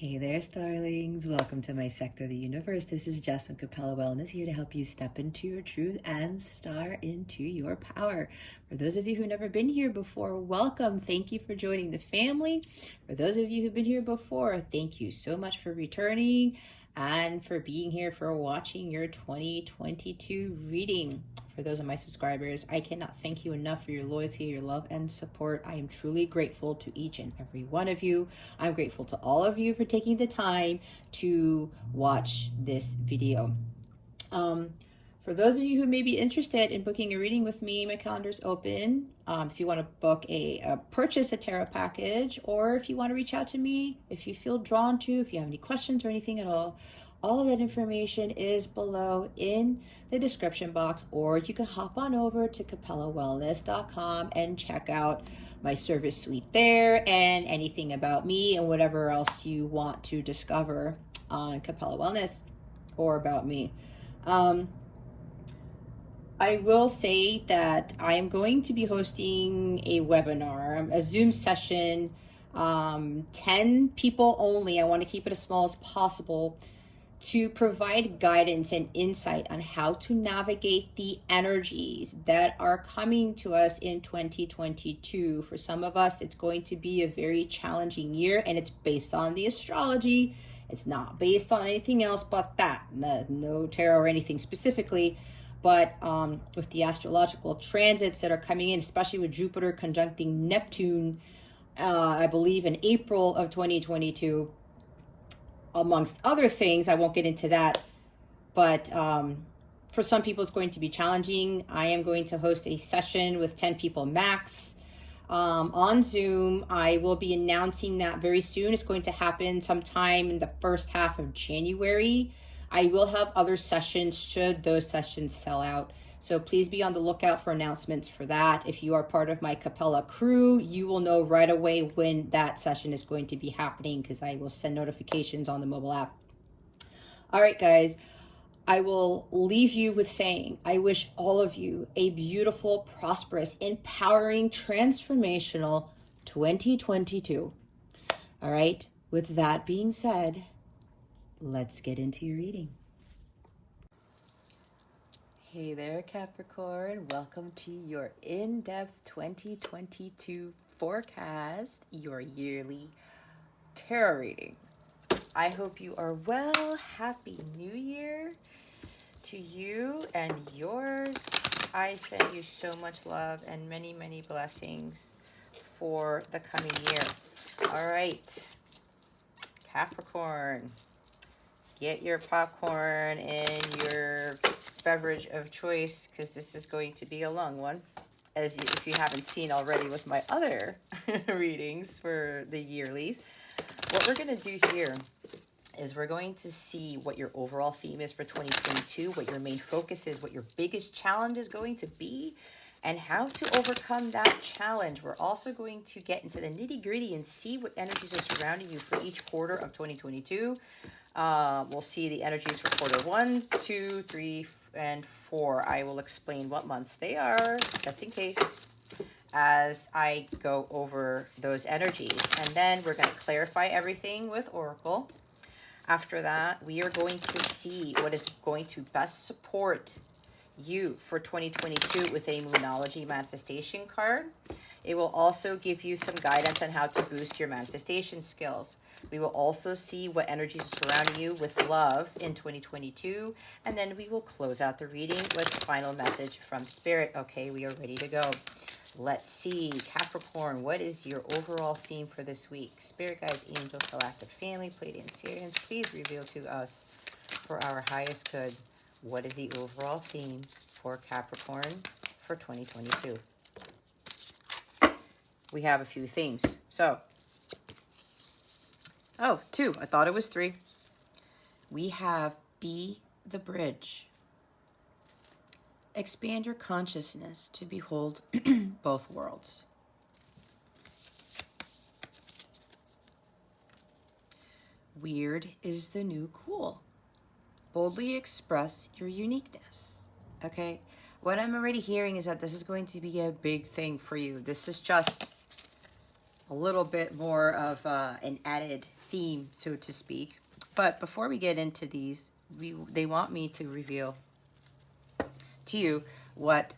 Hey there, starlings. Welcome to my sector of the universe. This is Jasmine Capella Wellness, here to help you step into your truth and star into your power. For those of you who've never been here before, welcome. Thank you for joining the family. For those of you who've been here before, thank you so much for returning and for being here, for watching your 2022 reading. For those of my subscribers, I cannot thank you enough for your loyalty, your love, and support. I am truly grateful to each and every one of you. I'm grateful to all of you for taking the time to watch this video. For those of you who may be interested in booking a reading with me, my calendar's open. If you want to book purchase a tarot package, or if you want to reach out to me, if you feel drawn to, if you have any questions or anything at all of that information is below in the description box, or you can hop on over to capellawellness.com and check out my service suite there and anything about me and whatever else you want to discover on Capella Wellness or about me. I will say that I am going to be hosting a webinar, a Zoom session, 10 people only. I want to keep it as small as possible, to provide guidance and insight on how to navigate the energies that are coming to us in 2022. For some of us, it's going to be a very challenging year, and it's based on the astrology. It's not based on anything else but that. No tarot or anything specifically, but with the astrological transits that are coming in, especially with Jupiter conjuncting Neptune, I believe in April of 2022, amongst other things. I won't get into that, but for some people it's going to be challenging. I am going to host a session with 10 people max on Zoom. I will be announcing that very soon. It's going to happen sometime in the first half of January. I will have other sessions should those sessions sell out. So please be on the lookout for announcements for that. If you are part of my Capella crew, you will know right away when that session is going to be happening, because I will send notifications on the mobile app. All right, guys, I will leave you with saying, I wish all of you a beautiful, prosperous, empowering, transformational 2022. All right, with that being said, let's get into your reading. Hey there, Capricorn. Welcome to your in-depth 2022 forecast, your yearly tarot reading. I hope you are well. Happy New Year to you and yours. I send you so much love and many, many blessings for the coming year. All right, Capricorn, get your popcorn and your beverage of choice, because this is going to be a long one, if you haven't seen already with my other readings for the yearlies. What we're going to do here is we're going to see what your overall theme is for 2022, what your main focus is, what your biggest challenge is going to be, and how to overcome that challenge. We're also going to get into the nitty-gritty and see what energies are surrounding you for each quarter of 2022. We'll see the energies for quarter 1, 2, 3, and 4. I will explain what months they are, just in case, as I go over those energies. And then we're going to clarify everything with Oracle. After that, we are going to see what is going to best support you for 2022 with a Moonology manifestation card. It will also give you some guidance on how to boost your manifestation skills. We will also see what energies are surrounding you with love in 2022. And then we will close out the reading with final message from Spirit. Okay, we are ready to go. Let's see, Capricorn, what is your overall theme for this week? Spirit guides, angels, galactic family, Pleiadian Sirians, please reveal to us for our highest good, what is the overall theme for Capricorn for 2022? We have a few themes. So, oh, 2. I thought it was 3. We have be the bridge. Expand your consciousness to behold both worlds. Weird is the new cool. Boldly express your uniqueness. Okay, what I'm already hearing is that this is going to be a big thing for you. This is just a little bit more of an added theme, so to speak. But before we get into these, they want me to reveal to you what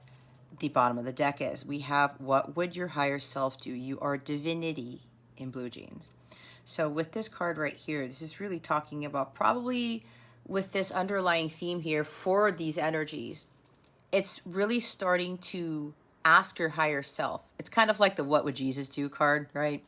the bottom of the deck is. We have, what would your higher self do? You are divinity in blue jeans. So with this card right here, this is really talking about, probably with this underlying theme here for these energies, it's really starting to ask your higher self. It's kind of like the what would Jesus do card, right?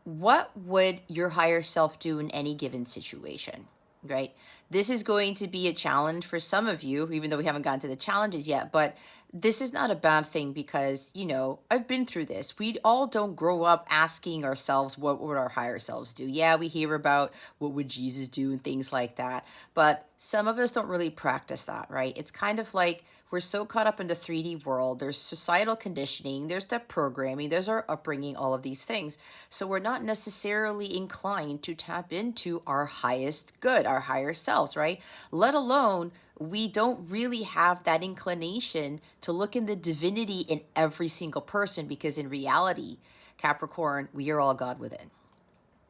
What would your higher self do in any given situation, right? This is going to be a challenge for some of you, even though we haven't gotten to the challenges yet, but this is not a bad thing because, you know, I've been through this. We all don't grow up asking ourselves, what would our higher selves do? Yeah, we hear about what would Jesus do and things like that, but some of us don't really practice that, right? It's kind of like, we're so caught up in the 3D world. There's societal conditioning, there's the programming, there's our upbringing, all of these things. So we're not necessarily inclined to tap into our highest good, our higher selves, right? Let alone, we don't really have that inclination to look in the divinity in every single person, because in reality, Capricorn, we are all God within.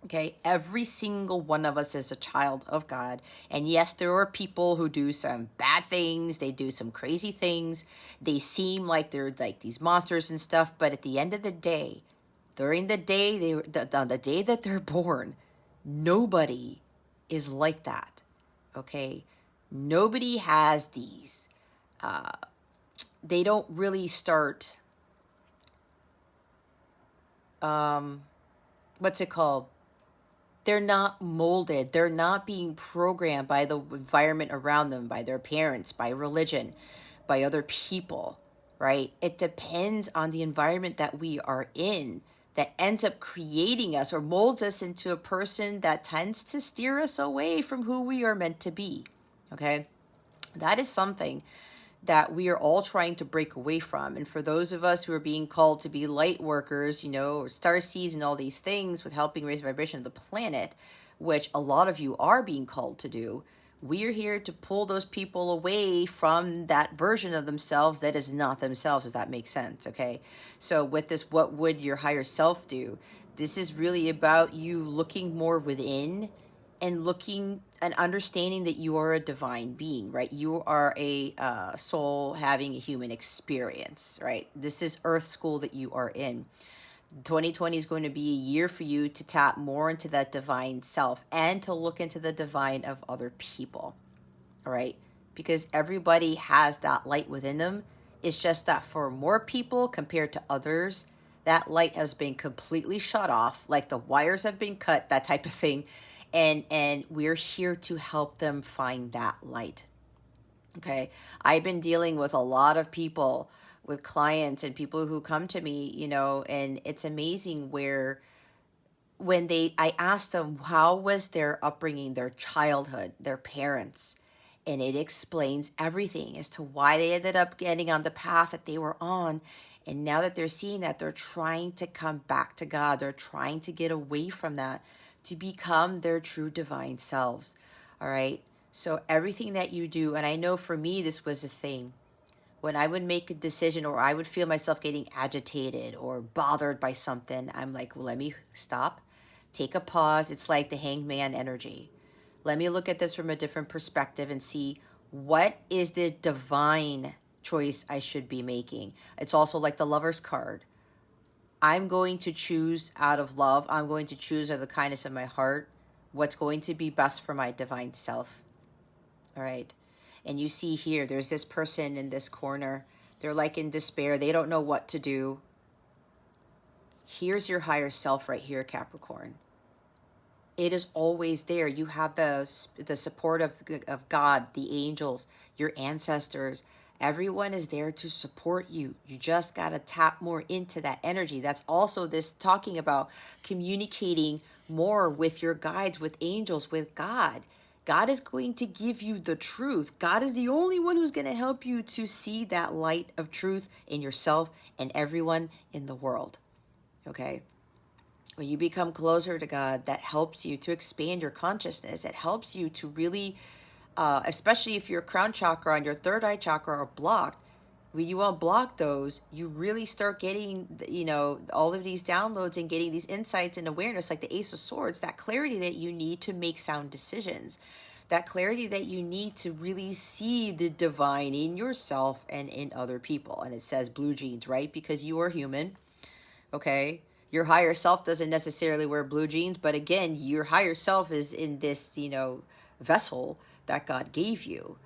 Okay, every single one of us is a child of God. And yes, there are people who do some bad things. They do some crazy things. They seem like they're like these monsters and stuff. But at the end of the day, during the day, on the day that they're born, nobody is like that. Okay, nobody has these. They don't really start, what's it called? They're not molded. They're not being programmed by the environment around them, by their parents, by religion, by other people, right? It depends on the environment that we are in that ends up creating us or molds us into a person that tends to steer us away from who we are meant to be, okay? That is something that we are all trying to break away from. And for those of us who are being called to be light workers, you know, or star seeds and all these things with helping raise the vibration of the planet, which a lot of you are being called to do, we are here to pull those people away from that version of themselves that is not themselves, if that makes sense, okay? So with this, what would your higher self do? This is really about you looking more within and looking and understanding that you are a divine being, right? You are a soul having a human experience, right? This is Earth school that you are in. 2020 is going to be a year for you to tap more into that divine self and to look into the divine of other people, all right? Because everybody has that light within them. It's just that for more people compared to others, that light has been completely shut off, like the wires have been cut, that type of thing. And we're here to help them find that light. Okay, I've been dealing with a lot of people, with clients and people who come to me, you know, and it's amazing where when I ask them how was their upbringing, their childhood, their parents, and it explains everything as to why they ended up getting on the path that they were on. And now that they're seeing that, they're trying to come back to God. They're trying to get away from that to become their true divine selves. All right. So everything that you do, and I know for me, this was a thing. When I would make a decision or I would feel myself getting agitated or bothered by something, I'm like, well, let me stop, take a pause. It's like the hangman energy. Let me look at this from a different perspective and see what is the divine choice I should be making. It's also like the Lover's card. I'm going to choose out of love. I'm going to choose out of the kindness of my heart what's going to be best for my divine self. All right. And you see here, there's this person in this corner. They're like in despair. They don't know what to do. Here's your higher self right here, Capricorn. It is always there. You have the support of God, the angels, your ancestors. Everyone is there to support you. You just got to tap more into that energy. That's also this talking about communicating more with your guides, with angels, with God. God is going to give you the truth. God is the only one who's going to help you to see that light of truth in yourself and everyone in the world. Okay? When you become closer to God, that helps you to expand your consciousness. It helps you to really, especially if your crown chakra and your third eye chakra are blocked, when you unblock those, you really start getting, you know, all of these downloads and getting these insights and awareness, like the Ace of Swords, that clarity that you need to make sound decisions, that clarity that you need to really see the divine in yourself and in other people. And it says blue jeans, right? Because you are human, okay? Your higher self doesn't necessarily wear blue jeans, but again, your higher self is in this, you know, vessel that God gave you.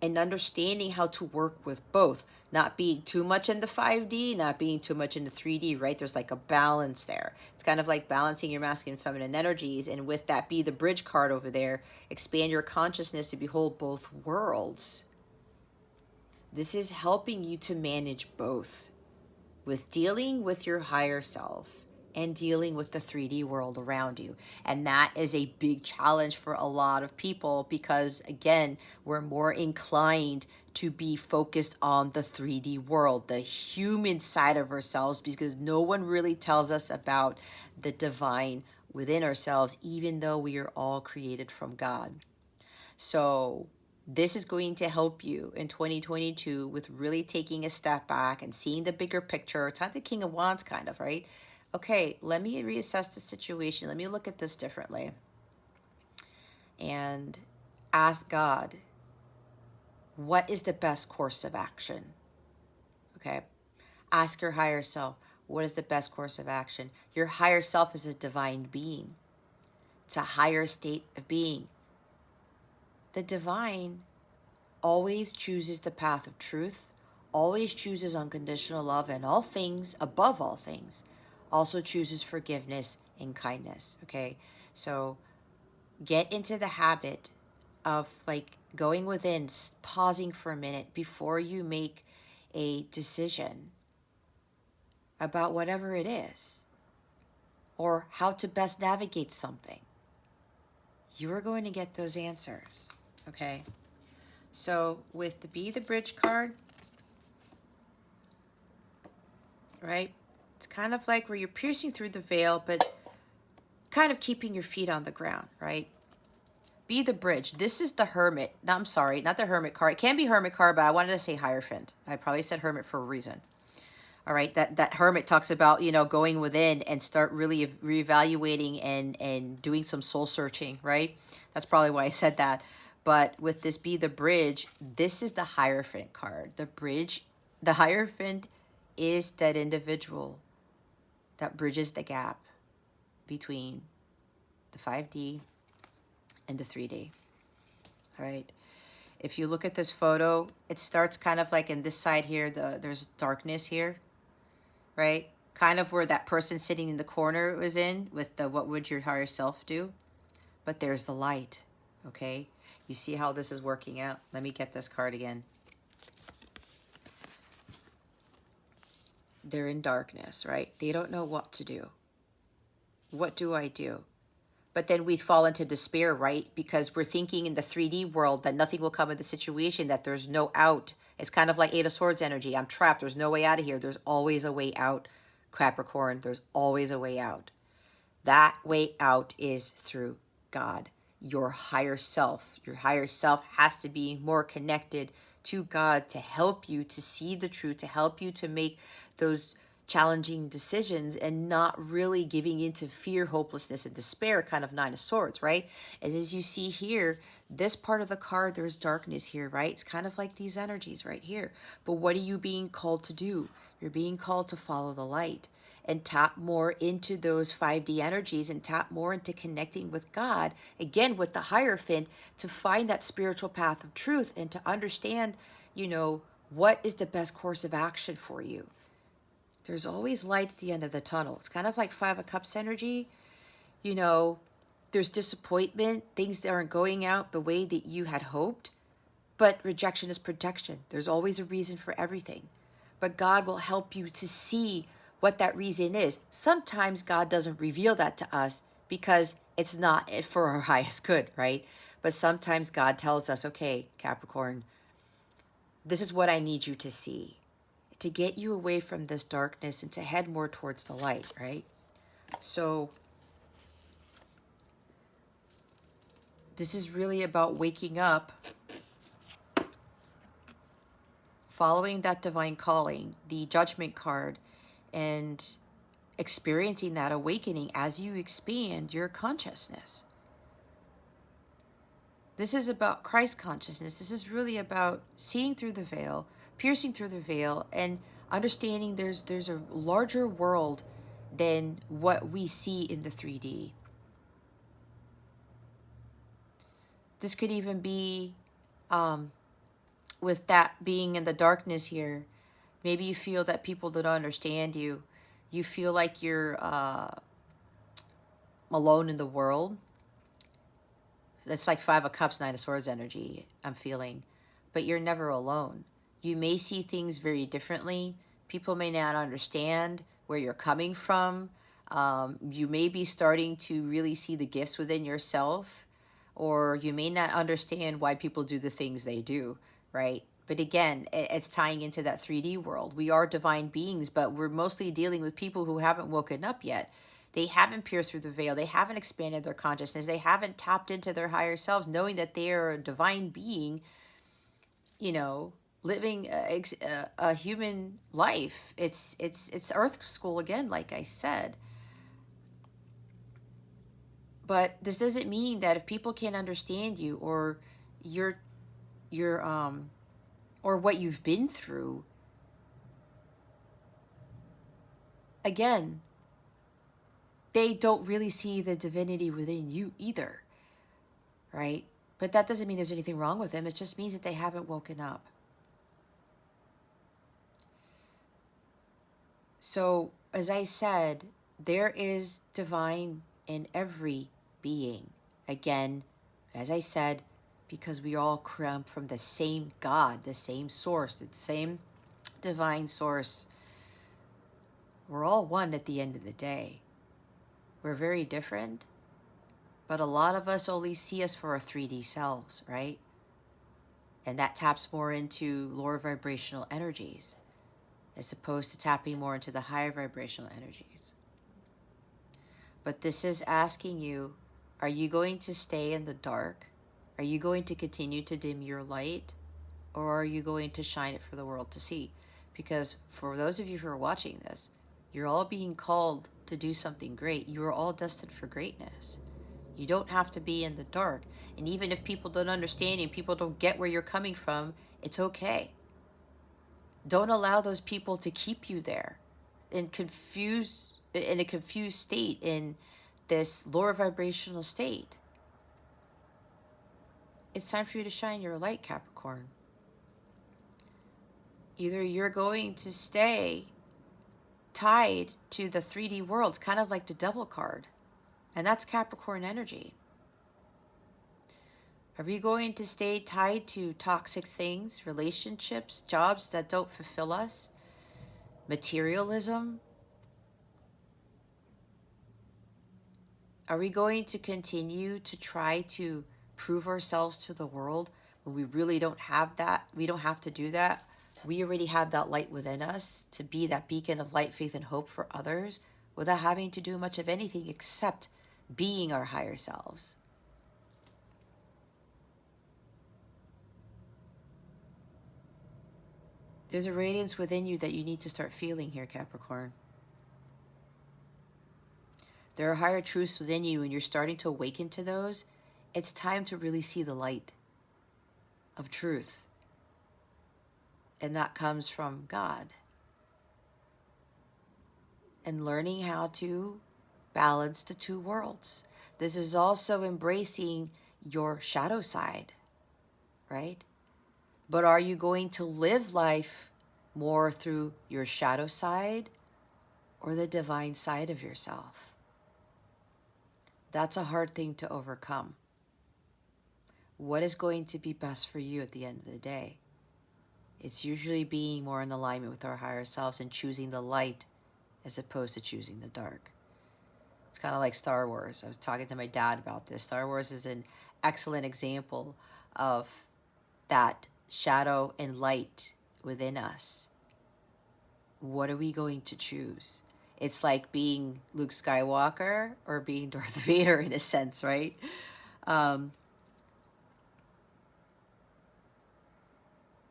And understanding how to work with both, not being too much in the 5D, not being too much in the 3D, right? There's like a balance there. It's kind of like balancing your masculine and feminine energies. And with that, be the bridge card over there, expand your consciousness to behold both worlds. This is helping you to manage both, with dealing with your higher self and dealing with the 3D world around you. And that is a big challenge for a lot of people because, again, we're more inclined to be focused on the 3D world, the human side of ourselves, because no one really tells us about the divine within ourselves, even though we are all created from God. So this is going to help you in 2022 with really taking a step back and seeing the bigger picture. It's not the King of Wands kind of, right? Okay, let me reassess the situation. Let me look at this differently. And ask God, what is the best course of action? Okay. Ask your higher self, what is the best course of action? Your higher self is a divine being. It's a higher state of being. The divine always chooses the path of truth, always chooses unconditional love, and all things, above all things, also chooses forgiveness and kindness. Okay, so get into the habit of like going within, pausing for a minute before you make a decision about whatever it is or how to best navigate something. You are going to get those answers. Okay, so with the Be the Bridge card, right? It's kind of like where you're piercing through the veil, but kind of keeping your feet on the ground, right? Be the bridge. This is the Hermit. No, I'm sorry, not the Hermit card. It can be Hermit card, but I wanted to say Hierophant. I probably said Hermit for a reason. All right, that Hermit talks about, you know, going within and start really reevaluating and doing some soul searching, right? That's probably why I said that. But with this Be the Bridge, this is the Hierophant card. The bridge, the Hierophant is that individual that bridges the gap between the 5D and the 3D. All right. If you look at this photo, it starts kind of like in this side here, there's darkness here, right? Kind of where that person sitting in the corner was in with the what would your higher self do? But there's the light, okay? You see how this is working out? Let me get this card again. They're in darkness, right? They don't know what to do. What do I do? But then we fall into despair, right? Because we're thinking in the 3D world that nothing will come of the situation, that there's no out. It's kind of like Eight of Swords energy. I'm trapped. There's no way out of here. There's always a way out, Capricorn. There's always a way out. That way out is through God, your higher self. Your higher self has to be more connected to God to help you to see the truth, to help you to make those challenging decisions and not really giving into fear, hopelessness, and despair, kind of Nine of Swords, right? And as you see here, this part of the card, there's darkness here, right? It's kind of like these energies right here. But what are you being called to do? You're being called to follow the light and tap more into those 5D energies and tap more into connecting with God, again, with the Hierophant, to find that spiritual path of truth and to understand, you know, what is the best course of action for you. There's always light at the end of the tunnel. It's kind of like Five of Cups energy. You know, there's disappointment. Things aren't going out the way that you had hoped. But rejection is protection. There's always a reason for everything. But God will help you to see what that reason is. Sometimes God doesn't reveal that to us because it's not for our highest good, right? But sometimes God tells us, okay, Capricorn, this is what I need you to see, to get you away from this darkness and to head more towards the light, right? So this is really about waking up, following that divine calling, the judgment card, and experiencing that awakening as you expand your consciousness. This is about Christ consciousness. This is really about seeing through the veil, piercing through the veil, and understanding there's a larger world than what we see in the 3D. This could even be with that being in the darkness here. Maybe you feel that people don't understand you. You feel like you're alone in the world. That's like 5 of Cups, 9 of Swords energy I'm feeling. But you're never alone. You may see things very differently. People may not understand where you're coming from. You may be starting to really see the gifts within yourself. Or you may not understand why people do the things they do, right? But again, it's tying into that 3D world. We are divine beings, but we're mostly dealing with people who haven't woken up yet. They haven't pierced through the veil. They haven't expanded their consciousness. They haven't tapped into their higher selves, knowing that they are a divine being, you know, living a human life. It's Earth School again, like I said. But this doesn't mean that if people can't understand you or your or what you've been through, again, they don't really see the divinity within you either, right? But that doesn't mean there's anything wrong with them. It just means that they haven't woken up. So, as I said, there is divine in every being. Again, as I said, because we all come from the same God, the same source, the same divine source. We're all one at the end of the day. We're very different, but a lot of us only see us for our 3D selves, right? And that taps more into lower vibrational energies as opposed to tapping more into the higher vibrational energies. But this is asking you, are you going to stay in the dark? Are you going to continue to dim your light? Or are you going to shine it for the world to see? Because for those of you who are watching this, you're all being called to do something great. You are all destined for greatness. You don't have to be in the dark. And even if people don't understand you, people don't get where you're coming from, it's okay. Don't allow those people to keep you there in a confused state, in this lower vibrational state. It's time for you to shine your light, Capricorn. Either you're going to stay tied to the 3D world, kind of like the Devil card, and that's Capricorn energy. Are we going to stay tied to toxic things, relationships, jobs that don't fulfill us, materialism? Are we going to continue to try to prove ourselves to the world when we really don't have that? We don't have to do that. We already have that light within us to be that beacon of light, faith, and hope for others without having to do much of anything except being our higher selves. There's a radiance within you that you need to start feeling here, Capricorn. There are higher truths within you, and you're starting to awaken to those. It's time to really see the light of truth. And that comes from God. And learning how to balance the two worlds. This is also embracing your shadow side, right? But are you going to live life more through your shadow side or the divine side of yourself? That's a hard thing to overcome. What is going to be best for you at the end of the day? It's usually being more in alignment with our higher selves and choosing the light as opposed to choosing the dark. It's kind of like Star Wars. I was talking to my dad about this. Star Wars is an excellent example of that shadow and light within us. What are we going to choose? It's like being Luke Skywalker or being Darth Vader in a sense, right?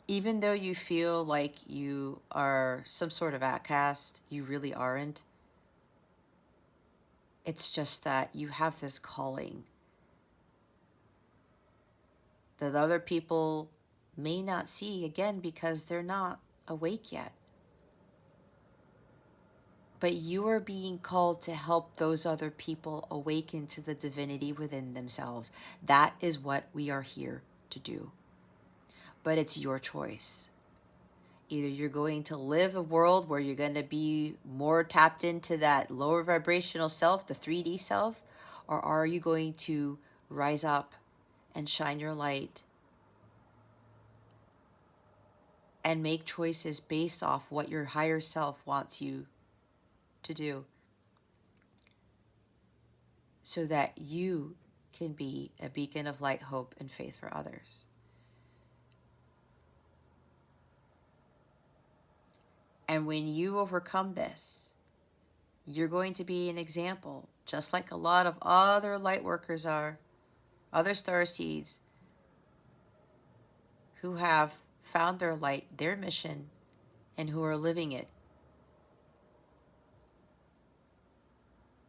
Even though you feel like you are some sort of outcast, you really aren't. It's just that you have this calling that other people may not see, again, because they're not awake yet. But you are being called to help those other people awaken to the divinity within themselves. That is what we are here to do. But it's your choice. Either you're going to live a world where you're going to be more tapped into that lower vibrational self, the 3D self, or are you going to rise up and shine your light and make choices based off what your higher self wants you to do, so that you can be a beacon of light, hope, and faith for others. And when you overcome this, you're going to be an example, just like a lot of other light workers are, other star seeds who have found their light, their mission, and who are living it.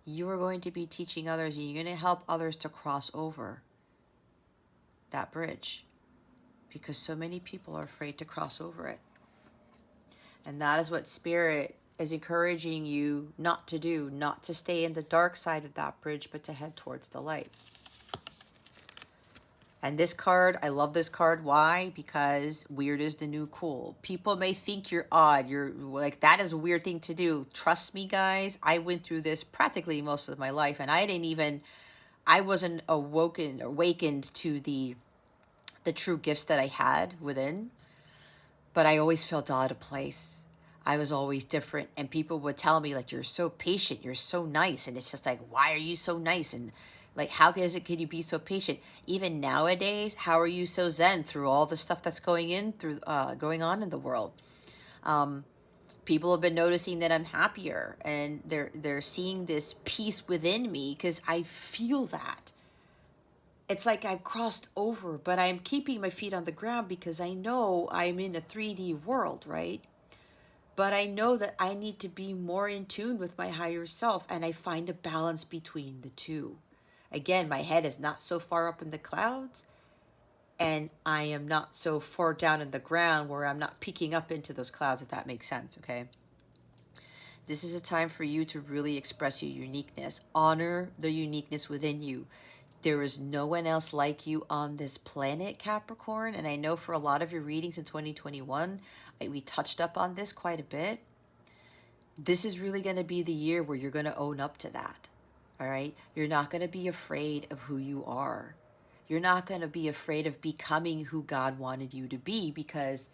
You are going to be teaching others, and you're going to help others to cross over that bridge, because so many people are afraid to cross over it. And that is what Spirit is encouraging you not to do, not to stay in the dark side of that bridge, but to head towards the light. And this card, I love this card. Why? Because weird is the new cool. People may think you're odd. You're like, that is a weird thing to do. Trust me, guys. I went through this practically most of my life, and I wasn't awakened to the true gifts that I had within, but I always felt out of place. I was always different, and people would tell me, like, you're so patient, you're so nice, and it's just like, why are you so nice? And like, how can you be so patient? Even nowadays, how are you so zen through all the stuff that's going on in the world? People have been noticing that I'm happier, and they're seeing this peace within me because I feel that. It's like I've crossed over, but I'm keeping my feet on the ground because I know I'm in a 3D world, right? But I know that I need to be more in tune with my higher self, and I find a balance between the two. Again, my head is not so far up in the clouds, and I am not so far down in the ground where I'm not peeking up into those clouds, if that makes sense, okay? This is a time for you to really express your uniqueness. Honor the uniqueness within you. There is no one else like you on this planet, Capricorn. And I know for a lot of your readings in 2021, we touched up on this quite a bit. This is really going to be the year where you're going to own up to that. All right? You're not going to be afraid of who you are. You're not going to be afraid of becoming who God wanted you to be, because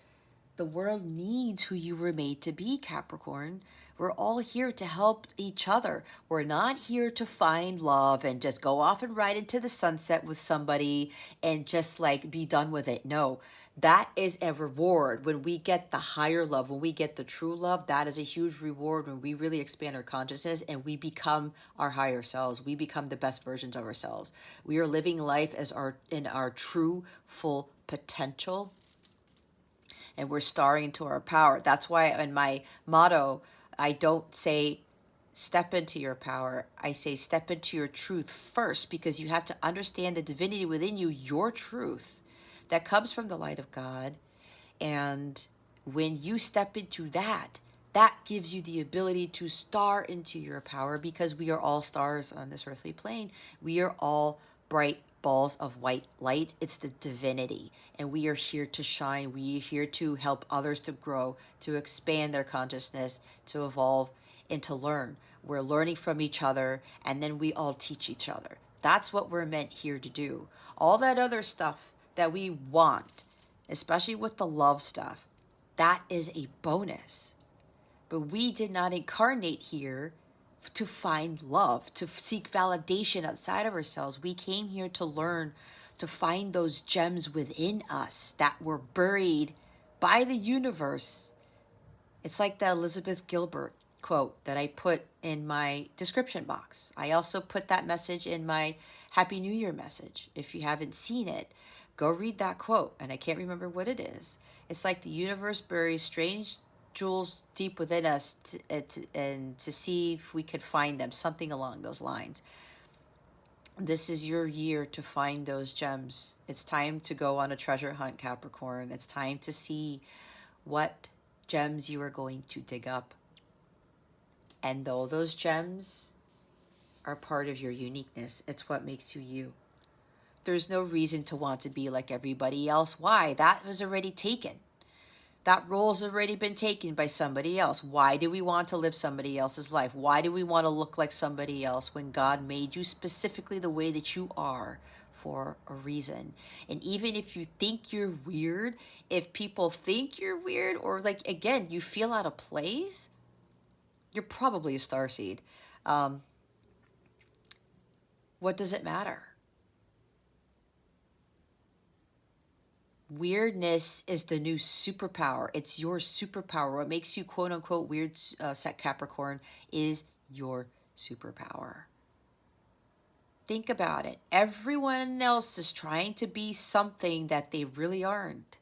the world needs who you were made to be, Capricorn. We're all here to help each other. We're not here to find love and just go off and ride into the sunset with somebody and just like be done with it. No, that is a reward. When we get the higher love, when we get the true love, that is a huge reward when we really expand our consciousness and we become our higher selves. We become the best versions of ourselves. We are living life in our true full potential, and we're starring into our power. That's why in my motto, I don't say step into your power. I say step into your truth first, because you have to understand the divinity within you, your truth that comes from the light of God. And when you step into that, that gives you the ability to star into your power, because we are all stars on this earthly plane. We are all bright balls of white light. It's the divinity, and we are here to shine. We are here to help others to grow, to expand their consciousness, to evolve, and to learn. We're learning from each other, and then we all teach each other. That's what we're meant here to do. All that other stuff that we want, especially with the love stuff, that is a bonus. But we did not incarnate here to find love, to seek validation outside of ourselves. We came here to learn, to find those gems within us that were buried by the universe. It's like the Elizabeth Gilbert quote that I put in my description box. I also put that message in my Happy New Year message. If you haven't seen it, go read that quote. And I can't remember what it is. It's like the universe buries strange jewels deep within us and to see if we could find them, something along those lines. This is your year to find those gems. It's time to go on a treasure hunt, Capricorn. It's time to see what gems you are going to dig up. And though those gems are part of your uniqueness, it's what makes you you. There's no reason to want to be like everybody else. Why? That was already taken. That role's already been taken by somebody else. Why do we want to live somebody else's life? Why do we want to look like somebody else when God made you specifically the way that you are for a reason? And even if you think you're weird, if people think you're weird, or like, again, you feel out of place, you're probably a starseed. What does it matter? Weirdness is the new superpower. It's your superpower. What makes you quote unquote weird, Capricorn, is your superpower. Think about it. Everyone else is trying to be something that they really aren't.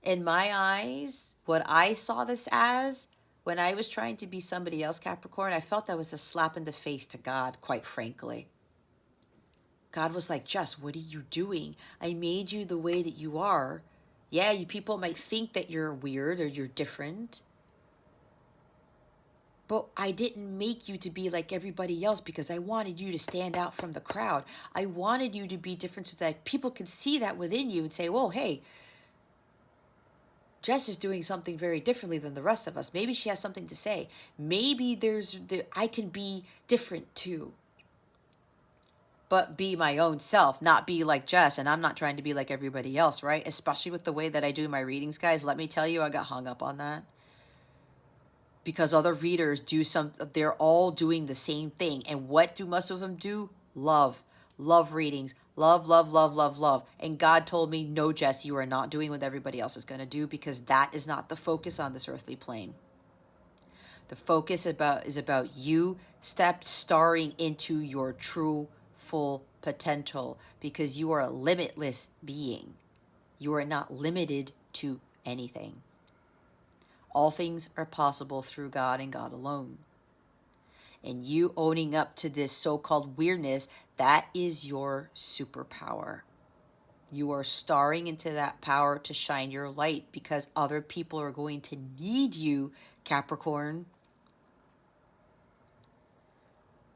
In my eyes, what I saw this as, when I was trying to be somebody else, Capricorn, I felt that was a slap in the face to God, quite frankly. God was like, Jess, what are you doing? I made you the way that you are. Yeah, you people might think that you're weird or you're different. But I didn't make you to be like everybody else because I wanted you to stand out from the crowd. I wanted you to be different so that people could see that within you and say, whoa, hey, Jess is doing something very differently than the rest of us. Maybe she has something to say. Maybe I can be different too. But be my own self, not be like Jess. And I'm not trying to be like everybody else, right? Especially with the way that I do my readings, guys. Let me tell you, I got hung up on that. Because other readers they're all doing the same thing. And what do most of them do? Love. Love readings. Love, love, love, love, love. And God told me, no, Jess, you are not doing what everybody else is going to do, because that is not the focus on this earthly plane. The focus is about you starring into your true full potential, because you are a limitless being. You are not limited to anything. All things are possible through God and God alone. And you owning up to this so-called weirdness, that is your superpower. You are starring into that power to shine your light, because other people are going to need you, Capricorn.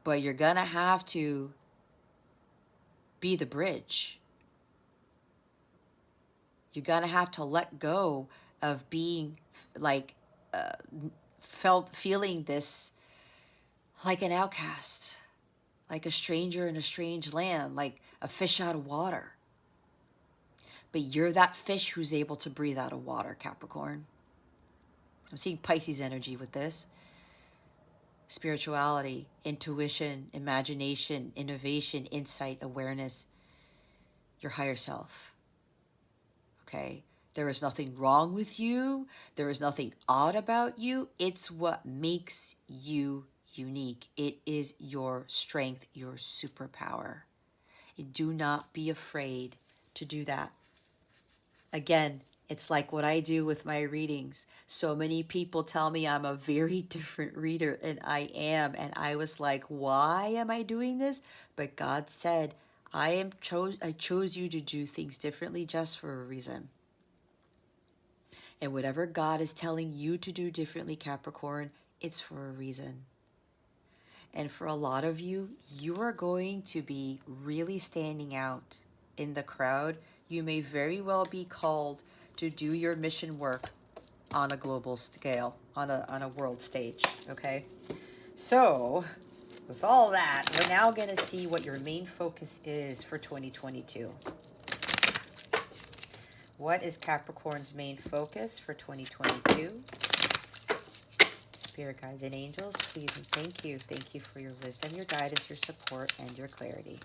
But you're going to have to be the bridge. You're going to have to let go of being like, feeling this like an outcast, like a stranger in a strange land, like a fish out of water. But you're that fish who's able to breathe out of water, Capricorn. I'm seeing Pisces energy with this. Spirituality, intuition, imagination, innovation, insight, awareness, your higher self. Okay? There is nothing wrong with you. There is nothing odd about you. It's what makes you unique. It is your strength, your superpower. Do not be afraid to do that. Again, it's like what I do with my readings. So many people tell me I'm a very different reader, and I am. And I was like, why am I doing this? But God said, I chose you to do things differently just for a reason. And whatever God is telling you to do differently, Capricorn, it's for a reason. And for a lot of you, you are going to be really standing out in the crowd. You may very well be called to do your mission work on a global scale, on a world stage, okay? So, with all that, we're now going to see what your main focus is for 2022. What is Capricorn's main focus for 2022? Spirit guides and angels, please and thank you. Thank you for your wisdom, your guidance, your support, and your clarity.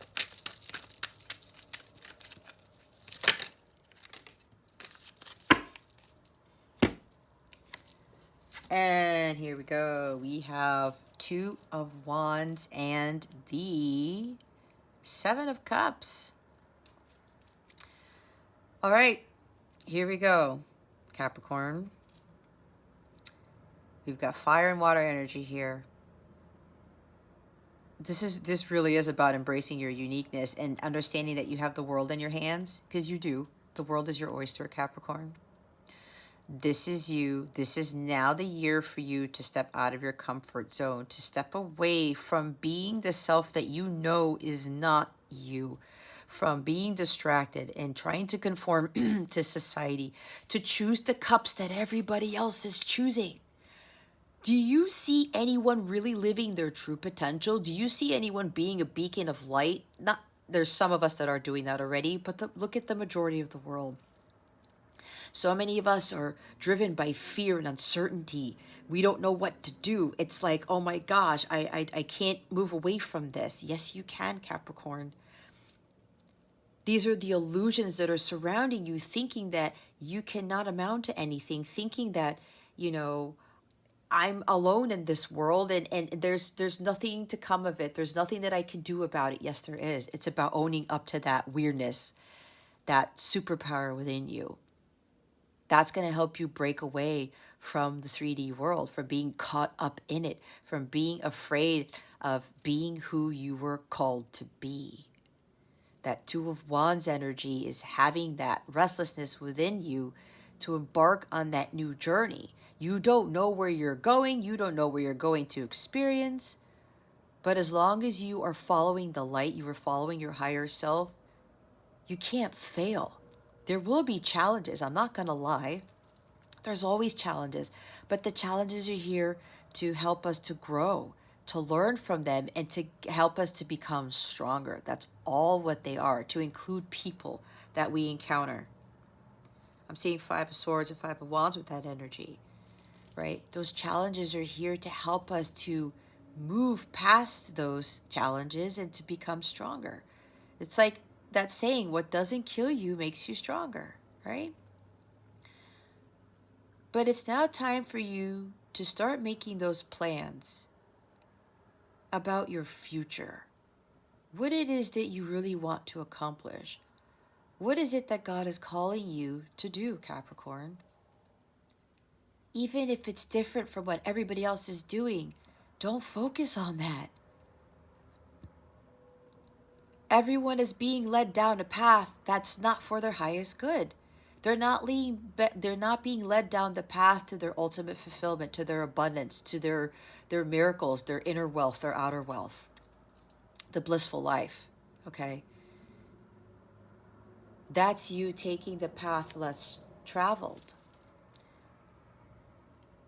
And here we go. We have Two of Wands and the Seven of Cups. All right, here we go. Capricorn. We've got fire and water energy here. This really is about embracing your uniqueness and understanding that you have the world in your hands, because you do. The world is your oyster, Capricorn. This is you. This is now the year for you to step out of your comfort zone, to step away from being the self that you know is not you, from being distracted and trying to conform to society, to choose the cups that everybody else is choosing. Do you see anyone really living their true potential? Do you see anyone being a beacon of light? Not, there's some of us that are doing that already, but look at the majority of the world. So many of us are driven by fear and uncertainty. We don't know what to do. It's like, oh my gosh, I can't move away from this. Yes, you can, Capricorn. These are the illusions that are surrounding you, thinking that you cannot amount to anything, thinking that, you know, I'm alone in this world, and there's nothing to come of it. There's nothing that I can do about it. Yes, there is. It's about owning up to that weirdness, that superpower within you. That's going to help you break away from the 3D world, from being caught up in it, from being afraid of being who you were called to be. That Two of Wands energy is having that restlessness within you to embark on that new journey. You don't know where you're going. You don't know where you're going to experience. But as long as you are following the light, you are following your higher self, you can't fail. There will be challenges. I'm not going to lie. There's always challenges. But the challenges are here to help us to grow, to learn from them, and to help us to become stronger. That's all what they are, to include people that we encounter. I'm seeing 5 of Swords and 5 of Wands with that energy, right? Those challenges are here to help us to move past those challenges and to become stronger. It's like that saying, what doesn't kill you makes you stronger, right? But it's now time for you to start making those plans about your future. What it is that you really want to accomplish. What is it that God is calling you to do, Capricorn? Even if it's different from what everybody else is doing, don't focus on that. Everyone is being led down a path that's not for their highest good. They're not being led down the path to their ultimate fulfillment, to their abundance, to their miracles, their inner wealth, their outer wealth, the blissful life, okay? That's you taking the path less traveled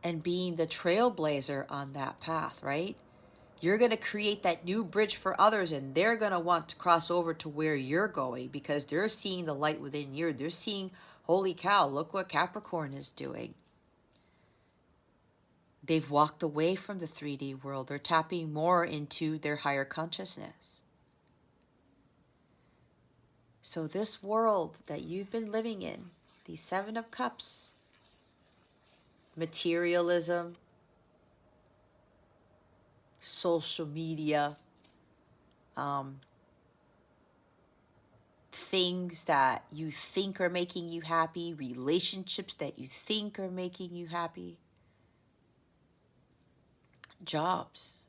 and being the trailblazer on that path, right? You're going to create that new bridge for others, and they're going to want to cross over to where you're going because they're seeing the light within you. They're seeing, holy cow, look what Capricorn is doing. They've walked away from the 3D world. They're tapping more into their higher consciousness. So this world that you've been living in, these 7 of Cups, materialism, social media, things that you think are making you happy, relationships that you think are making you happy, jobs,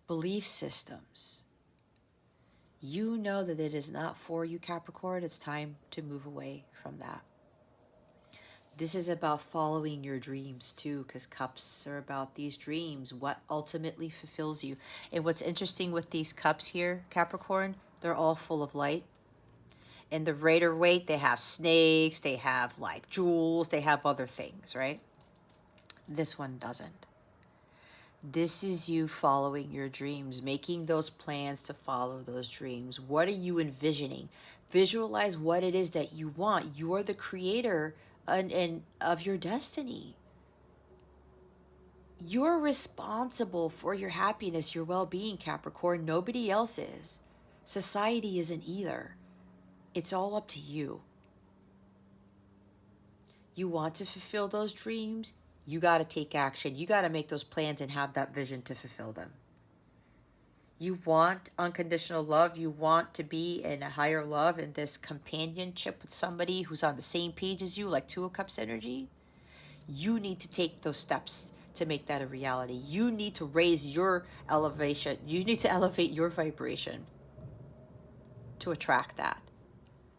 belief systems. You know that it is not for you, Capricorn. It's time to move away from that. This is about following your dreams too, because Cups are about these dreams, what ultimately fulfills you. And what's interesting with these Cups here, Capricorn, they're all full of light. In the Rider Waite, they have snakes, they have like jewels, they have other things, right? This one doesn't. This is you following your dreams, making those plans to follow those dreams. What are you envisioning? Visualize what it is that you want. You are the creator and of your destiny. You're responsible for your happiness, your well-being, Capricorn. Nobody else is. Society isn't either. It's all up to you. You want to fulfill those dreams, you got to take action. You got to make those plans and have that vision to fulfill them. You want unconditional love. You want to be in a higher love, in this companionship with somebody who's on the same page as you, like Two of Cups energy. You need to take those steps to make that a reality. You need to raise your elevation. You need to elevate your vibration to attract that.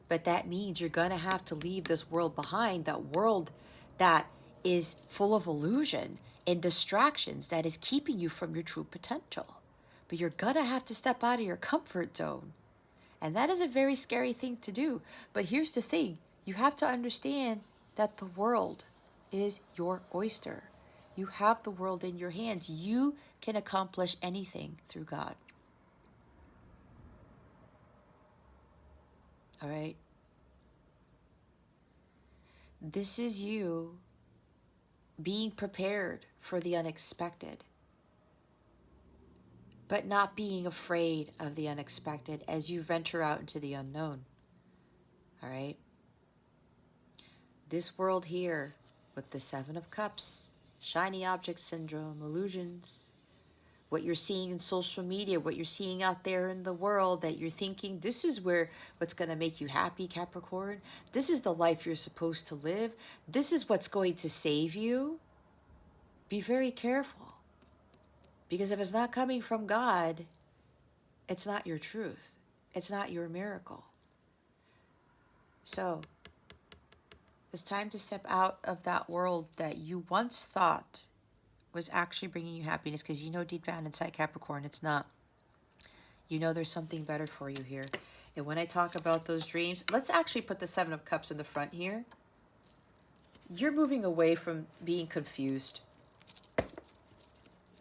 But that means you're going to have to leave this world behind, that world that is full of illusion and distractions, that is keeping you from your true potential. But you're going to have to step out of your comfort zone. And that is a very scary thing to do. But here's the thing. You have to understand that the world is your oyster. You have the world in your hands. You can accomplish anything through God. All right? This is you being prepared for the unexpected, but not being afraid of the unexpected as you venture out into the unknown. All right? This world here with the Seven of Cups, shiny object syndrome, illusions, what you're seeing in social media, what you're seeing out there in the world, that you're thinking, this is what's going to make you happy, Capricorn. This is the life you're supposed to live. This is what's going to save you. Be very careful. Because if it's not coming from God, it's not your truth. It's not your miracle. So, it's time to step out of that world that you once thought was actually bringing you happiness, because you know deep down inside, Capricorn, it's not. You know there's something better for you here. And when I talk about those dreams, let's actually put the Seven of Cups in the front here. You're moving away from being confused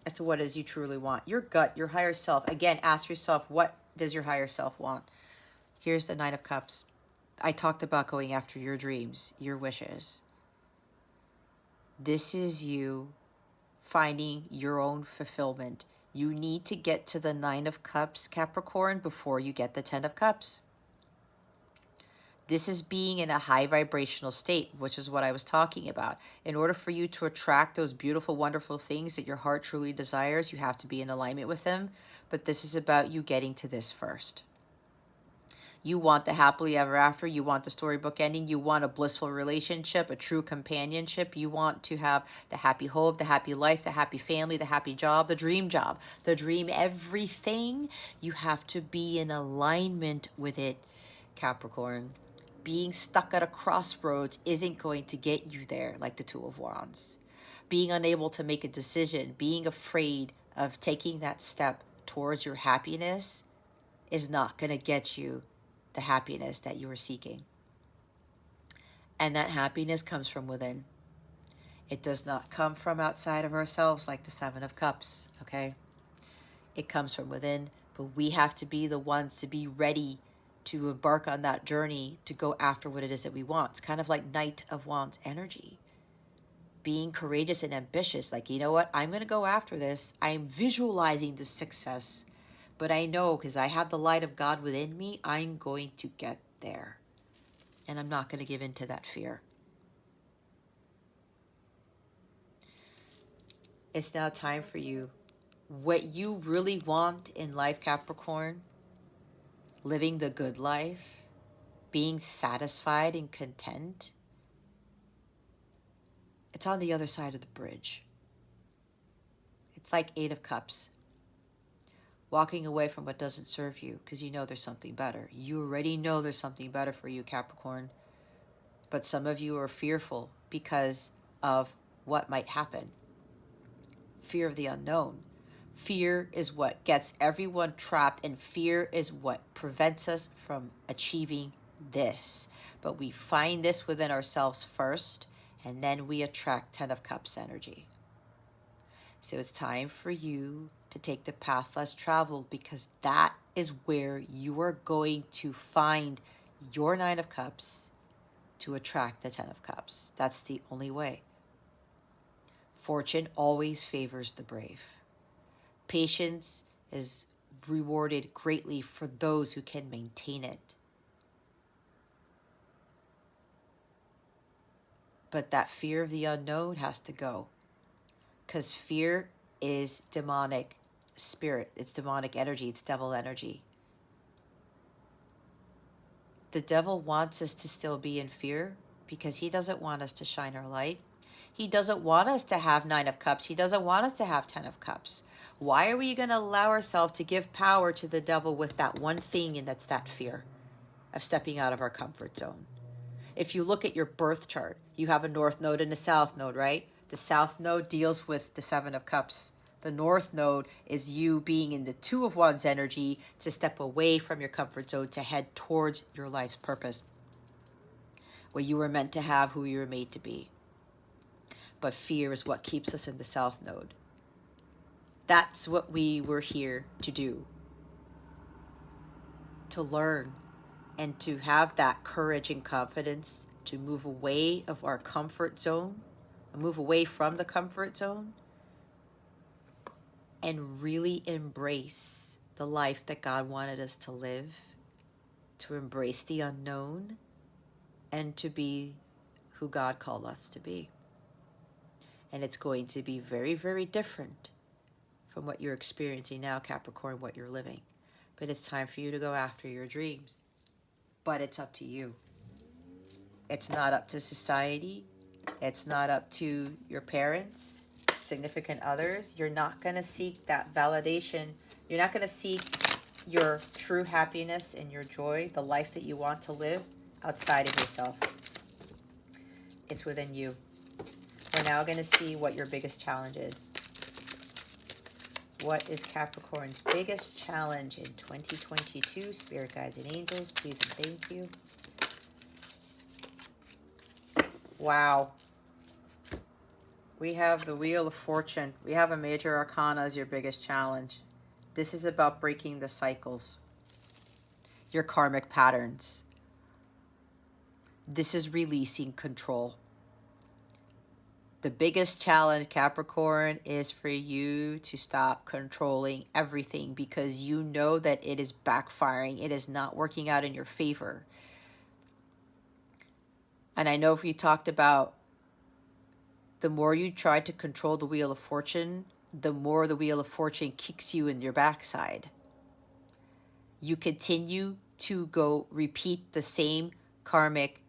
as to what it is you truly want. Your gut, your higher self. Again, ask yourself, what does your higher self want? Here's the Nine of Cups. I talked about going after your dreams, your wishes. This is you finding your own fulfillment. You need to get to the Nine of Cups, Capricorn, before you get the Ten of Cups. This is being in a high vibrational state, which is what I was talking about. In order for you to attract those beautiful, wonderful things that your heart truly desires, you have to be in alignment with them. But this is about you getting to this first. You want the happily ever after. You want the storybook ending. You want a blissful relationship, a true companionship. You want to have the happy home, the happy life, the happy family, the happy job, the dream everything. You have to be in alignment with it, Capricorn. Being stuck at a crossroads isn't going to get you there, like the Two of Wands. Being unable to make a decision, being afraid of taking that step towards your happiness is not going to get you the happiness that you are seeking. And that happiness comes from within. It does not come from outside of ourselves like the Seven of Cups, okay? It comes from within, but we have to be the ones to be ready to embark on that journey to go after what it is that we want. It's kind of like Knight of Wands energy. Being courageous and ambitious, like, you know what? I'm going to go after this. I'm visualizing the success. But I know, because I have the light of God within me, I'm going to get there. And I'm not going to give in to that fear. It's now time for you. What you really want in life, Capricorn, living the good life, being satisfied and content, it's on the other side of the bridge. It's like Eight of Cups. Walking away from what doesn't serve you because you know there's something better. You already know there's something better for you, Capricorn. But some of you are fearful because of what might happen. Fear of the unknown. Fear is what gets everyone trapped, and fear is what prevents us from achieving this. But we find this within ourselves first, and then we attract Ten of Cups energy. So it's time for you to take the path less traveled, because that is where you are going to find your Nine of Cups to attract the Ten of Cups. That's the only way. Fortune always favors the brave. Patience is rewarded greatly for those who can maintain it. But that fear of the unknown has to go, because fear is demonic spirit. It's demonic energy. It's devil energy. The devil wants us to still be in fear because he doesn't want us to shine our light. He doesn't want us to have 9 of Cups. He doesn't want us to have 10 of Cups. Why are we going to allow ourselves to give power to the devil with that one thing, and that's that fear of stepping out of our comfort zone? If you look at your birth chart, you have a north node and a south node, right? The south node deals with the 7 of Cups. The north node is you being in the 2 of Wands energy to step away from your comfort zone to head towards your life's purpose, what you were meant to have, who you were made to be. But fear is what keeps us in the south node. That's what we were here to do. To learn and to have that courage and confidence to move away of our comfort zone, move away from the comfort zone, and really embrace the life that God wanted us to live, to embrace the unknown, and to be who God called us to be. And it's going to be very, very different from what you're experiencing now, Capricorn, what you're living. But it's time for you to go after your dreams. But it's up to you. It's not up to society. It's not up to your parents, significant others. You're not going to seek that validation. You're not going to seek your true happiness and your joy, the life that you want to live, outside of yourself. It's within you. We're now going to see what your biggest challenge is. What is Capricorn's biggest challenge in 2022? Spirit guides and angels, please and thank you. Wow. We have the Wheel of Fortune. We have a major arcana as your biggest challenge. This is about breaking the cycles, your karmic patterns. This is releasing control. The biggest challenge, Capricorn, is for you to stop controlling everything because you know that it is backfiring. It is not working out in your favor. And I know if we talked about the more you try to control the Wheel of Fortune, the more the Wheel of Fortune kicks you in your backside. You continue to go repeat the same karmic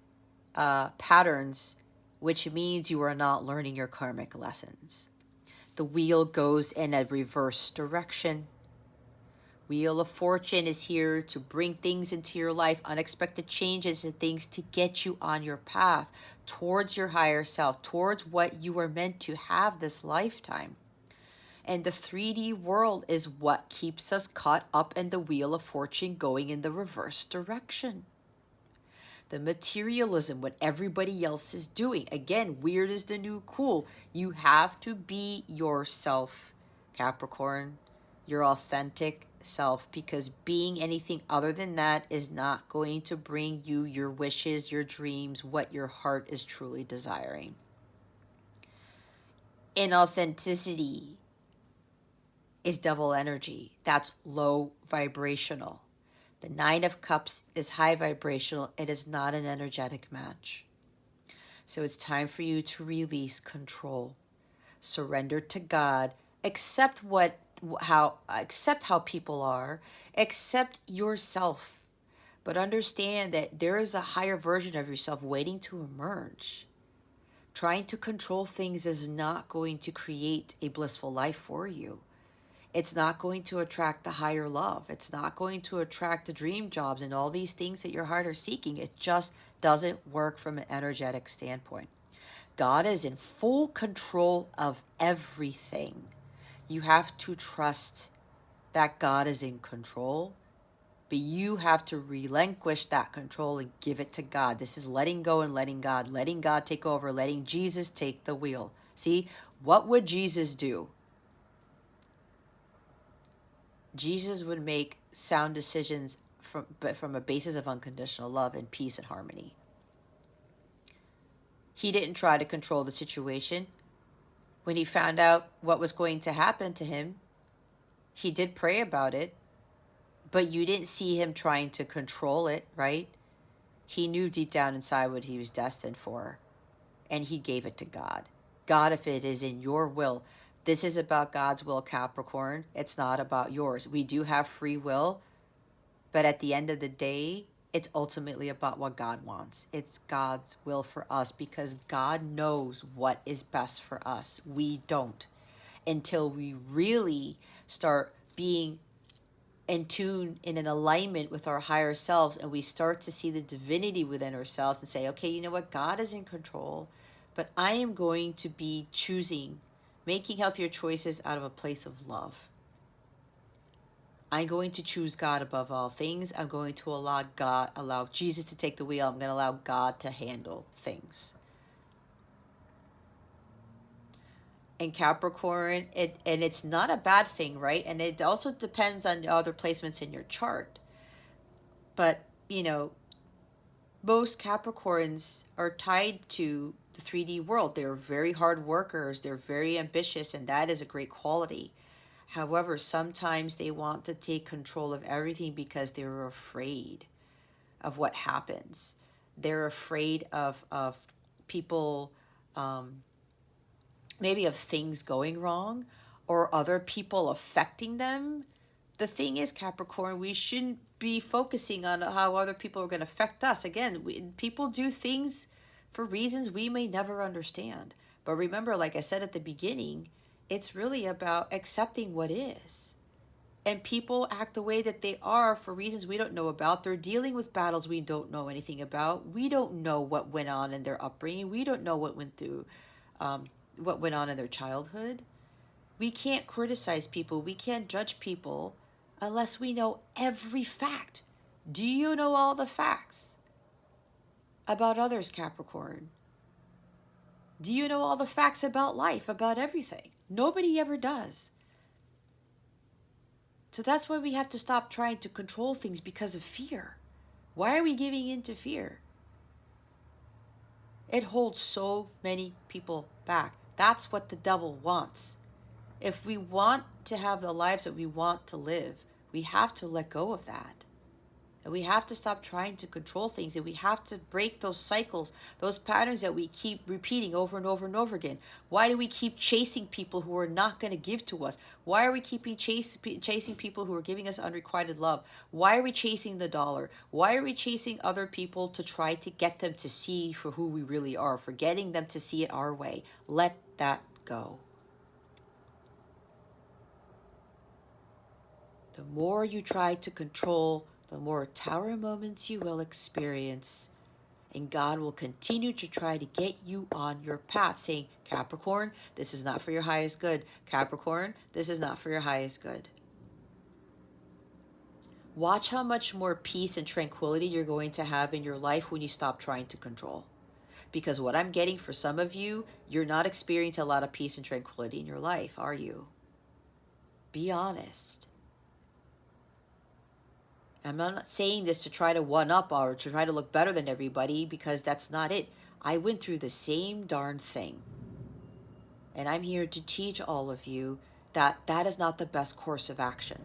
patterns, which means you are not learning your karmic lessons. The wheel goes in a reverse direction. Wheel of Fortune is here to bring things into your life, unexpected changes and things to get you on your path towards your higher self, towards what you were meant to have this lifetime. And the 3D world is what keeps us caught up in the Wheel of Fortune going in the reverse direction. The materialism, what everybody else is doing. Again, weird is the new cool. You have to be yourself, Capricorn, your authentic self, because being anything other than that is not going to bring you your wishes, your dreams, what your heart is truly desiring. Inauthenticity is devil energy. That's low vibrational. The 9 of Cups is high vibrational. It is not an energetic match. So it's time for you to release control. Surrender to God. Accept how people are. Accept yourself. But understand that there is a higher version of yourself waiting to emerge. Trying to control things is not going to create a blissful life for you. It's not going to attract the higher love. It's not going to attract the dream jobs and all these things that your heart are seeking. It just doesn't work from an energetic standpoint. God is in full control of everything. You have to trust that God is in control, but you have to relinquish that control and give it to God. This is letting go and letting God take over, letting Jesus take the wheel. See, what would Jesus do? Jesus would make sound decisions from a basis of unconditional love and peace and harmony. He didn't try to control the situation. When he found out what was going to happen to him, he did pray about it, but you didn't see him trying to control it, right? He knew deep down inside what he was destined for, and he gave it to God. God, if it is in your will This is about God's will, Capricorn. It's not about yours. We do have free will, but at the end of the day, it's ultimately about what God wants. It's God's will for us because God knows what is best for us. We don't. Until we really start being in tune, in an alignment with our higher selves, and we start to see the divinity within ourselves and say, okay, you know what? God is in control, but I am going to be choosing, making healthier choices out of a place of love. I'm going to choose God above all things. I'm going to allow Jesus to take the wheel. I'm going to allow God to handle things. And Capricorn, it's not a bad thing, right? And it also depends on other placements in your chart. But, most Capricorns are tied to the 3D world. They're very hard workers. They're very ambitious, and that is a great quality. However, sometimes they want to take control of everything because they're afraid of what happens. They're afraid of people, maybe of things going wrong or other people affecting them. The thing is, Capricorn, we shouldn't be focusing on how other people are going to affect us. Again, people do things for reasons we may never understand. But remember, like I said at the beginning, it's really about accepting what is. And people act the way that they are for reasons we don't know about. They're dealing with battles we don't know anything about. We don't know what went on in their upbringing. We don't know what went on in their childhood. We can't criticize people. We can't judge people unless we know every fact. Do you know all the facts about others, Capricorn? Do you know all the facts about life, about everything? Nobody ever does. So that's why we have to stop trying to control things because of fear. Why are we giving in to fear? It holds so many people back. That's what the devil wants. If we want to have the lives that we want to live, we have to let go of that. And we have to stop trying to control things, and we have to break those cycles, those patterns that we keep repeating over and over and over again. Why do we keep chasing people who are not going to give to us? Why are we keeping chasing people who are giving us unrequited love? Why are we chasing the dollar? Why are we chasing other people to try to get them to see for who we really are, for getting them to see it our way? Let that go. The more you try to control, the more tower moments you will experience. And God will continue to try to get you on your path, saying, Capricorn, this is not for your highest good. Capricorn, this is not for your highest good. Watch how much more peace and tranquility you're going to have in your life when you stop trying to control. Because what I'm getting for some of you, you're not experiencing a lot of peace and tranquility in your life, are you? Be honest. I'm not saying this to try to one up or to try to look better than everybody, because that's not it. I went through the same darn thing. And I'm here to teach all of you that that is not the best course of action.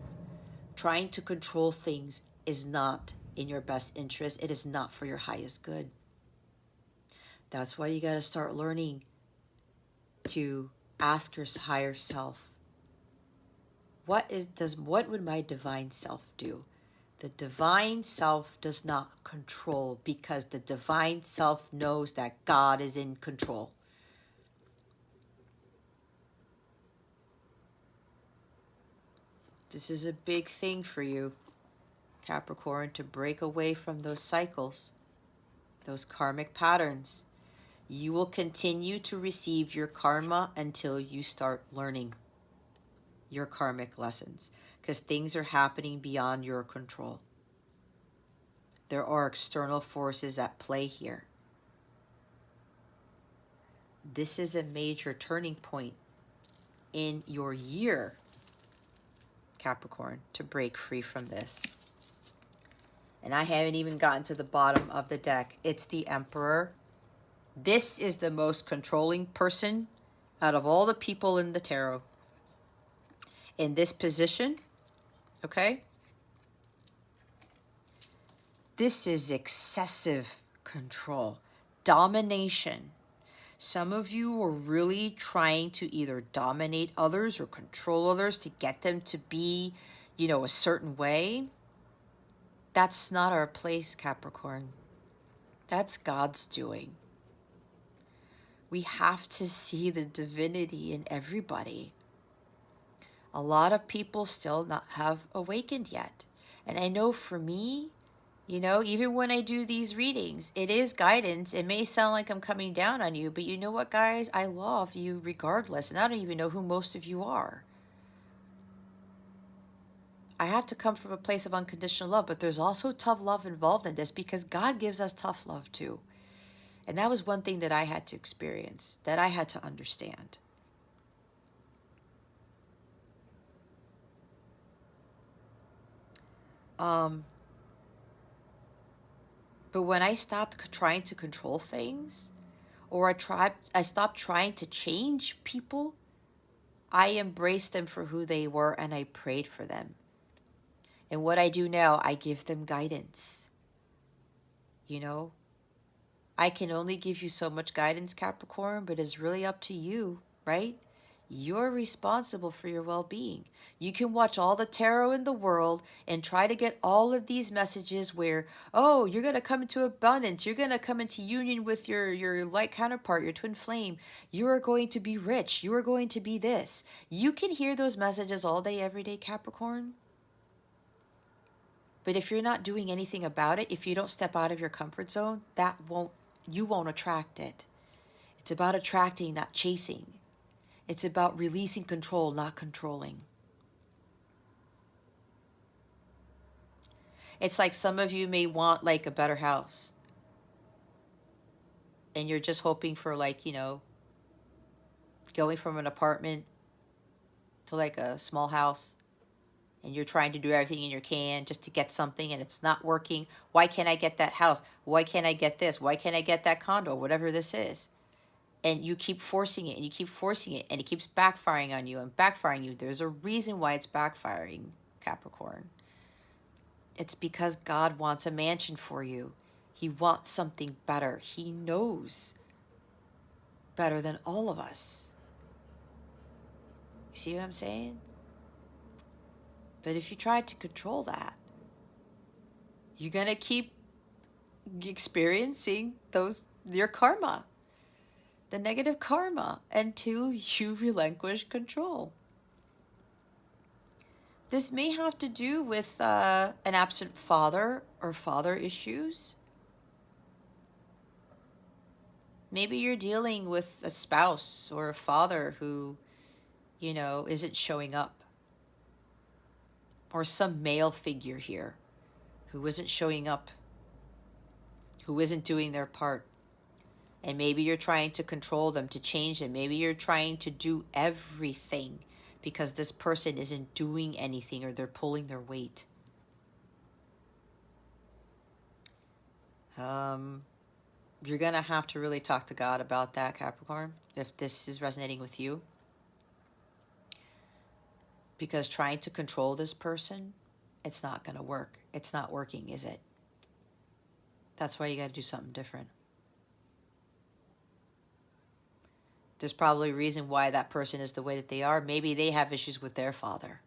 Trying to control things is not in your best interest. It is not for your highest good. That's why you got to start learning to ask your higher self, what would my divine self do? The divine self does not control, because the divine self knows that God is in control. This is a big thing for you, Capricorn, to break away from those cycles, those karmic patterns. You will continue to receive your karma until you start learning your karmic lessons, because things are happening beyond your control. There are external forces at play here. This is a major turning point in your year, Capricorn, to break free from this. And I haven't even gotten to the bottom of the deck. It's the Emperor. This is the most controlling person out of all the people in the tarot. In this position, okay? This is excessive control, domination. Some of you are really trying to either dominate others or control others to get them to be, a certain way. That's not our place, Capricorn. That's God's doing. We have to see the divinity in everybody. A lot of people still not have awakened yet. And I know for me, even when I do these readings, it is guidance. It may sound like I'm coming down on you, but you know what, guys? I love you regardless. And I don't even know who most of you are. I have to come from a place of unconditional love, but there's also tough love involved in this because God gives us tough love too. And that was one thing that I had to experience, that I had to understand. But when I stopped trying to control things, or I stopped trying to change people, I embraced them for who they were and I prayed for them. And what I do now, I give them guidance. I can only give you so much guidance, Capricorn, but it's really up to you, right? You're responsible for your well-being. You can watch all the tarot in the world and try to get all of these messages where, oh, you're going to come into abundance. You're going to come into union with your light counterpart, your twin flame. You are going to be rich. You are going to be this. You can hear those messages all day, every day, Capricorn. But if you're not doing anything about it, if you don't step out of your comfort zone, you won't attract it. It's about attracting, not chasing. It's about releasing control, not controlling. It's like some of you may want like a better house. And you're just hoping for going from an apartment to like a small house. And you're trying to do everything you can just to get something and it's not working. Why can't I get that house? Why can't I get this? Why can't I get that condo? Whatever this is. And you keep forcing it and you keep forcing it and it keeps backfiring on you and backfiring you. There's a reason why it's backfiring, Capricorn. It's because God wants a mansion for you. He wants something better. He knows better than all of us. You see what I'm saying? But if you try to control that, you're going to keep experiencing your karma, the negative karma, until you relinquish control. This may have to do with an absent father or father issues. Maybe you're dealing with a spouse or a father who, isn't showing up. Or some male figure here who isn't showing up, who isn't doing their part. And maybe you're trying to control them, to change them. Maybe you're trying to do everything because this person isn't doing anything or they're pulling their weight. You're going to have to really talk to God about that, Capricorn, if this is resonating with you. Because trying to control this person, it's not going to work. It's not working, is it? That's why you got to do something different. There's probably a reason why that person is the way that they are. Maybe they have issues with their father.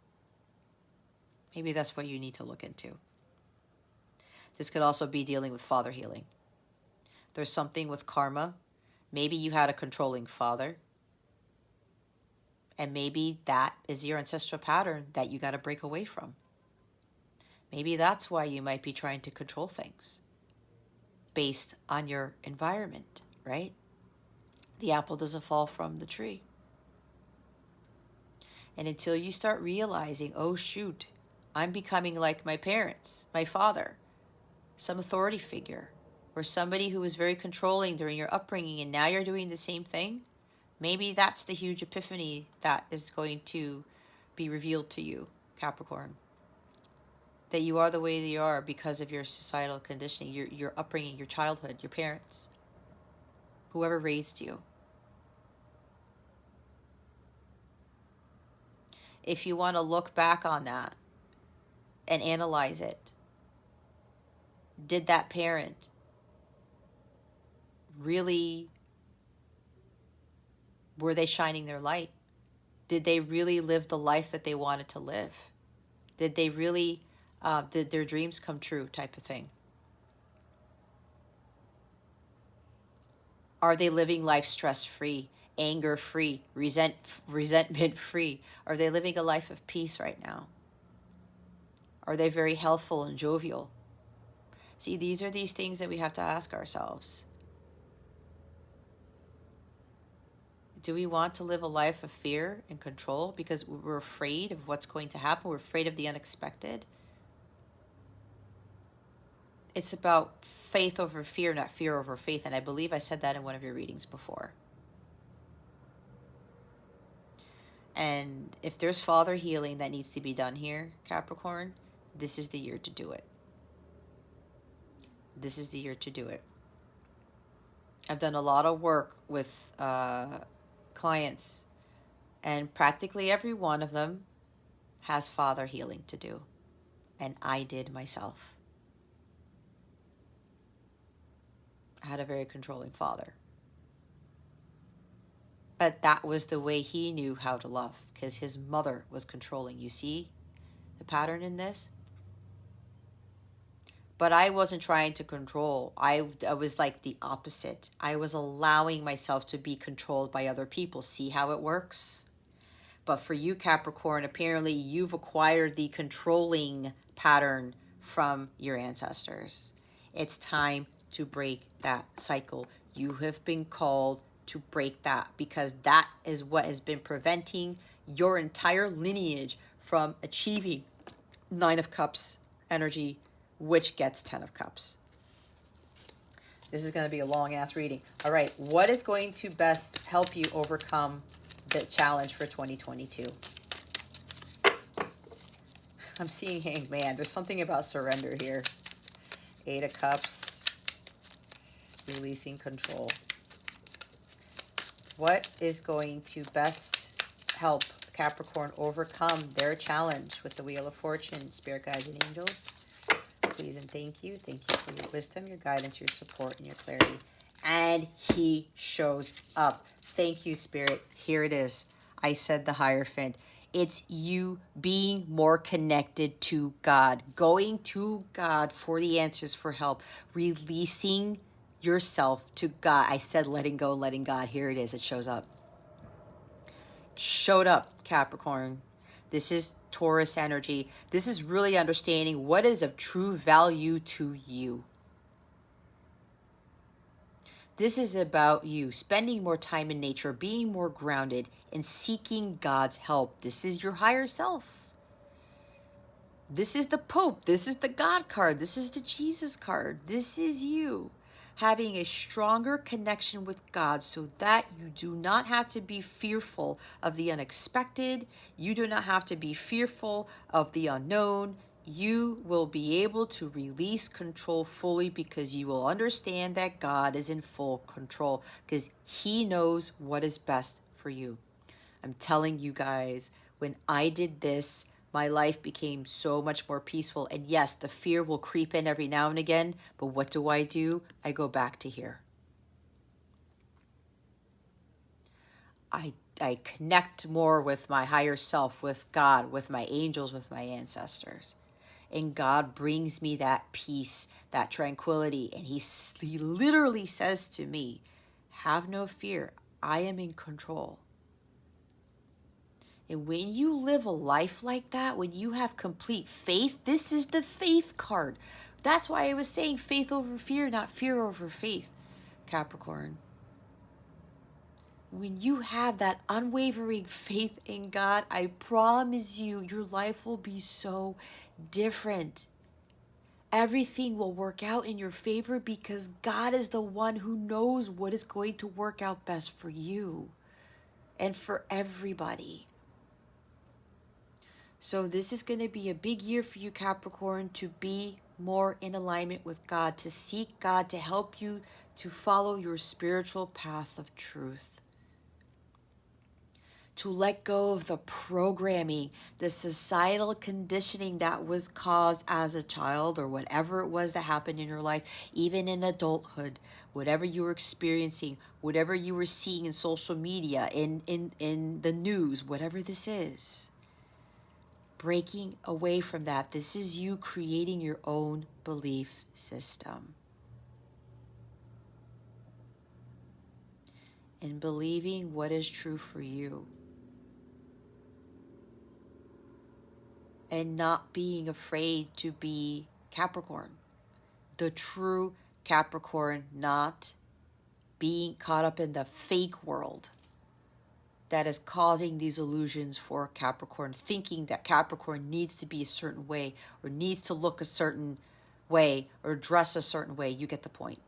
Maybe that's what you need to look into. This could also be dealing with father healing. There's something with karma. Maybe you had a controlling father. And maybe that is your ancestral pattern that you got to break away from. Maybe that's why you might be trying to control things based on your environment, right? The apple doesn't fall from the tree. And until you start realizing, oh shoot, I'm becoming like my parents, my father, some authority figure, or somebody who was very controlling during your upbringing, and now you're doing the same thing, maybe that's the huge epiphany that is going to be revealed to you, Capricorn. That you are the way that you are because of your societal conditioning, your upbringing, your childhood, your parents, whoever raised you. If you want to look back on that and analyze it, did that parent really Were they shining their light? Did they really live the life that they wanted to live? Did they really, did their dreams come true type of thing? Are they living life stress-free, anger-free, resentment-free? Are they living a life of peace right now? Are they very healthful and jovial? See, these are these things that we have to ask ourselves. Do we want to live a life of fear and control because we're afraid of what's going to happen? We're afraid of the unexpected. It's about faith over fear, not fear over faith. And I believe I said that in one of your readings before. And if there's father healing that needs to be done here, Capricorn, this is the year to do it. This is the year to do it. I've done a lot of work with clients, and practically every one of them has father healing to do. And I did myself. I had a very controlling father. But that was the way he knew how to love, because his mother was controlling. You see the pattern in this? But I wasn't trying to control. I was like the opposite. I was allowing myself to be controlled by other people. See how it works? But for you, Capricorn, apparently you've acquired the controlling pattern from your ancestors. It's time to break that cycle. You have been called to break that, because that is what has been preventing your entire lineage from achieving 9 of Cups energy, which gets 10 of Cups. This is going to be a long ass reading. All right, what is going to best help you overcome the challenge for 2022? I'm seeing Hanged Man. There's something about surrender here. 8 of Cups, releasing control. What is going to best help Capricorn overcome their challenge with the Wheel of Fortune? Spirit guides and angels, please and thank you. Thank you for your wisdom, your guidance, your support, and your clarity. And he shows up. Thank you, Spirit. Here it is. I said the Hierophant. It's you being more connected to God, going to God for the answers, for help, releasing yourself to God. I said letting go, letting God. Here it is. It shows up. Showed up, Capricorn. This is Taurus energy. This is really understanding what is of true value to you. This is about you spending more time in nature, being more grounded, and seeking God's help. This is your higher self. This is the Pope. This is the God card. This is the Jesus card. This is you having a stronger connection with God, so that you do not have to be fearful of the unexpected. You do not have to be fearful of the unknown. You will be able to release control fully, because you will understand that God is in full control, because he knows what is best for you. I'm telling you guys, when I did this, my life became so much more peaceful. And yes, the fear will creep in every now and again, but what do? I go back to here. I connect more with my higher self, with God, with my angels, with my ancestors. And God brings me that peace, that tranquility. And he literally says to me, have no fear. I am in control. And when you live a life like that, when you have complete faith, this is the faith card. That's why I was saying faith over fear, not fear over faith, Capricorn. When you have that unwavering faith in God, I promise you, your life will be so different. Everything will work out in your favor, because God is the one who knows what is going to work out best for you and for everybody. So this is going to be a big year for you, Capricorn, to be more in alignment with God, to seek God to help you to follow your spiritual path of truth, to let go of the programming, the societal conditioning that was caused as a child, or whatever it was that happened in your life, even in adulthood, whatever you were experiencing, whatever you were seeing in social media, in the news, whatever this is. Breaking away from that. This is you creating your own belief system. And believing what is true for you. And not being afraid to be Capricorn. The true Capricorn, not being caught up in the fake world that is causing these illusions for Capricorn, thinking that Capricorn needs to be a certain way, or needs to look a certain way, or dress a certain way. You get the point.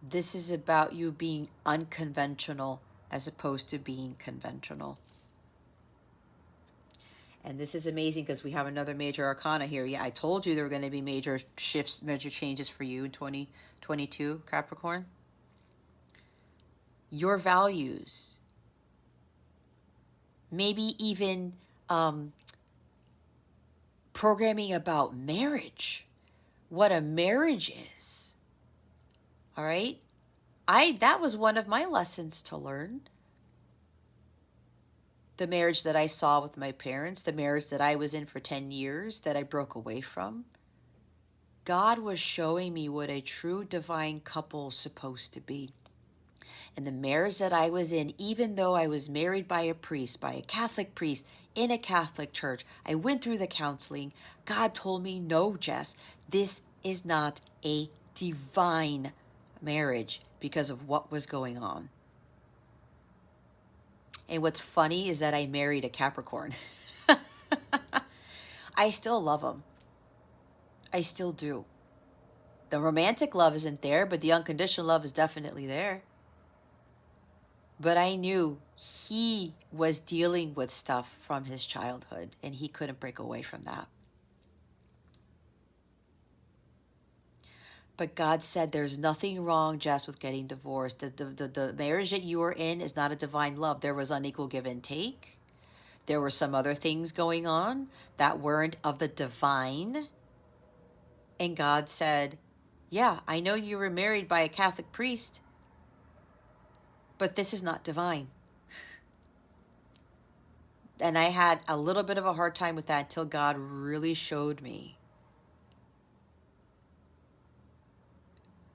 This is about you being unconventional as opposed to being conventional. And this is amazing because we have another major arcana here. Yeah, I told you there were going to be major shifts, major changes for you in 2022, Capricorn. Your values, maybe even programming about marriage, what a marriage is. All right? That was one of my lessons to learn. The marriage that I saw with my parents, the marriage that I was in for 10 years that I broke away from. God was showing me what a true divine couple is supposed to be. And the marriage that I was in, even though I was married by a priest, by a Catholic priest, in a Catholic church, I went through the counseling. God told me, no, Jess, this is not a divine marriage because of what was going on. And what's funny is that I married a Capricorn. I still love him. I still do. The romantic love isn't there, but the unconditional love is definitely there. But I knew he was dealing with stuff from his childhood, and he couldn't break away from that. But God said there's nothing wrong, Jess, with getting divorced. The marriage that you are in is not a divine love. There was unequal give and take. There were some other things going on that weren't of the divine. And God said, yeah, I know you were married by a Catholic priest, but this is not divine. And I had a little bit of a hard time with that until God really showed me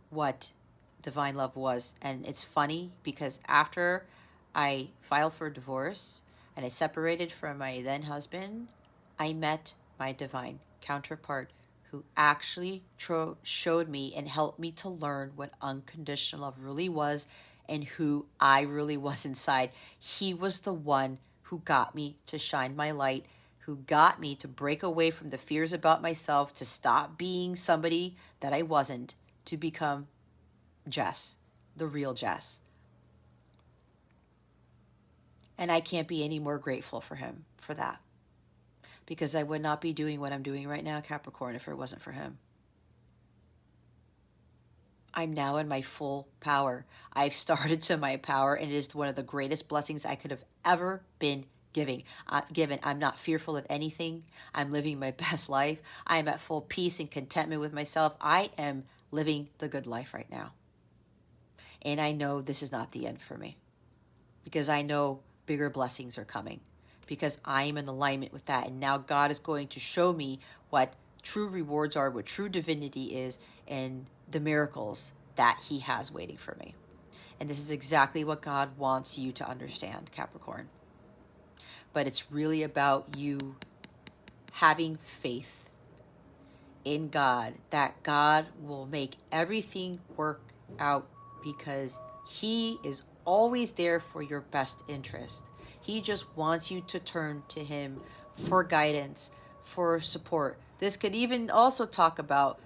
what divine love was. And it's funny because after I filed for divorce and I separated from my then husband, I met my divine counterpart who actually showed me and helped me to learn what unconditional love really was and who I really was inside. He was the one who got me to shine my light, who got me to break away from the fears about myself, to stop being somebody that I wasn't, to become Jess, the real Jess. And I can't be any more grateful for him for that. Because I would not be doing what I'm doing right now, Capricorn, if it wasn't for him. I'm now in my full power. I've started to my power, and it is one of the greatest blessings I could have ever been given. I'm not fearful of anything. I'm living my best life. I am at full peace and contentment with myself. I am living the good life right now. And I know this is not the end for me, because I know bigger blessings are coming, because I am in alignment with that. And now God is going to show me what true rewards are, what true divinity is, and the miracles that he has waiting for me. And this is exactly what God wants you to understand, Capricorn. But it's really about you having faith in God, that God will make everything work out, because he is always there for your best interest. He just wants you to turn to him for guidance, for support. This could even also talk about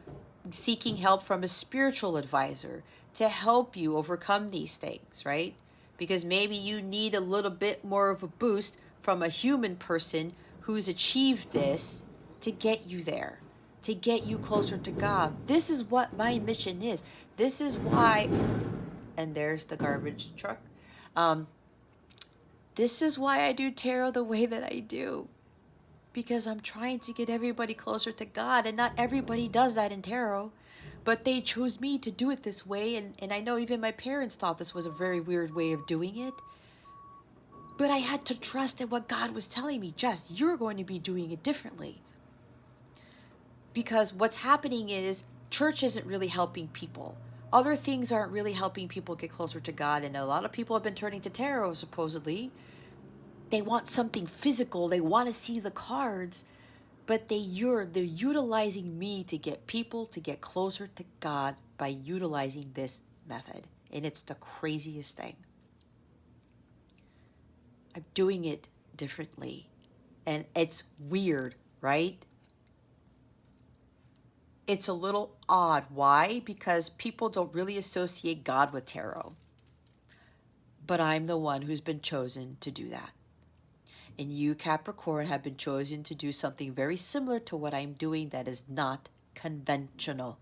seeking help from a spiritual advisor to help you overcome these things, right? Because maybe you need a little bit more of a boost from a human person who's achieved this to get you there, to get you closer to God. This is what my mission is. This is why And there's the garbage truck. Um, this is why I do tarot the way that I do. Because I'm trying to get everybody closer to God, and not everybody does that in tarot. But they chose me to do it this way, and I know even my parents thought this was a very weird way of doing it. But I had to trust in what God was telling me. Jess, you're going to be doing it differently. Because what's happening is church isn't really helping people. Other things aren't really helping people get closer to God. And a lot of people have been turning to tarot, supposedly. They want something physical. They want to see the cards. But they're utilizing me to get people to get closer to God by utilizing this method. And it's the craziest thing. I'm doing it differently. And it's weird, right? It's a little odd. Why? Because people don't really associate God with tarot. But I'm the one who's been chosen to do that. And you, Capricorn, have been chosen to do something very similar to what I'm doing that is not conventional.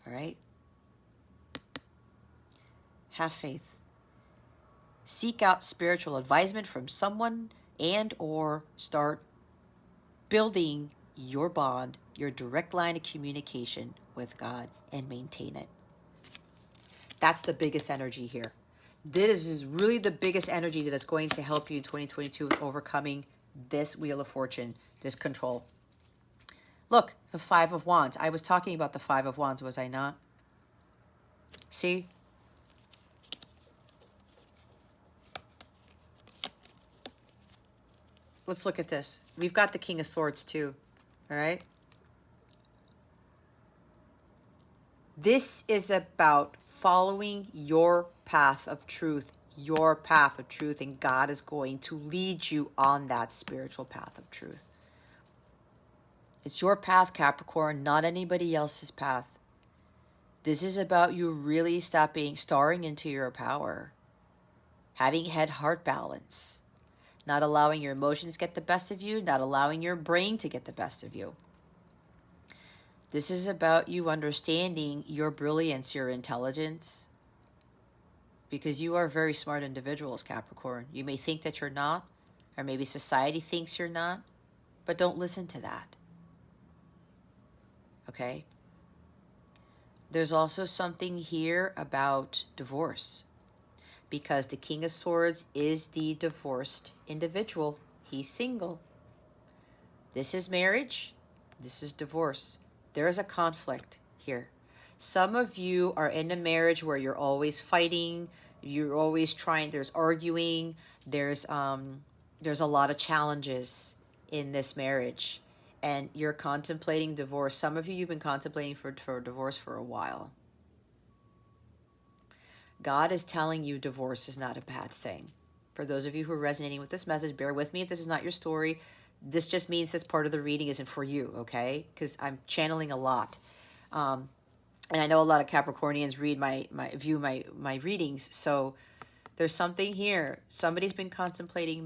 All right? Have faith. Seek out spiritual advisement from someone and or start building your bond, your direct line of communication with God, and maintain it. That's the biggest energy here. This is really the biggest energy that is going to help you in 2022 with overcoming this Wheel of Fortune, this control. Look, the Five of Wands. I was talking about the Five of Wands, was I not? See? Let's look at this. We've got the King of Swords too, all right? This is about following your path of truth, and God is going to lead you on that spiritual path of truth. It's your path, Capricorn, not anybody else's path. This is about you really starring into your power, having head-heart balance, not allowing your emotions get the best of you, not allowing your brain to get the best of you. This is about you understanding your brilliance, your intelligence, because you are very smart individuals, Capricorn. You may think that you're not, or maybe society thinks you're not, but don't listen to that. Okay? There's also something here about divorce, because the King of Swords is the divorced individual. He's single. This is marriage. This is divorce. There is a conflict here. Some of you are in a marriage where you're always fighting, you're always trying, there's arguing, there's a lot of challenges in this marriage, and you're contemplating divorce. Some of you, you've been contemplating for divorce for a while. God is telling you divorce is not a bad thing. For those of you who are resonating with this message, bear with me if this is not your story. This just means this part of the reading isn't for you, okay? Because I'm channeling a lot. And I know a lot of Capricornians view my readings, so there's something here. Somebody's been contemplating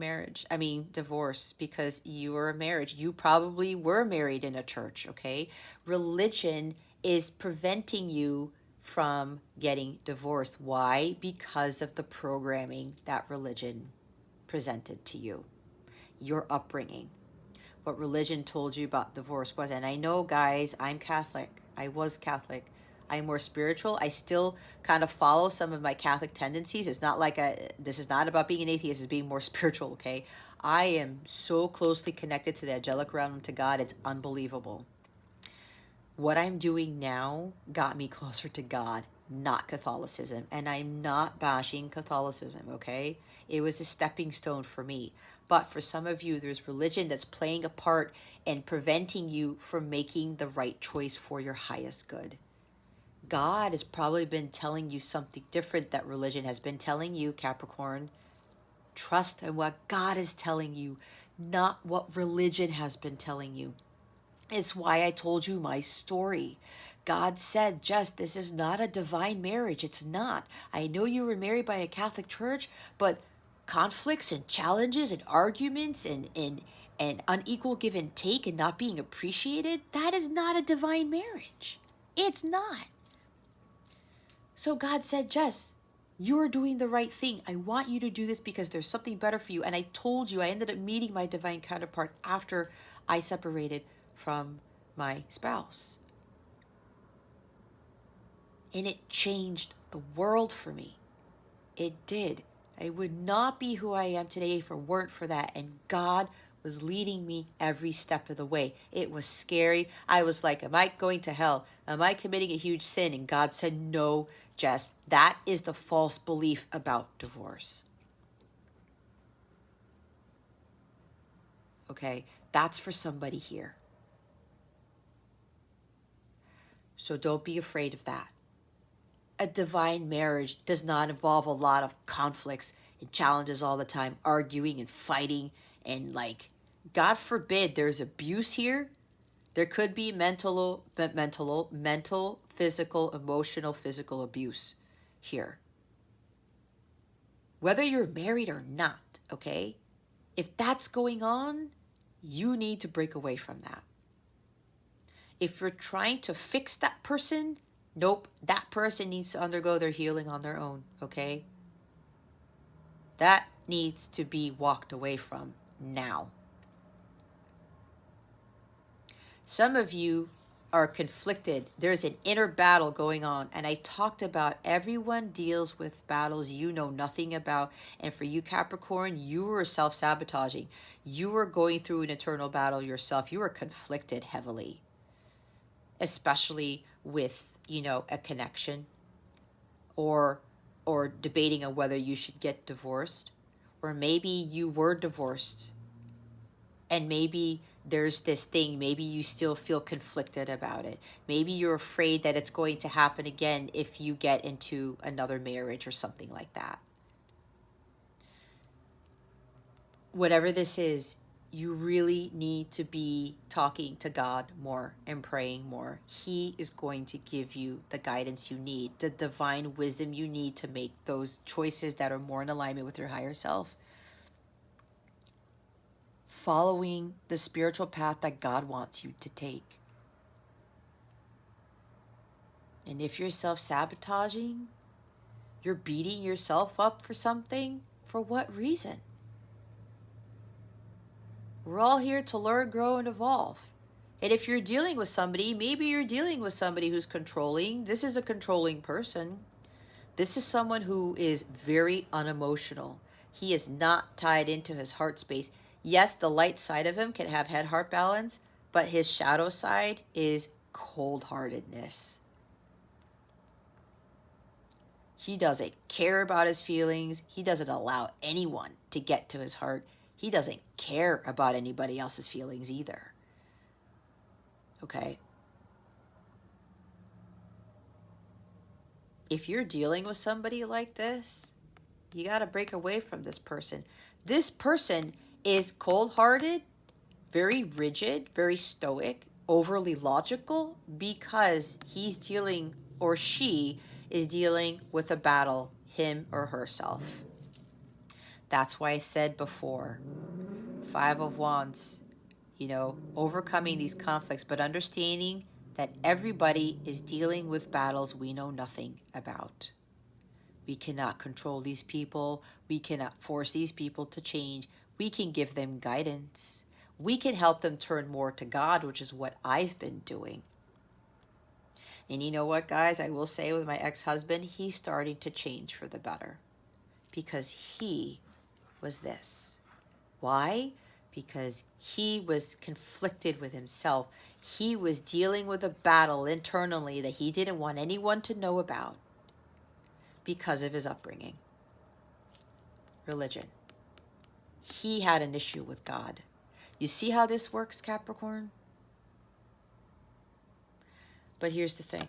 divorce, because you are a marriage. You probably were married in a church, okay? Religion is preventing you from getting divorced. Why? Because of the programming that religion presented to you, your upbringing, what religion told you about divorce was. And I know, guys, I'm Catholic. I was Catholic. I'm more spiritual. I still kind of follow some of my Catholic tendencies. It's not like this is not about being an atheist, it's being more spiritual, okay? I am so closely connected to the angelic realm, to God, it's unbelievable. What I'm doing now got me closer to God, not Catholicism. And I'm not bashing Catholicism, okay? It was a stepping stone for me. But for some of you, there's religion that's playing a part in preventing you from making the right choice for your highest good. God has probably been telling you something different that religion has been telling you, Capricorn. Trust in what God is telling you, not what religion has been telling you. It's why I told you my story. God said, Jess, this is not a divine marriage. It's not. I know you were married by a Catholic church, but conflicts and challenges and arguments and unequal give and take and not being appreciated, that is not a divine marriage. It's not. So God said, Jess, you're doing the right thing. I want you to do this because there's something better for you. And I told you, I ended up meeting my divine counterpart after I separated from my spouse. And it changed the world for me. It did. I would not be who I am today if it weren't for that. And God was leading me every step of the way. It was scary. I was like, am I going to hell? Am I committing a huge sin? And God said, no, Jess, that is the false belief about divorce. Okay, that's for somebody here. So don't be afraid of that. A divine marriage does not involve a lot of conflicts and challenges all the time, arguing and fighting, and like, God forbid there's abuse here. There could be mental, physical, emotional, physical abuse here. Whether you're married or not, okay? If that's going on, you need to break away from that. If you're trying to fix that person, nope, that person needs to undergo their healing on their own, okay? That needs to be walked away from now. Some of you are conflicted. There's an inner battle going on. And I talked about everyone deals with battles you know nothing about. And for you, Capricorn, you were self-sabotaging. You were going through an internal battle yourself. You were conflicted heavily, especially with, a connection or debating on whether you should get divorced. Or maybe you were divorced and maybe there's this thing, maybe you still feel conflicted about it. Maybe you're afraid that it's going to happen again if you get into another marriage or something like that. Whatever this is, you really need to be talking to God more and praying more. He is going to give you the guidance you need, the divine wisdom you need to make those choices that are more in alignment with your higher self. Following the spiritual path that God wants you to take. And if you're self-sabotaging, you're beating yourself up for something, for what reason? We're all here to learn, grow, and evolve. And if you're dealing with somebody, maybe you're dealing with somebody who's controlling. This is a controlling person. This is someone who is very unemotional. He is not tied into his heart space. Yes, the light side of him can have head-heart balance, but his shadow side is cold-heartedness. He doesn't care about his feelings. He doesn't allow anyone to get to his heart. He doesn't care about anybody else's feelings either. Okay? If you're dealing with somebody like this, you got to break away from this person. This person is cold-hearted, very rigid, very stoic, overly logical, because he's dealing, or she is dealing with a battle, him or herself. That's why I said before, 5 of Wands, overcoming these conflicts, but understanding that everybody is dealing with battles we know nothing about. We cannot control these people. We cannot force these people to change. We can give them guidance. We can help them turn more to God, which is what I've been doing. And you know what, guys? I will say with my ex-husband, he's starting to change for the better because he was this. Why? Because he was conflicted with himself. He was dealing with a battle internally that he didn't want anyone to know about because of his upbringing, religion. He had an issue with God. You see how this works, Capricorn? But here's the thing.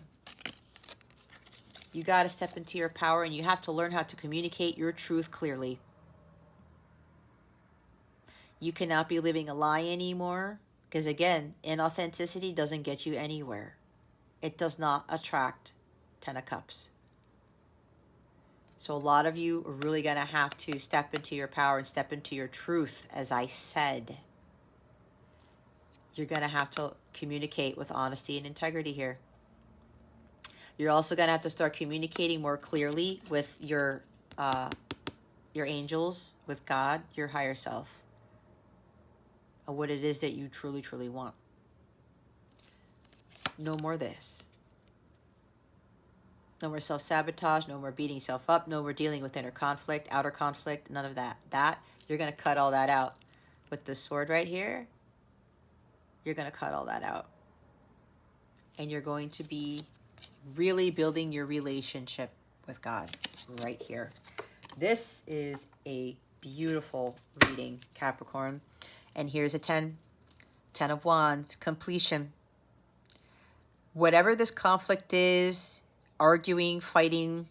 You got to step into your power and you have to learn how to communicate your truth clearly. You cannot be living a lie anymore because, again, inauthenticity doesn't get you anywhere. It does not attract 10 of Cups. So a lot of you are really going to have to step into your power and step into your truth, as I said. You're going to have to communicate with honesty and integrity here. You're also going to have to start communicating more clearly with your angels, with God, your higher self, of what it is that you truly, truly want. No more this. No more self-sabotage, no more beating yourself up, no more dealing with inner conflict, outer conflict, none of that. You're going to cut all that out. With this sword right here, you're going to cut all that out. And you're going to be really building your relationship with God right here. This is a beautiful reading, Capricorn. And here's a 10 of Wands, completion. Whatever this conflict is, arguing, fighting,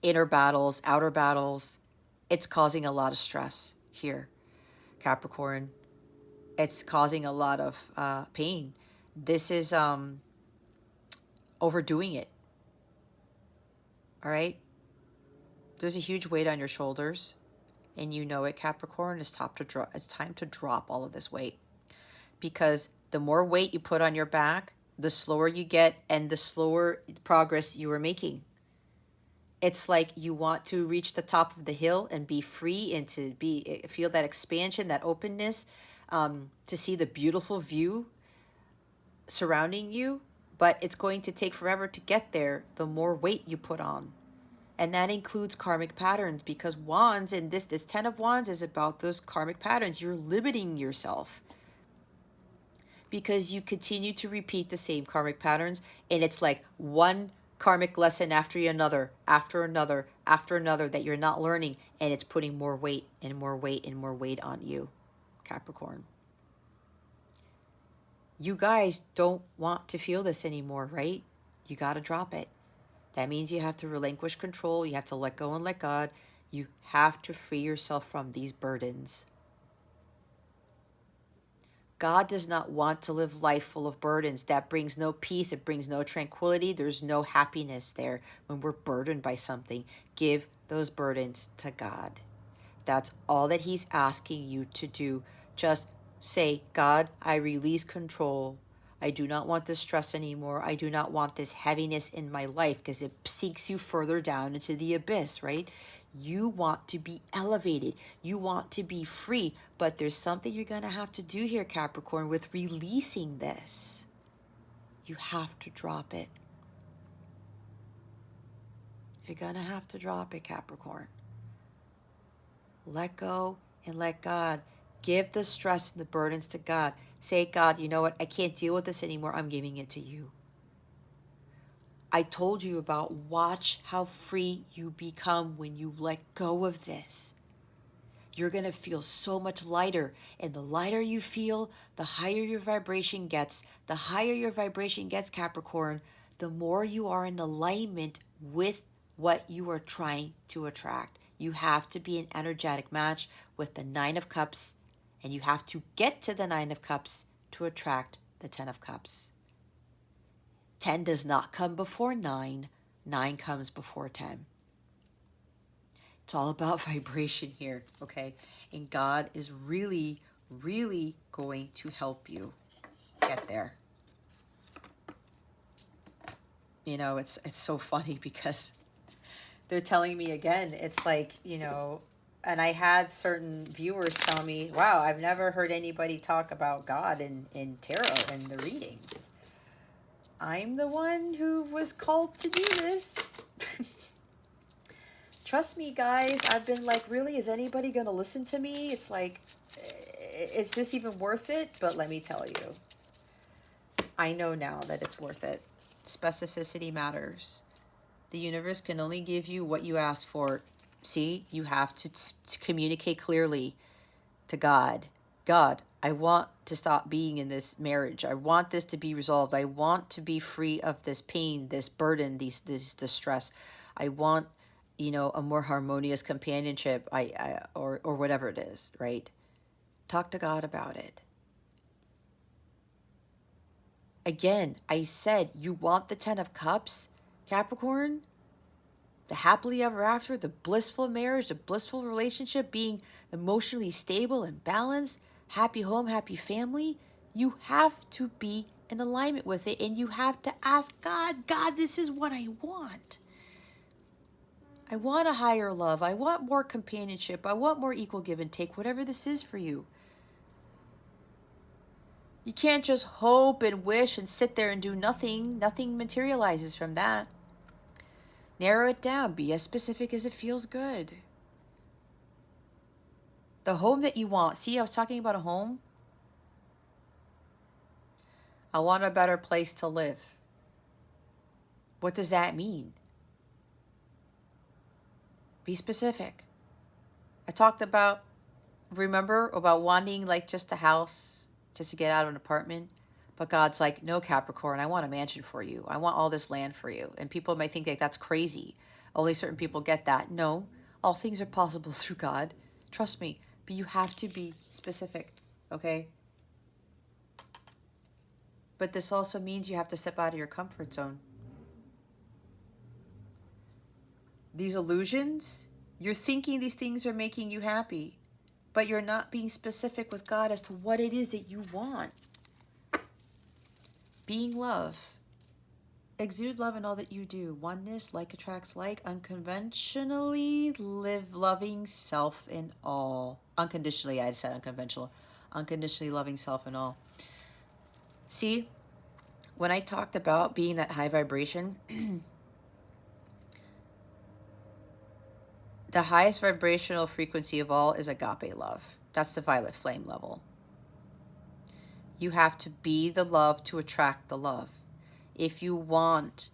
inner battles, outer battles, it's causing a lot of stress here, Capricorn. It's causing a lot of pain. This is overdoing it. All right? There's a huge weight on your shoulders, and you know it, Capricorn. It's time to drop all of this weight, because the more weight you put on your back, the slower you get and the slower progress you are making. It's like you want to reach the top of the hill and be free and to feel that expansion, that openness, to see the beautiful view surrounding you, but it's going to take forever to get there the more weight you put on. And that includes karmic patterns, because wands, and this 10 of Wands is about those karmic patterns. You're limiting yourself because you continue to repeat the same karmic patterns, and it's like one karmic lesson after another, after another, after another, that you're not learning, and it's putting more weight and more weight and more weight on you, Capricorn. You guys don't want to feel this anymore, right? You got to drop it. That means you have to relinquish control. You have to let go and let God. You have to free yourself from these burdens. God does not want to live life full of burdens. That brings no peace. It brings no tranquility. There's no happiness there when we're burdened by something. Give those burdens to God. That's all that he's asking you to do. Just say, God, I release control. I do not want this stress anymore. I do not want this heaviness in my life, because it sinks you further down into the abyss, right? You want to be elevated. You want to be free. But there's something you're going to have to do here, Capricorn, with releasing this. You have to drop it. You're going to have to drop it, Capricorn. Let go and let God. Give the stress and the burdens to God. Say, God, you know what? I can't deal with this anymore. I'm giving it to you. I told you about, watch how free you become when you let go of this. You're going to feel so much lighter. And the lighter you feel, the higher your vibration gets. The higher your vibration gets, Capricorn, the more you are in alignment with what you are trying to attract. You have to be an energetic match with the 9 of Cups, and you have to get to the 9 of Cups to attract the 10 of Cups. 10 does not come before 9. 9 comes before 10. It's all about vibration here, okay? And God is really, really going to help you get there. You know, it's so funny because they're telling me again, it's like, you know, and I had certain viewers tell me, wow, I've never heard anybody talk about God in tarot and the readings. I'm the one who was called to do this. Trust me, guys. I've been like, really, is anybody going to listen to me? It's like, is this even worth it? But let me tell you, I know now that it's worth it. Specificity matters. The universe can only give you what you ask for. See, you have to communicate clearly to God. God, I want to stop being in this marriage. I want this to be resolved. I want to be free of this pain, this burden, this distress. I want, you know, a more harmonious companionship, or whatever it is, right? Talk to God about it. Again, I said, you want the 10 of Cups, Capricorn? The happily ever after, the blissful marriage, the blissful relationship, being emotionally stable and balanced, happy home, happy family. You have to be in alignment with it, and you have to ask God, God, this is what I want. I want a higher love. I want more companionship. I want more equal give and take, whatever this is for you. You can't just hope and wish and sit there and do nothing. Nothing materializes from that. Narrow it down. Be as specific as it feels good. The home that you want. See, I was talking about a home. I want a better place to live. What does that mean? Be specific. I talked about, remember, about wanting like just a house, just to get out of an apartment. But God's like, no, Capricorn, I want a mansion for you. I want all this land for you. And people might think that that's crazy. Only certain people get that. No, all things are possible through God. Trust me. But you have to be specific, okay? But this also means you have to step out of your comfort zone. These illusions, you're thinking these things are making you happy, but you're not being specific with God as to what it is that you want. Being love. Exude love in all that you do. Oneness, like attracts like. Unconventionally live loving self in all. Unconditionally, I said unconventional. Unconditionally loving self in all. See, when I talked about being that high vibration, the highest vibrational frequency of all is agape love. That's the violet flame level. You have to be the love to attract the love. If you want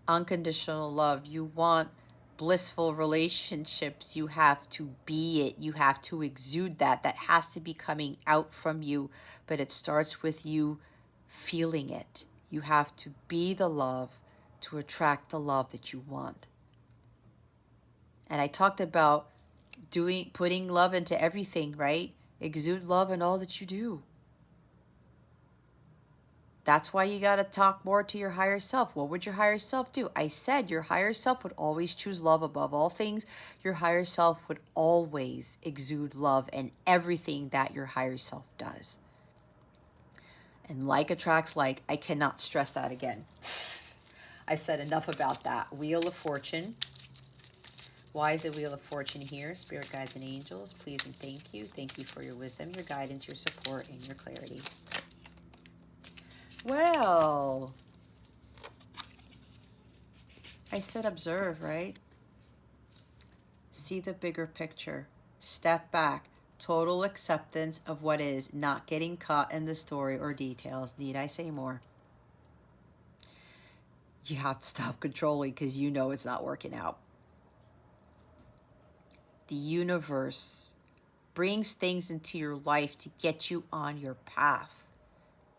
unconditional love, you want blissful relationships, you have to be it. You have to exude that. That has to be coming out from you, but it starts with you feeling it. You have to be the love to attract the love that you want. And I talked about putting love into everything, right? Exude love in all that you do. That's why you got to talk more to your higher self. What would your higher self do? I said your higher self would always choose love above all things. Your higher self would always exude love in everything that your higher self does. And like attracts like. I cannot stress that again. I've said enough about that. Wheel of Fortune. Why is the Wheel of Fortune here? Spirit guides and angels, please and thank you. Thank you for your wisdom, your guidance, your support, and your clarity. Well, I said observe, right? See the bigger picture. Step back. Total acceptance of what is, not getting caught in the story or details. Need I say more? You have to stop controlling because you know it's not working out. The universe brings things into your life to get you on your path.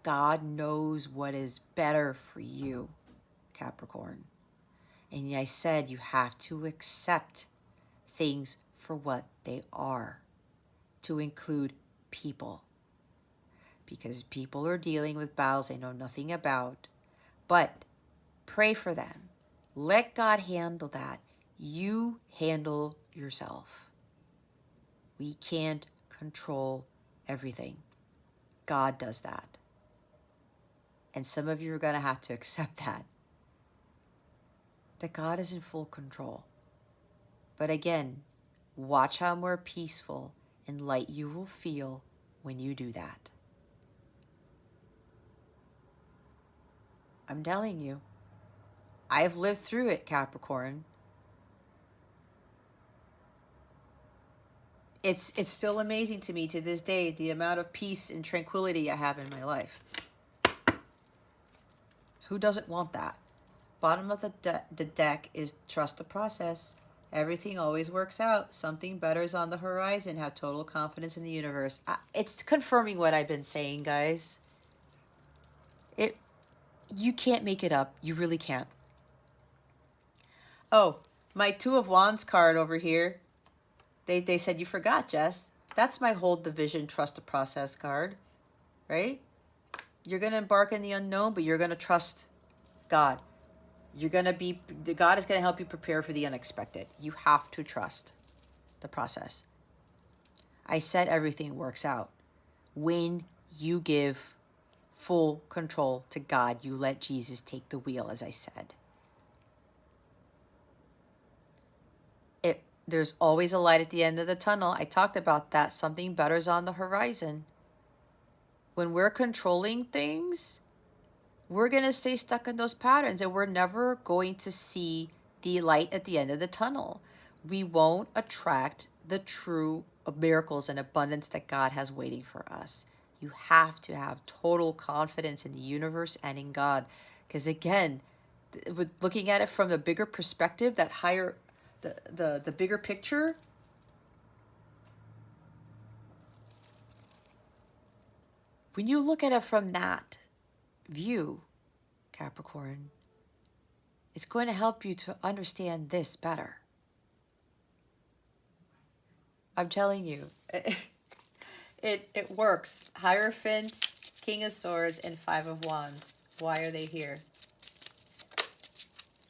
God knows what is better for you, Capricorn. And I said you have to accept things for what they are, to include people. Because people are dealing with battles they know nothing about. But pray for them. Let God handle that. You handle yourself. We can't control everything. God does that. And some of you are going to have to accept that God is in full control. But again, watch how more peaceful and light you will feel when you do that. I'm telling you, I've lived through it, Capricorn. It's still amazing to me to this day, the amount of peace and tranquility I have in my life. Who doesn't want that? Bottom of the deck is trust the process. Everything always works out. Something better is on the horizon. Have total confidence in the universe. It's confirming what I've been saying, guys. You can't make it up. You really can't. Oh, my Two of Wands card over here. They said you forgot, Jess. That's my hold the vision, trust the process card, right? You're going to embark in the unknown, but you're going to trust God. God is going to help you prepare for the unexpected. You have to trust the process. I said everything works out when you give full control to God. You let Jesus take the wheel, as I said. There's always a light at the end of the tunnel. I talked about that. Something better is on the horizon. When we're controlling things, we're going to stay stuck in those patterns, and we're never going to see the light at the end of the tunnel. We won't attract the true miracles and abundance that God has waiting for us. You have to have total confidence in the universe and in God. Because again, with looking at it from a bigger perspective, that higher, the bigger picture, when you look at it from that view, Capricorn, it's going to help you to understand this better. I'm telling you, it works. Hierophant, King of Swords, and Five of Wands. Why are they here?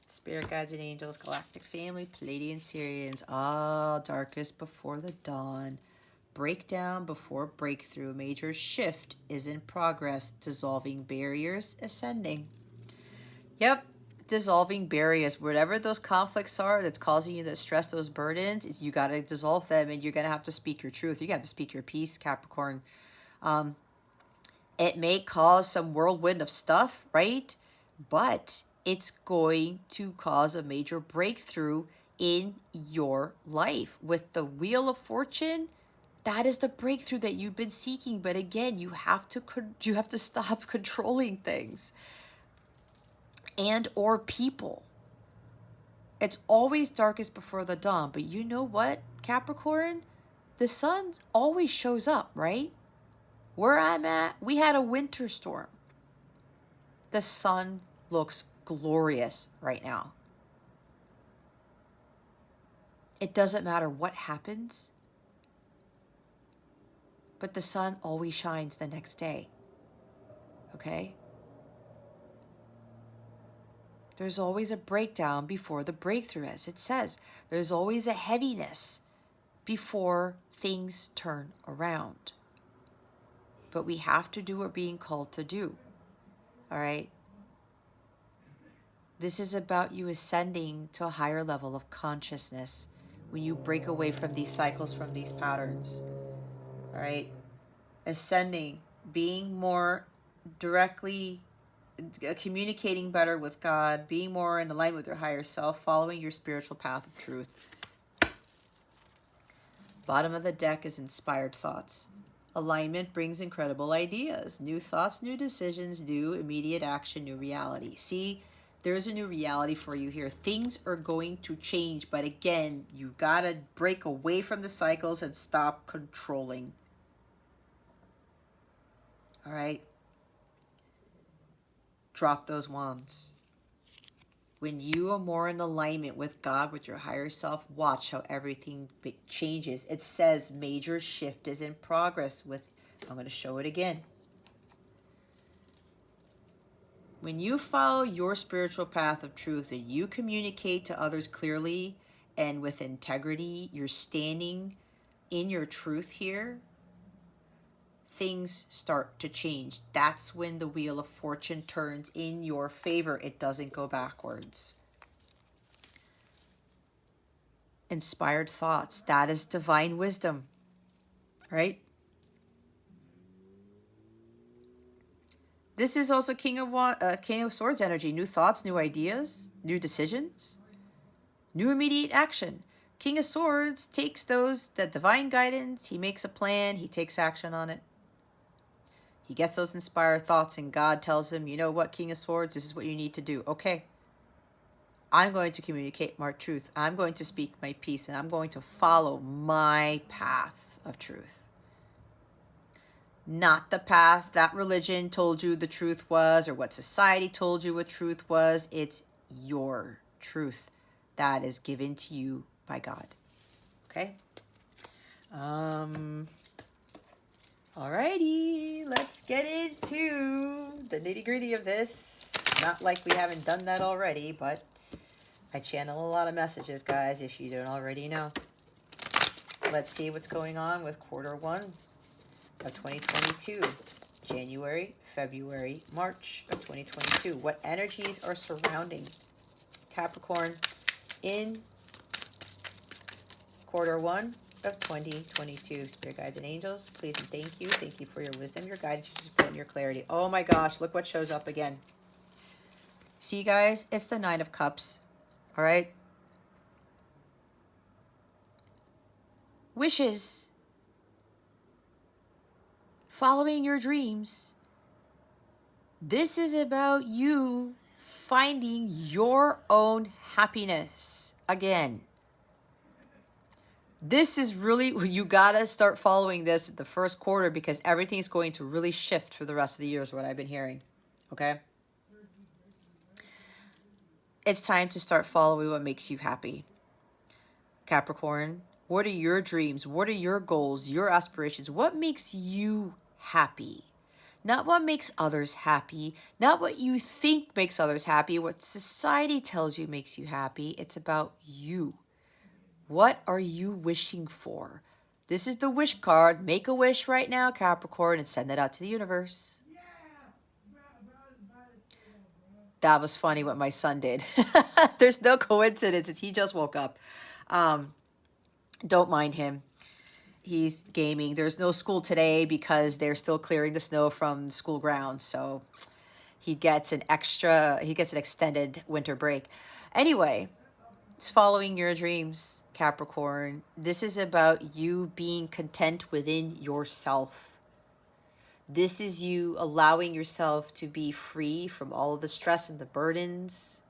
Spirit guides and angels, galactic family, Pleiadian Syrians. Ah, darkest before the dawn. Breakdown before breakthrough. Major shift is in progress. Dissolving barriers, ascending. Yep, dissolving barriers. Whatever those conflicts are that's causing you that stress, those burdens, you got to dissolve them, and you're going to have to speak your truth. You got to speak your peace, Capricorn. It may cause some whirlwind of stuff, right? But it's going to cause a major breakthrough in your life. With the Wheel of Fortune, that is the breakthrough that you've been seeking. But again, you have to stop controlling things and or people. It's always darkest before the dawn. But you know what, Capricorn? The sun always shows up, right? Where I'm at, we had a winter storm. The sun looks glorious right now. It doesn't matter what happens, but the sun always shines the next day. Okay? There's always a breakdown before the breakthrough, as it says. There's always a heaviness before things turn around. But we have to do what we're being called to do. All right? This is about you ascending to a higher level of consciousness when you break away from these cycles, from these patterns. All right? Ascending, being more directly, communicating better with God, being more in alignment with your higher self, following your spiritual path of truth. Bottom of the deck is inspired thoughts. Alignment brings incredible ideas. New thoughts, new decisions, new immediate action, new reality. See, there's a new reality for you here. Things are going to change, but again, you gotta break away from the cycles and stop controlling. All right? Drop those wands. When you are more in alignment with God, with your higher self, watch how everything changes. It says major shift is in progress with, I'm going to show it again. When you follow your spiritual path of truth and you communicate to others clearly and with integrity, you're standing in your truth here, things start to change. That's when the Wheel of Fortune turns in your favor. It doesn't go backwards. Inspired thoughts. That is divine wisdom, right? This is also King of Swords energy. New thoughts, new ideas, new decisions, new immediate action. King of Swords takes that divine guidance. He makes a plan. He takes action on it. He gets those inspired thoughts, and God tells him, you know what, King of Swords, this is what you need to do. Okay, I'm going to communicate my truth. I'm going to speak my peace, and I'm going to follow my path of truth. Not the path that religion told you the truth was, or what society told you what truth was. It's your truth that is given to you by God. Okay? Alrighty, let's get into the nitty-gritty of this. Not like we haven't done that already, but I channel a lot of messages, guys, if you don't already know. Let's see what's going on with quarter one of 2022. January, February, March of 2022. What energies are surrounding Capricorn in Q1 of 2022? Spirit guides and angels, please and thank you. Thank you for your wisdom, your guidance, your support, and your clarity. Oh my gosh, look what shows up again. See, guys, it's the Nine of Cups. All right. Wishes. Following your dreams. This is about you finding your own happiness. Again, this is really, you gotta start following this the first quarter, because everything's going to really shift for the rest of the year is what I've been hearing. Okay? It's time to start following what makes you happy. Capricorn, what are your dreams? What are your goals, your aspirations? What makes you happy? Not what makes others happy, not what you think makes others happy, what society tells you makes you happy. It's about you. What are you wishing for? This is the wish card. Make a wish right now, Capricorn, and send it out to the universe. That was funny what my son did. There's no coincidence. He just woke up. Don't mind him. He's gaming. There's no school today because they're still clearing the snow from the school grounds. So he gets an extended winter break. Anyway, it's following your dreams, Capricorn. This is about you being content within yourself. This is you allowing yourself to be free from all of the stress and the burdens,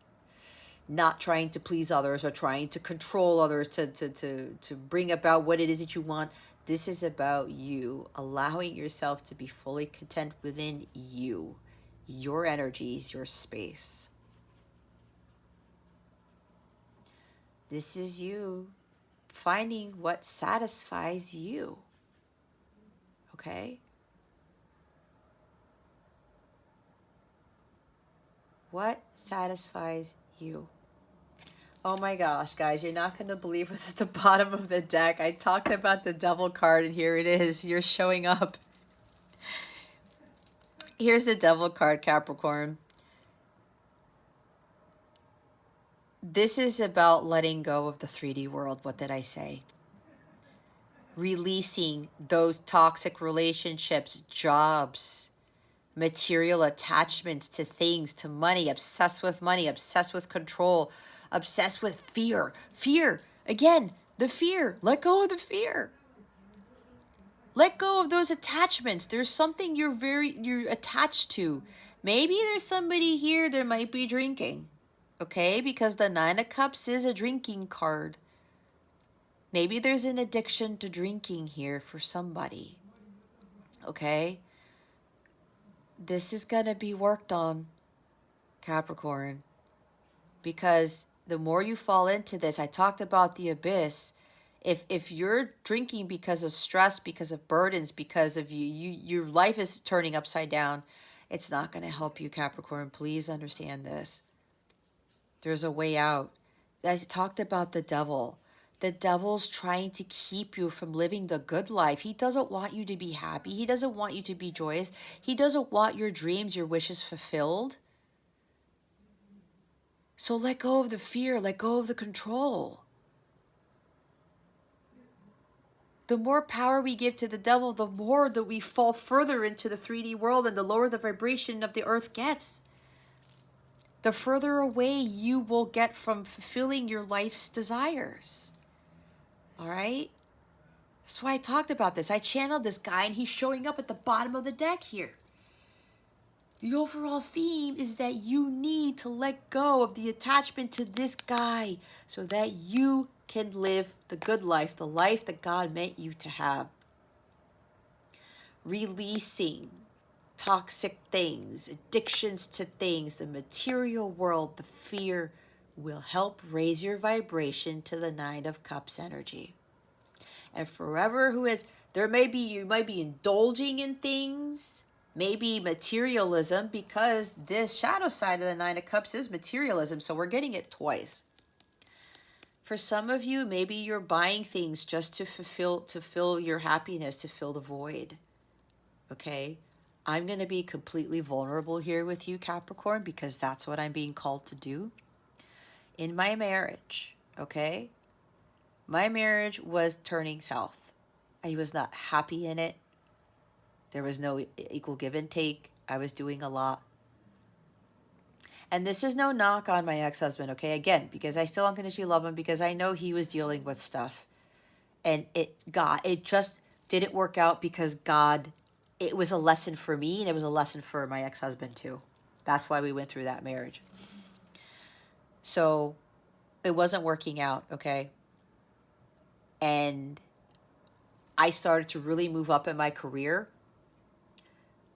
not trying to please others or trying to control others to bring about what it is that you want. This is about you allowing yourself to be fully content within you, your energies, your space. This is you finding what satisfies you. Okay? What satisfies you? Oh my gosh, guys, you're not going to believe what's at the bottom of the deck. I talked about the Devil card, and here it is. You're showing up. Here's the Devil card, Capricorn. This is about letting go of the 3D world. What did I say? Releasing those toxic relationships, jobs, material attachments to things, to money, obsessed with control, obsessed with fear. Fear. Again, the fear. Let go of the fear. Let go of those attachments. There's something you're attached to. Maybe there's somebody here that might be drinking. Okay? Because the Nine of Cups is a drinking card. Maybe there's an addiction to drinking here for somebody. Okay? This is going to be worked on, Capricorn. Because the more you fall into this, I talked about the abyss. If you're drinking because of stress, because of burdens, because of your life is turning upside down, it's not going to help you, Capricorn. Please understand this. There's a way out. I talked about the devil. The devil's trying to keep you from living the good life. He doesn't want you to be happy. He doesn't want you to be joyous. He doesn't want your dreams, your wishes fulfilled. So let go of the fear. Let go of the control. The more power we give to the devil, the more that we fall further into the 3D world, and the lower the vibration of the earth gets. The further away you will get from fulfilling your life's desires. All right? That's why I talked about this. I channeled this guy, and he's showing up at the bottom of the deck here. The overall theme is that you need to let go of the attachment to this guy so that you can live the good life, the life that God meant you to have. Releasing toxic things, addictions to things, the material world, the fear will help raise your vibration to the Nine of Cups energy. And forever you might be indulging in things, maybe materialism, because this shadow side of the Nine of Cups is materialism, so we're getting it twice. For some of you, maybe you're buying things just to fill your happiness, to fill the void. Okay? I'm going to be completely vulnerable here with you, Capricorn, because that's what I'm being called to do. In my marriage, okay, my marriage was turning south. I was not happy in it. There was no equal give and take. I was doing a lot. And this is no knock on my ex-husband, okay? Again, because I still unconditionally love him, because I know he was dealing with stuff. And it just didn't work out because God, it was a lesson for me, and it was a lesson for my ex-husband too. That's why we went through that marriage. So it wasn't working out, okay? And I started to really move up in my career.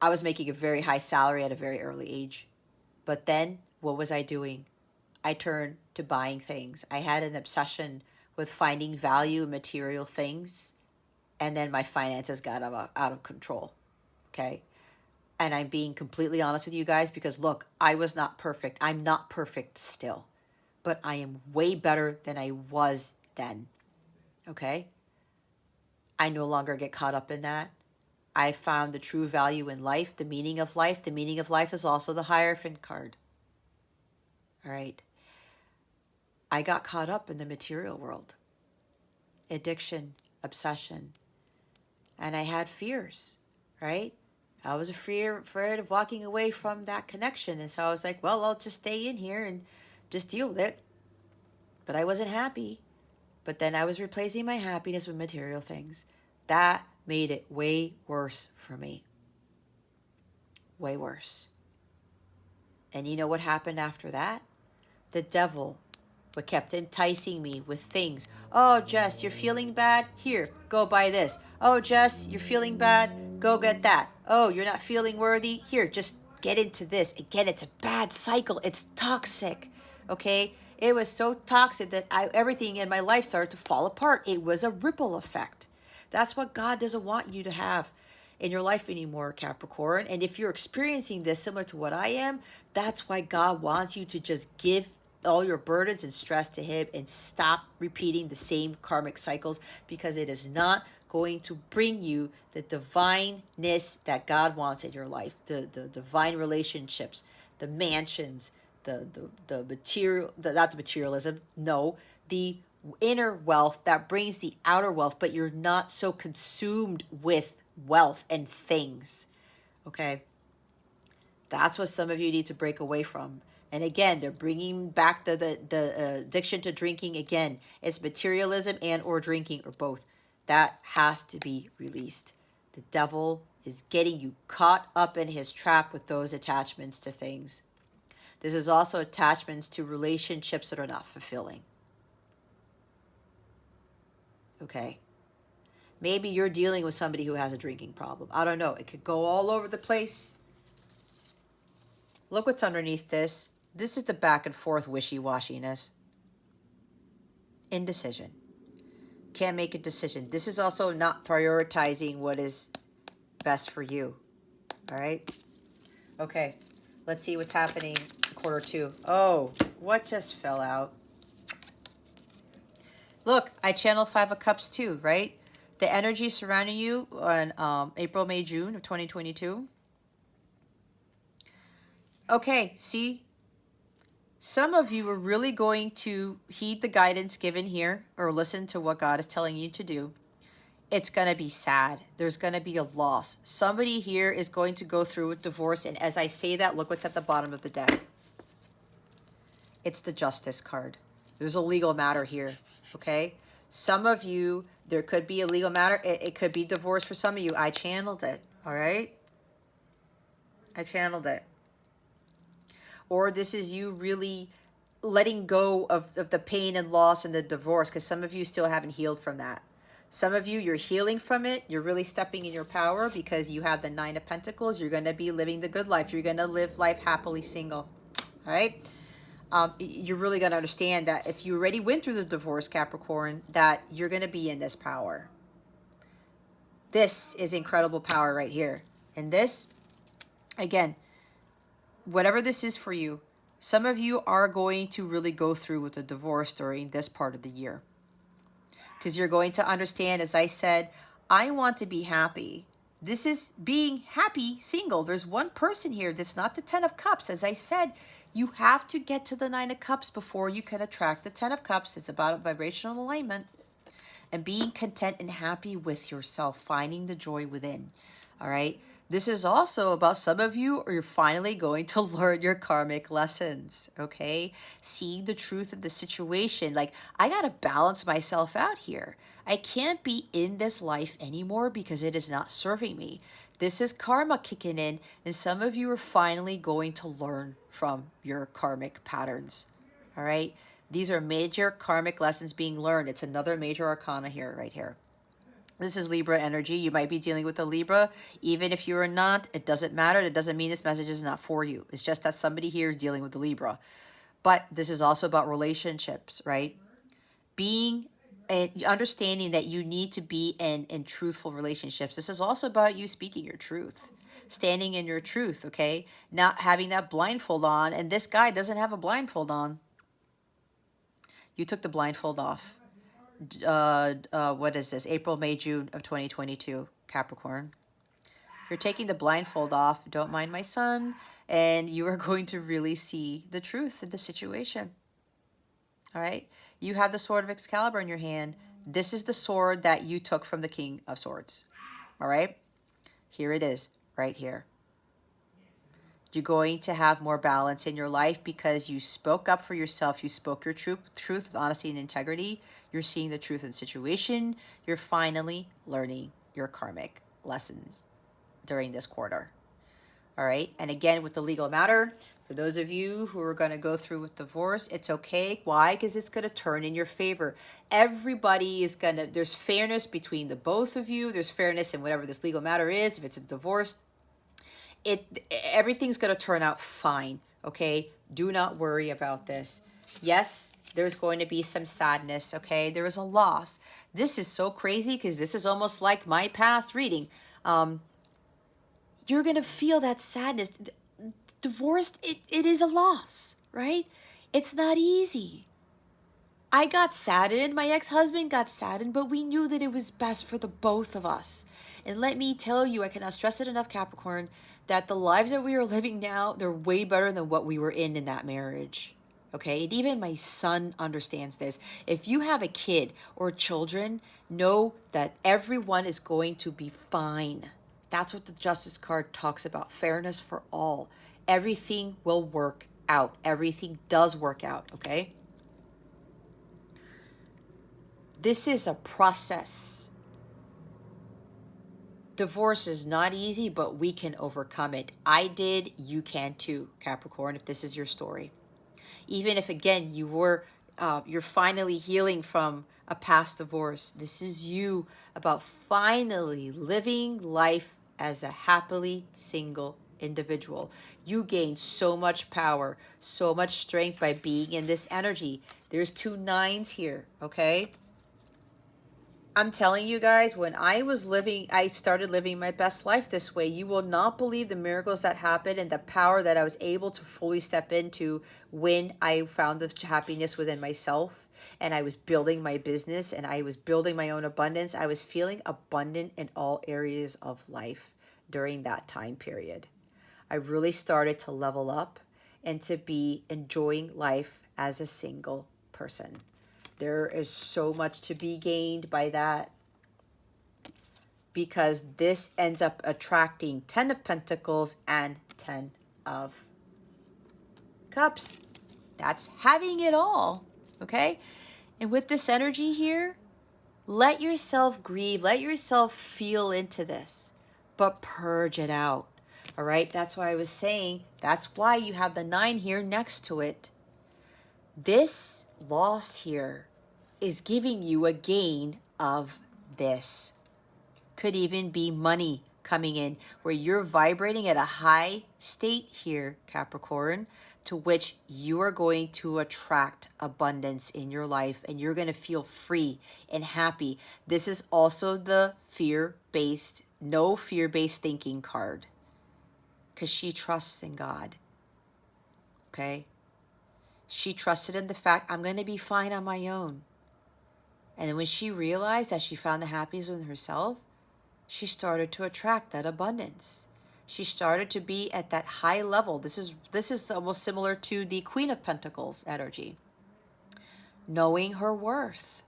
I was making a very high salary at a very early age. But then what was I doing? I turned to buying things. I had an obsession with finding value in material things. And then my finances got out of control. Okay. And I'm being completely honest with you guys because look, I was not perfect. I'm not perfect still, but I am way better than I was then. Okay. I no longer get caught up in that. I found the true value in life, the meaning of life. The meaning of life is also the Hierophant card. All right. I got caught up in the material world, addiction, obsession, and I had fears, right? I was afraid of walking away from that connection. And so I was like, well, I'll just stay in here and just deal with it. But I wasn't happy. But then I was replacing my happiness with material things. That made it way worse for me. Way worse. And you know what happened after that? The devil but kept enticing me with things. Oh, Jess, you're feeling bad? Here, go buy this. Oh, Jess, you're feeling bad? Go get that. Oh, you're not feeling worthy? Here, just get into this. Again, it's a bad cycle. It's toxic, okay? It was so toxic that everything in my life started to fall apart. It was a ripple effect. That's what God doesn't want you to have in your life anymore, Capricorn. And if you're experiencing this similar to what I am, that's why God wants you to just give all your burdens and stress to him and stop repeating the same karmic cycles, because it is not going to bring you the divineness that God wants in your life, the divine relationships, the mansions, the material, not the materialism, no, the inner wealth that brings the outer wealth, but you're not so consumed with wealth and things, okay? That's what some of you need to break away from. And again, they're bringing back the addiction to drinking again. It's materialism and or drinking or both. That has to be released. The devil is getting you caught up in his trap with those attachments to things. This is also attachments to relationships that are not fulfilling. Okay? Maybe you're dealing with somebody who has a drinking problem. I don't know. It could go all over the place. Look what's underneath this. This is the back and forth wishy-washiness. Indecision. Can't make a decision. This is also not prioritizing what is best for you. All right? Okay. Let's see what's happening quarter two. Oh, what just fell out? Look, I channel 5 of Cups too, right? The energy surrounding you on April, May, June of 2022. Okay, see? Some of you are really going to heed the guidance given here or listen to what God is telling you to do. It's going to be sad. There's going to be a loss. Somebody here is going to go through a divorce. And as I say that, look what's at the bottom of the deck. It's the Justice card. There's a legal matter here, okay? Some of you, there could be a legal matter. It could be divorce for some of you. I channeled it, all right? I channeled it. Or this is you really letting go of the pain and loss and the divorce, because some of you still haven't healed from that. Some of you, you're healing from it. You're really stepping in your power because you have the 9 of Pentacles. You're going to be living the good life. You're going to live life happily single. All right? You're really going to understand that if you already went through the divorce, Capricorn, that you're going to be in this power. This is incredible power right here. And this, again, whatever this is for you, some of you are going to really go through with a divorce during this part of the year. Because you're going to understand, as I said, I want to be happy, This is being happy single. There's one person here that's not the 10 of Cups. As I said, you have to get to the 9 of Cups before you can attract the 10 of Cups. It's about a vibrational alignment and being content and happy with yourself, finding the joy within. All right. This is also about some of you, or you're finally going to learn your karmic lessons. Okay. Seeing the truth of the situation. Like, I got to balance myself out here. I can't be in this life anymore because it is not serving me. This is karma kicking in, and some of you are finally going to learn from your karmic patterns. All right. These are major karmic lessons being learned. It's another major arcana here, right here. This is Libra energy. You might be dealing with a Libra. Even if you are not, it doesn't matter. It doesn't mean this message is not for you. It's just that somebody here is dealing with the Libra. But this is also about relationships, right? Being and understanding that you need to be in truthful relationships. This is also about you speaking your truth, standing in your truth, okay? Not having that blindfold on. And this guy doesn't have a blindfold on. You took the blindfold off. What is this? April, May, June of 2022, Capricorn. You're taking the blindfold off. Don't mind my son. And you are going to really see the truth of the situation. All right. You have the sword of Excalibur in your hand. This is the sword that you took from the King of Swords. All right. Here it is right here. You're going to have more balance in your life because you spoke up for yourself. You spoke your truth with honesty and integrity. You're seeing the truth in the situation. You're finally learning your karmic lessons during this quarter. All right. And again, with the legal matter, for those of you who are going to go through with divorce, it's okay. Why? Because it's going to turn in your favor. Everybody is going to, there's fairness between the both of you. There's fairness in whatever this legal matter is. If it's a divorce, everything's going to turn out fine. Okay. Do not worry about this. Yes, there's going to be some sadness. Okay. There is a loss. This is so crazy because this is almost like my past reading. You're going to feel that sadness. Divorced, it is a loss, right? It's not easy. I got saddened. My ex-husband got saddened, but we knew that it was best for the both of us. And let me tell you, I cannot stress it enough, Capricorn, that the lives that we are living now, they're way better than what we were in that marriage. Okay? And even my son understands this. If you have a kid or children, know that everyone is going to be fine. That's what the Justice card talks about. Fairness for all. Everything will work out. Everything does work out, okay? This is a process. Divorce is not easy, but we can overcome it. I did, you can too, Capricorn, if this is your story. Even if, again, you're finally healing from a past divorce. This is you about finally living life as a happily single individual. You gain so much power, so much strength by being in this energy. There's 2 9s here, okay? I'm telling you guys, when I started living my best life this way. You will not believe the miracles that happened and the power that I was able to fully step into when I found the happiness within myself and I was building my business and I was building my own abundance. I was feeling abundant in all areas of life during that time period. I really started to level up and to be enjoying life as a single person. There is so much to be gained by that because this ends up attracting 10 of Pentacles and 10 of Cups. That's having it all, okay? And with this energy here, let yourself grieve, let yourself feel into this, but purge it out, all right? That's why I was saying, that's why you have the 9 here next to it. This loss here is giving you a gain of this. Could even be money coming in where you're vibrating at a high state here, Capricorn, to which you are going to attract abundance in your life and you're going to feel free and happy. This is also the no fear-based thinking card because she trusts in God. Okay? She trusted in the fact, I'm going to be fine on my own. And then when she realized that she found the happiness within herself, she started to attract that abundance. She started to be at that high level. This is almost similar to the Queen of Pentacles energy. Knowing her worth,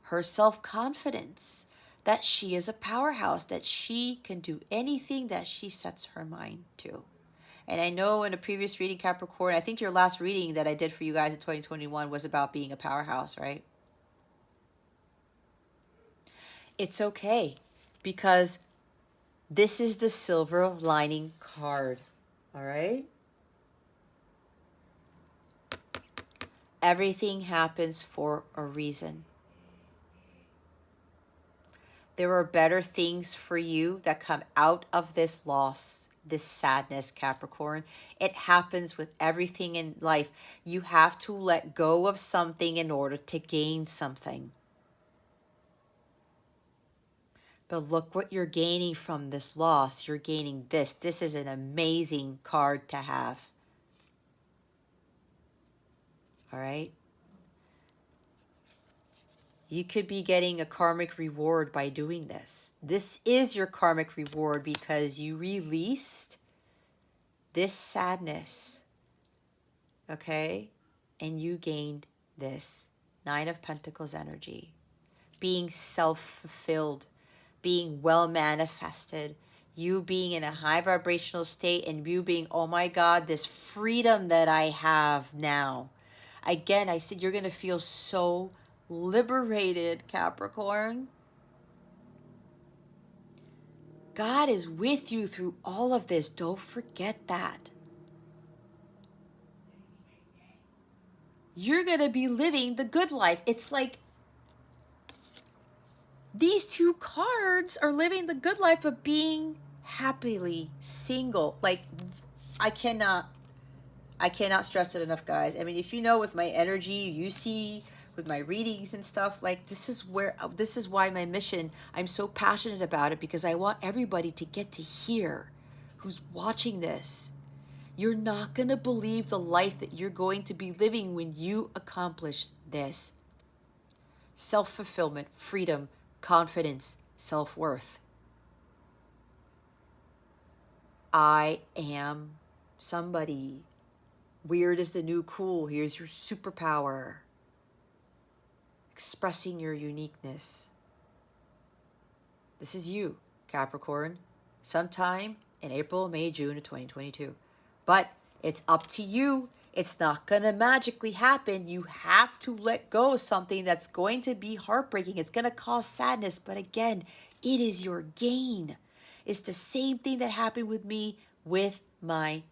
her self-confidence, that she is a powerhouse, that she can do anything that she sets her mind to. And I know in a previous reading, Capricorn, I think your last reading that I did for you guys in 2021 was about being a powerhouse, right? It's okay, because this is the silver lining card, all right? Everything happens for a reason. There are better things for you that come out of this loss, this sadness, Capricorn. It happens with everything in life. You have to let go of something in order to gain something. But look what you're gaining from this loss. You're gaining this. This is an amazing card to have. All right? You could be getting a karmic reward by doing this. This is your karmic reward because you released this sadness, okay? And you gained this 9 of Pentacles energy. Being self-fulfilled, being well manifested, you being in a high vibrational state, and you being, oh my God, this freedom that I have now. Again, I said you're going to feel so liberated, Capricorn. God is with you through all of this. Don't forget that. You're going to be living the good life. It's like these two cards are living the good life of being happily single. Like, I cannot stress it enough, guys. I mean, if you know with my energy, you see with my readings and stuff, like this is why my mission, I'm so passionate about it, because I want everybody to get to hear who's watching this. You're not going to believe the life that you're going to be living when you accomplish this. Self-fulfillment, freedom, confidence, self-worth. I am somebody. Weird is the new cool. Here's your superpower. Expressing your uniqueness. This is you, Capricorn, sometime in April, May, June of 2022. But it's up to you. It's not going to magically happen. You have to let go of something that's going to be heartbreaking. It's going to cause sadness. But again, it is your gain. It's the same thing that happened with me with my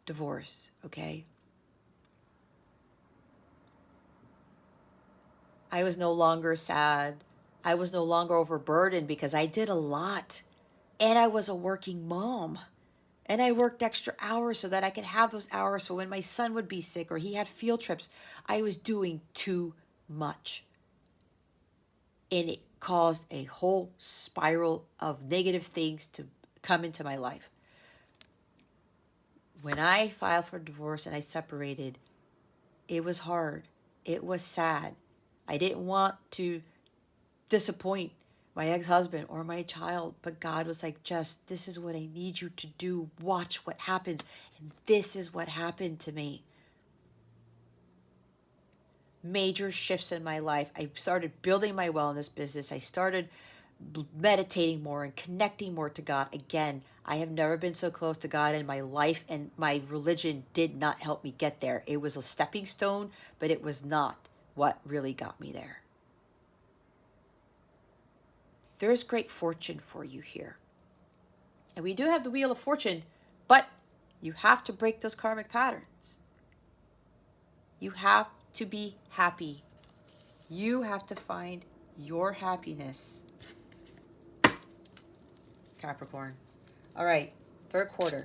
divorce, okay? I was no longer sad. I was no longer overburdened because I did a lot. And I was a working mom. And I worked extra hours so that I could have those hours. So when my son would be sick or he had field trips, I was doing too much. And it caused a whole spiral of negative things to come into my life. When I filed for divorce and I separated, it was hard. It was sad. I didn't want to disappoint my ex-husband or my child, but God was like, Jess, this is what I need you to do. Watch what happens. And this is what happened to me. Major shifts in my life. I started building my wellness business. I started meditating more and connecting more to God. Again, I have never been so close to God in my life, and my religion did not help me get there. It was a stepping stone, but it was not what really got me there. There's great fortune for you here. And we do have the Wheel of Fortune, but you have to break those karmic patterns. You have to be happy. You have to find your happiness, Capricorn. All right, third quarter.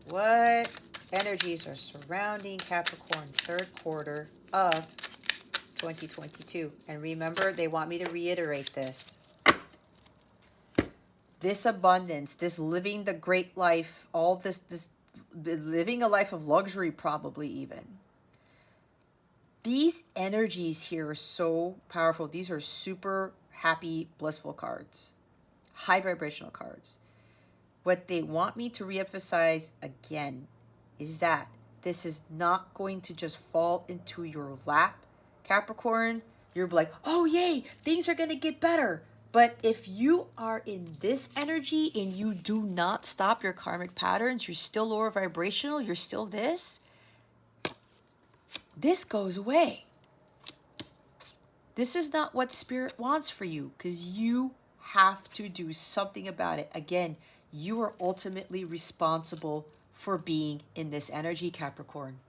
What energies are surrounding Capricorn third quarter of 2022? And remember, they want me to reiterate this. This abundance, this living the great life, all this living a life of luxury, probably even. These energies here are so powerful. These are super happy, blissful cards, high vibrational cards. What they want me to reemphasize again is that this is not going to just fall into your lap, Capricorn. You're like, oh, yay, things are going to get better. But if you are in this energy and you do not stop your karmic patterns, you're still lower vibrational, you're still this goes away. This is not what Spirit wants for you, because you have to do something about it. Again, you are ultimately responsible for being in this energy, Capricorn.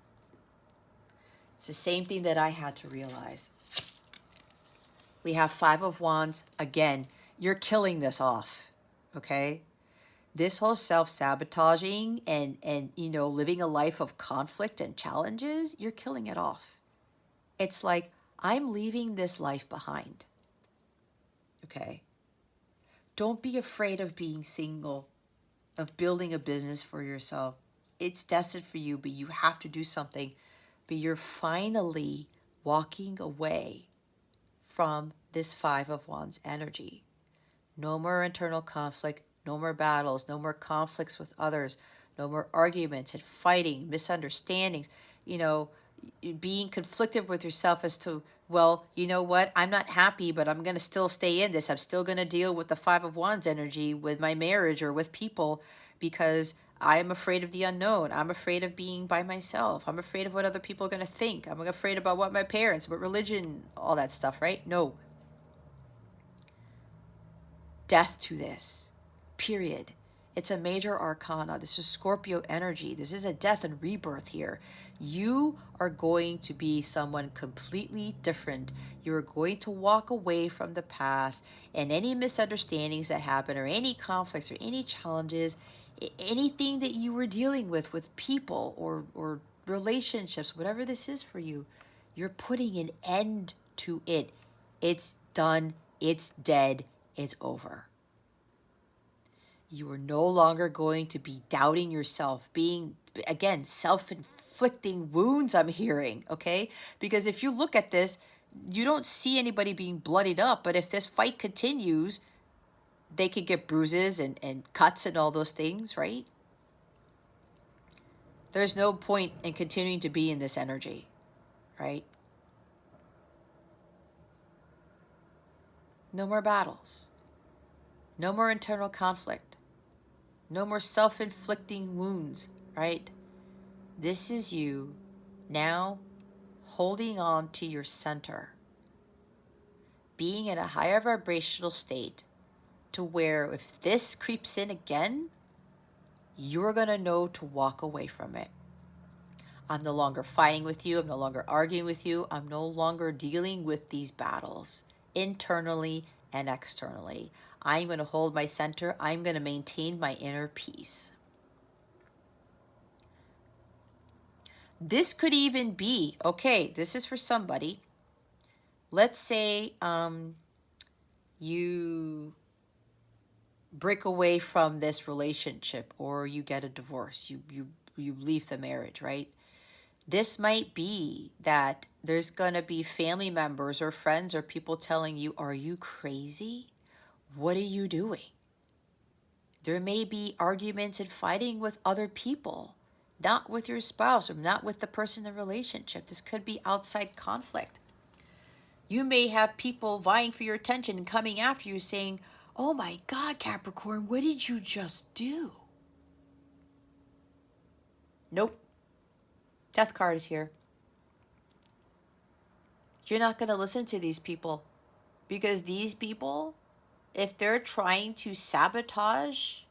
It's the same thing that I had to realize. We have Five of Wands. Again, you're killing this off, okay? This whole self-sabotaging and living a life of conflict and challenges, you're killing it off. It's like, I'm leaving this life behind, okay? Don't be afraid of being single, of building a business for yourself. It's destined for you, but you have to do something. But you're finally walking away from this Five of Wands energy. No more internal conflict, no more battles, no more conflicts with others, no more arguments and fighting, misunderstandings, being conflicted with yourself as to, well, you know what, I'm not happy, but I'm going to still stay in this. I'm still going to deal with the Five of Wands energy with my marriage or with people because I'm afraid of the unknown. I'm afraid of being by myself. I'm afraid of what other people are going to think. I'm afraid about what my parents, what religion, all that stuff, right? No. Death to this, period. It's a major arcana. This is Scorpio energy. This is a death and rebirth here. You are going to be someone completely different. You're going to walk away from the past and any misunderstandings that happen or any conflicts or any challenges, anything that you were dealing with people or relationships, whatever this is for you, you're putting an end to it. It's done. It's dead. It's over. You are no longer going to be doubting yourself, being, again, self-inflicting wounds I'm hearing, okay? Because if you look at this, you don't see anybody being bloodied up, but if this fight continues, they could get bruises and cuts and all those things, right? There's no point in continuing to be in this energy, right? No more battles. No more internal conflict. No more self-inflicting wounds, right? This is you now holding on to your center, being in a higher vibrational state to where if this creeps in again, you're going to know to walk away from it. I'm no longer fighting with you. I'm no longer arguing with you. I'm no longer dealing with these battles internally and externally. I'm going to hold my center. I'm going to maintain my inner peace. This could even be, okay, this is for somebody. Let's say you break away from this relationship or you get a divorce. You leave the marriage, right? This might be that there's going to be family members or friends or people telling you, are you crazy? What are you doing? There may be arguments and fighting with other people, not with your spouse or not with the person in the relationship. This could be outside conflict. You may have people vying for your attention and coming after you saying, oh my God, Capricorn, what did you just do? Nope. Death card is here. You're not going to listen to these people because these people, if they're trying to sabotage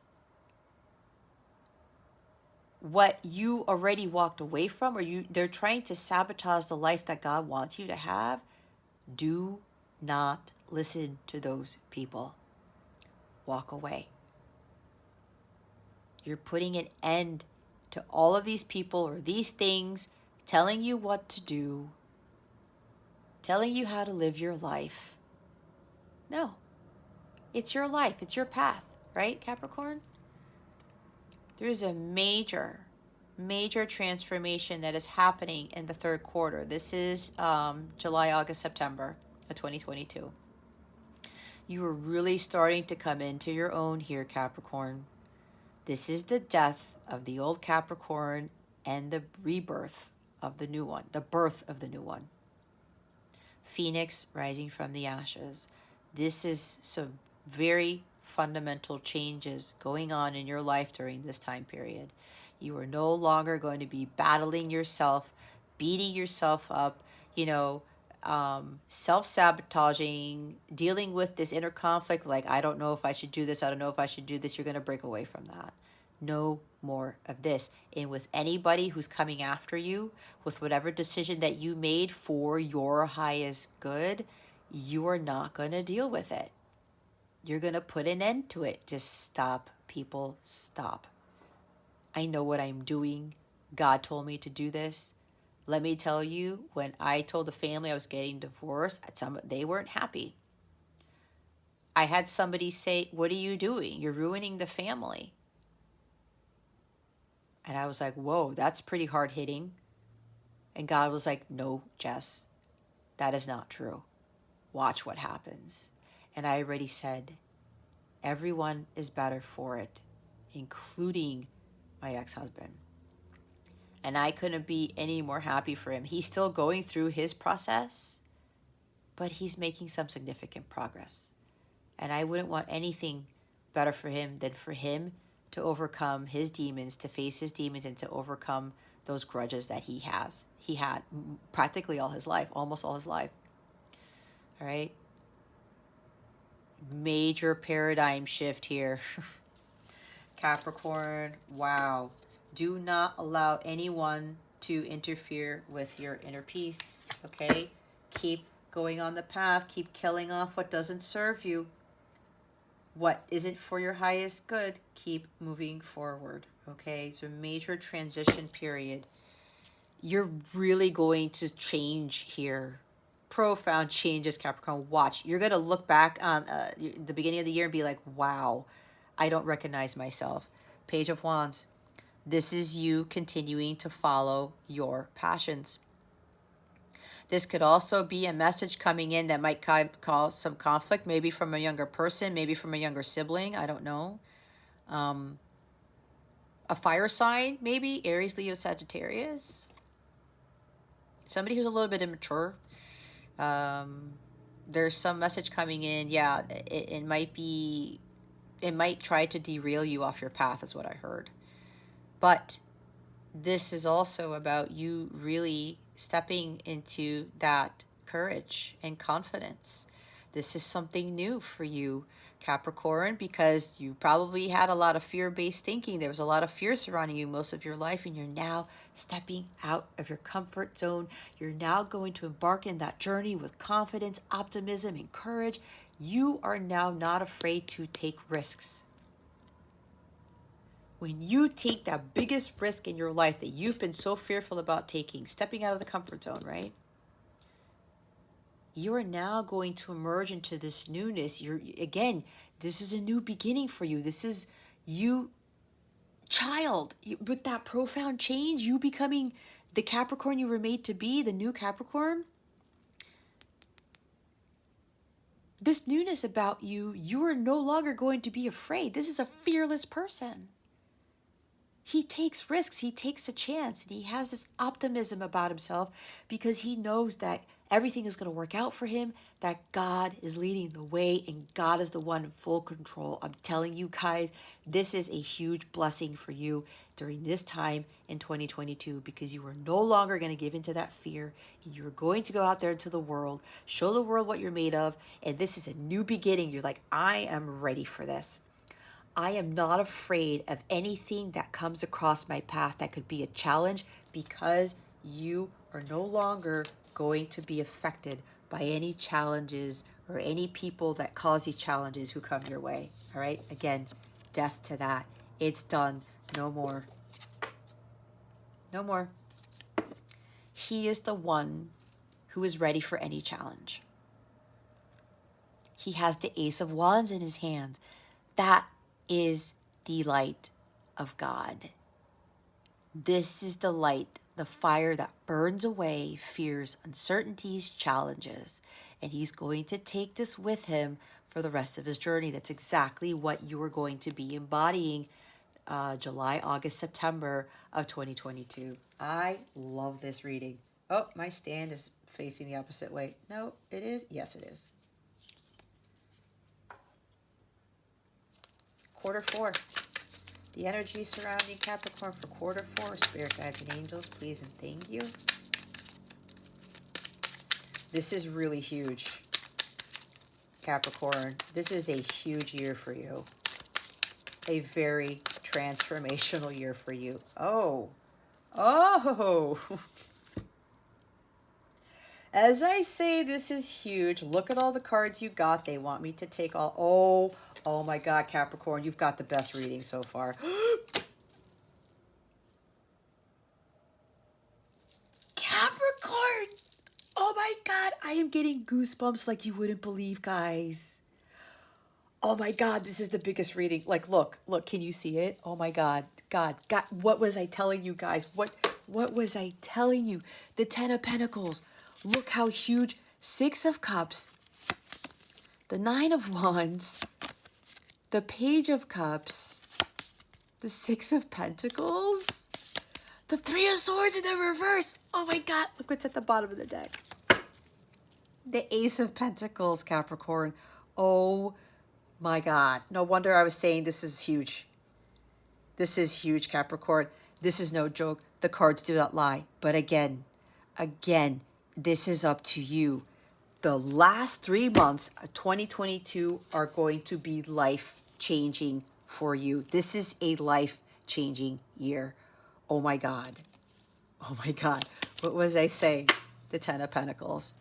what you already walked away from, or they're trying to sabotage the life that God wants you to have, do not listen to those people. Walk away. You're putting an end to all of these people or these things telling you what to do, telling you how to live your life. No. It's your life. It's your path, right, Capricorn? There's a major, major transformation that is happening in the third quarter. This is July, August, September of 2022. You are really starting to come into your own here, Capricorn. This is the death of the old Capricorn and the rebirth of the new one, the birth of the new one. Phoenix rising from the ashes. This is some very fundamental changes going on in your life during this time period. You are no longer going to be battling yourself, beating yourself up, self-sabotaging, dealing with this inner conflict like, I don't know if I should do this, I don't know if I should do this. You're going to break away from that. No more of this. And with anybody who's coming after you, with whatever decision that you made for your highest good, you are not going to deal with it. You're going to put an end to it. Just stop, people, stop. I know what I'm doing. God told me to do this. Let me tell you, when I told the family I was getting divorced, they weren't happy. I had somebody say, "What are you doing? You're ruining the family." And I was like, whoa, that's pretty hard hitting. And God was like, no, Jess, that is not true. Watch what happens. And I already said, everyone is better for it, including my ex-husband. And I couldn't be any more happy for him. He's still going through his process, but he's making some significant progress. And I wouldn't want anything better for him than for him to overcome his demons, to face his demons, and to overcome those grudges that he had practically all his life, almost all his life. All right? Major paradigm shift here. Capricorn, wow. Do not allow anyone to interfere with your inner peace, okay? Keep going on the path. Keep killing off what doesn't serve you. What isn't for your highest good, keep moving forward, okay? It's a major transition period. You're really going to change here. Profound changes, Capricorn. Watch. You're going to look back on the beginning of the year and be like, wow, I don't recognize myself. Page of Wands. This is you continuing to follow your passions. This could also be a message coming in that might cause some conflict, maybe from a younger person, maybe from a younger sibling, I don't know. A fire sign, maybe, Aries, Leo, Sagittarius. Somebody who's a little bit immature. There's some message coming in, yeah, it might try to derail you off your path, is what I heard. But this is also about you really stepping into that courage and confidence. This is something new for you, Capricorn, because you probably had a lot of fear-based thinking. There was a lot of fear surrounding you most of your life, and you're now stepping out of your comfort zone. You're now going to embark in that journey with confidence, optimism, and courage. You are now not afraid to take risks. When you take that biggest risk in your life that you've been so fearful about taking, stepping out of the comfort zone, right? You are now going to emerge into this newness. Again, this is a new beginning for you. This is you, child, with that profound change, you becoming the Capricorn you were made to be, the new Capricorn. This newness about you, you are no longer going to be afraid. This is a fearless person. He takes risks, he takes a chance, and he has this optimism about himself because he knows that everything is going to work out for him, that God is leading the way, and God is the one in full control. I'm telling you guys, this is a huge blessing for you during this time in 2022 because you are no longer going to give into that fear. You're going to go out there into the world, show the world what you're made of, and this is a new beginning. You're like, I am ready for this. I am not afraid of anything that comes across my path that could be a challenge because you are no longer going to be affected by any challenges or any people that cause these challenges who come your way. All right? Again, death to that. It's done. No more. No more. He is the one who is ready for any challenge. He has the Ace of Wands in his hand. That is the light of God. This is the light, the fire that burns away fears, uncertainties, challenges. And he's going to take this with him for the rest of his journey. That's exactly what you are going to be embodying July, August, September of 2022. I love this reading. Oh, my stand is facing the opposite way. No, it is. Yes, it is. Quarter 4. The energy surrounding Capricorn for quarter 4. Spirit guides and angels, please and thank you. This is really huge, Capricorn. This is a huge year for you. A very transformational year for you. Oh. As I say, this is huge. Look at all the cards you got. They want me to take all. Oh my God, Capricorn, you've got the best reading so far. Capricorn! Oh my God, I am getting goosebumps like you wouldn't believe, guys. Oh my God, this is the biggest reading. Like, look, can you see it? Oh my God, God, what was I telling you guys? What was I telling you? The Ten of Pentacles. Look how huge. Six of Cups, the Nine of Wands, the Page of Cups, the Six of Pentacles, the Three of Swords in the reverse. Oh my God, look what's at the bottom of the deck. The Ace of Pentacles, Capricorn. Oh my God. No wonder I was saying this is huge. This is huge, Capricorn. This is no joke. The cards do not lie. But again, this is up to you. The last 3 months of 2022 are going to be life-changing for you. This is a life-changing year. Oh my God. Oh my God. What was I saying? The Ten of Pentacles.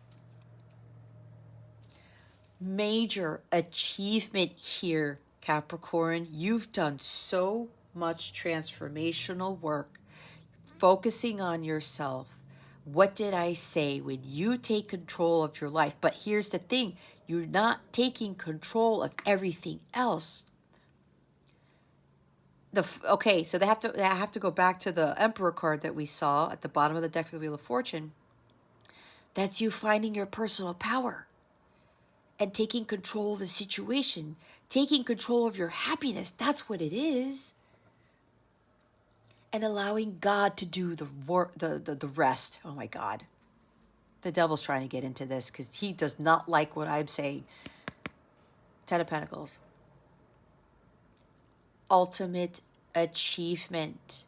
Major achievement here, Capricorn. You've done so much transformational work, focusing on yourself. What did I say? When you take control of your life. But here's the thing, you're not taking control of everything else. Okay, so they have to go back to the Emperor card that we saw at the bottom of the deck for the Wheel of Fortune. That's you finding your personal power and taking control of the situation, taking control of your happiness. That's what it is. And allowing God to do the work, the rest. Oh my God. The devil's trying to get into this because he does not like what I'm saying. Ten of Pentacles. Ultimate achievement.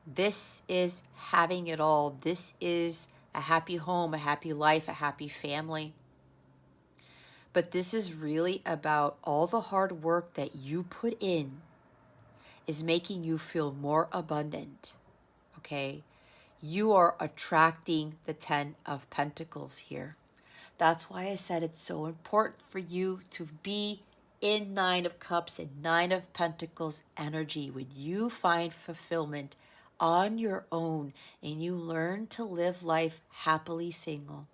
This is having it all. This is a happy home, a happy life, a happy family. But this is really about all the hard work that you put in is making you feel more abundant, okay? You are attracting the Ten of Pentacles here. That's why I said it's so important for you to be in Nine of Cups and Nine of Pentacles energy. When you find fulfillment on your own and you learn to live life happily single,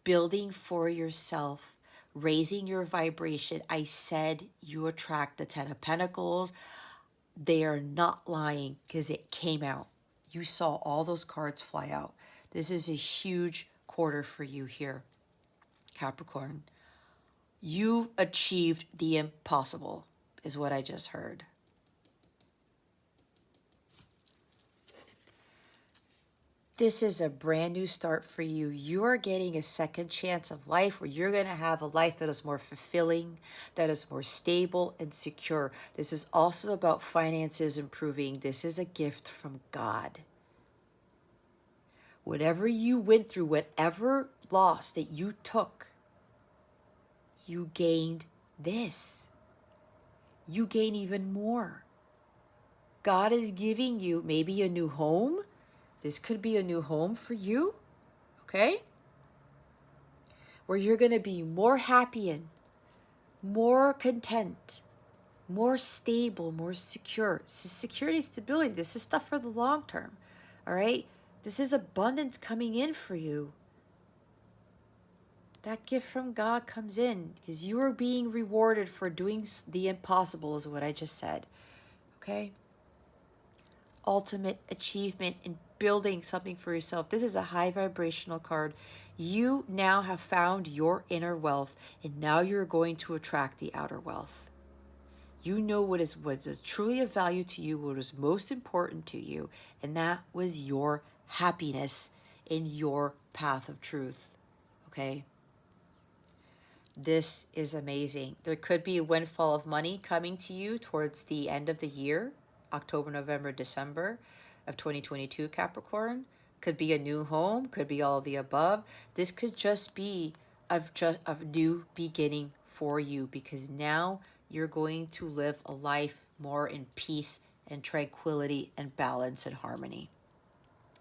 building for yourself, raising your vibration. I said you attract the Ten of Pentacles. They are not lying because it came out. You saw all those cards fly out. This is a huge quarter for you here, Capricorn. You've achieved the impossible, is what I just heard. This is a brand new start for you. You are getting a second chance of life where you're going to have a life that is more fulfilling, that is more stable and secure. This is also about finances improving. This is a gift from God. Whatever you went through, whatever loss that you took, you gained this. You gain even more. God is giving you maybe a new home. This could be a new home for you, okay? Where you're going to be more happy and more content, more stable, more secure. This is security, stability. This is stuff for the long term, all right? This is abundance coming in for you. That gift from God comes in because you are being rewarded for doing the impossible is what I just said, okay? ultimate achievement in building something for yourself. This is a high vibrational card. You now have found your inner wealth, and now you're going to attract the outer wealth. You know what is truly of value to you, what is most important to you, and that was your happiness in your path of truth. Okay? This is amazing. There could be a windfall of money coming to you towards the end of the year, October, November, December of 2022, Capricorn. Could be a new home, could be all of the above. This could just be a new beginning for you, because now you're going to live a life more in peace and tranquility and balance and harmony.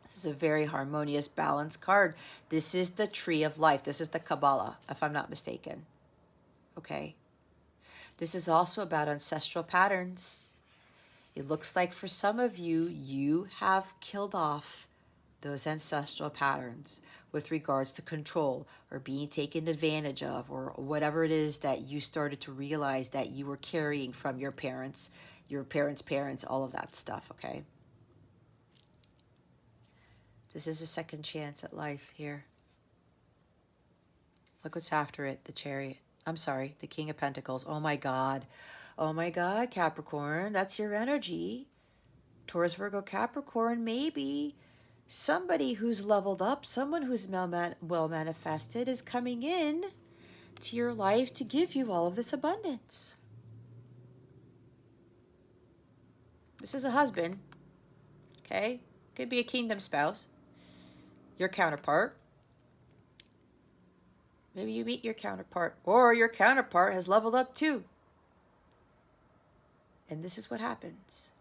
This is a very harmonious, balanced card. This is the tree of life. This is the Kabbalah, if I'm not mistaken. Okay. This is also about ancestral patterns. It looks like for some of you, you have killed off those ancestral patterns with regards to control or being taken advantage of, or whatever it is that you started to realize that you were carrying from your parents, parents, all of that stuff, okay? This is a second chance at life here. Look what's after it, the Chariot. I'm sorry, the King of Pentacles. Oh my God. Oh my God, Capricorn, that's your energy. Taurus, Virgo, Capricorn, maybe somebody who's leveled up, someone who's well manifested is coming in to your life to give you all of this abundance. This is a husband, okay? Could be a kingdom spouse, your counterpart. Maybe you meet your counterpart, or your counterpart has leveled up too. And this is what happens.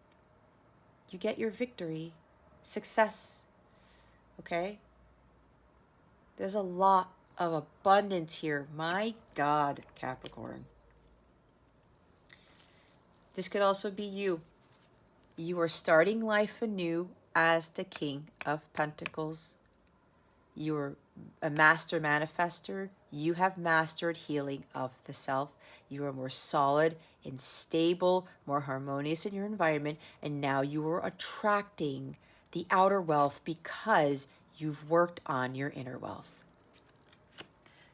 You get your victory, success, okay? There's a lot of abundance here. My God, Capricorn. This could also be you. You are starting life anew as the King of Pentacles. You're a master manifester. You have mastered healing of the self. You are more solid and stable, more harmonious in your environment, and now you are attracting the outer wealth because you've worked on your inner wealth.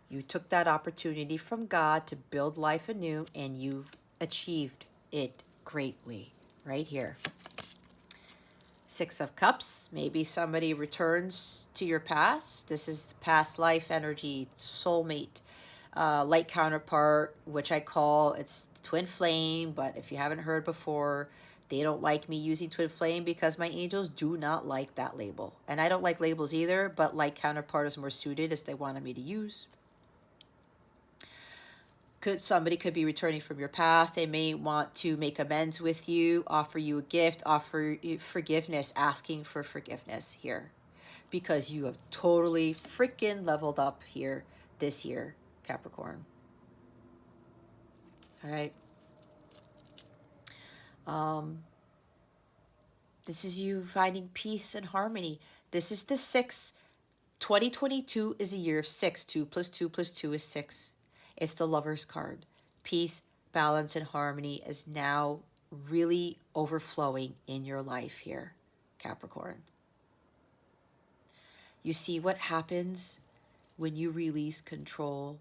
You took that opportunity from God to build life anew, and you achieved it greatly right here. Six of Cups, maybe somebody returns to your past. This is past life energy, soulmate, light counterpart, which I call, it's twin flame, but if you haven't heard before, they don't like me using twin flame because my angels do not like that label. And I don't like labels either, but light counterpart is more suited as they wanted me to use. Somebody could be returning from your past. They may want to make amends with you, offer you a gift, offer you forgiveness, asking for forgiveness here, because you have totally freaking leveled up here this year, Capricorn. All right. This is you finding peace and harmony. This is the 6. 2022 is a year of 6. 2 plus 2 plus 2 is 6. It's the Lover's card. Peace, balance, and harmony is now really overflowing in your life here, Capricorn. You see what happens when you release control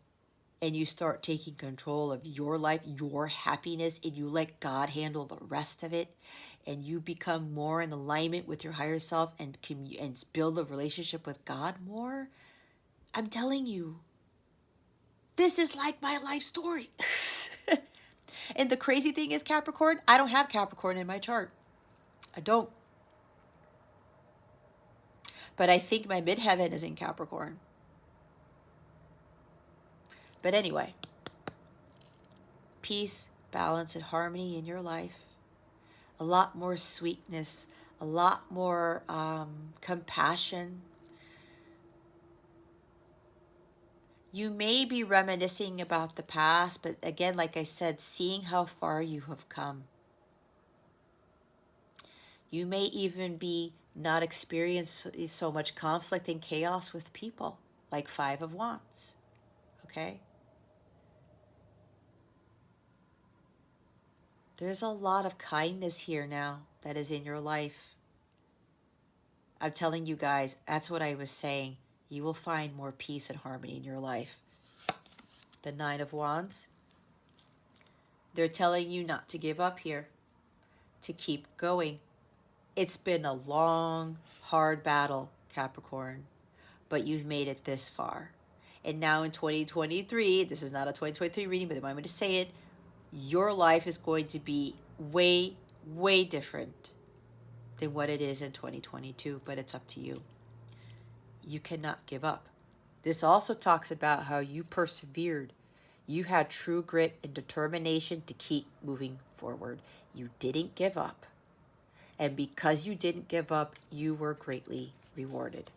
and you start taking control of your life, your happiness, and you let God handle the rest of it, and you become more in alignment with your higher self and build a relationship with God more. I'm telling you, this is like my life story. And the crazy thing is, Capricorn, I don't have Capricorn in my chart. I don't. But I think my midheaven is in Capricorn. But anyway, peace, balance, and harmony in your life. A lot more sweetness, a lot more compassion. You may be reminiscing about the past, but again, like I said, seeing how far you have come. You may even be not experience so much conflict and chaos with people, like 5 of Wands, okay? There's a lot of kindness here now that is in your life. I'm telling you guys, that's what I was saying. You will find more peace and harmony in your life. The Nine of Wands. They're telling you not to give up here, to keep going. It's been a long, hard battle, Capricorn, but you've made it this far. And now in 2023, this is not a 2023 reading, but I'm going to say it, your life is going to be way, way different than what it is in 2022, but it's up to you. You cannot give up. This also talks about how you persevered. You had true grit and determination to keep moving forward. You didn't give up. And because you didn't give up, you were greatly rewarded.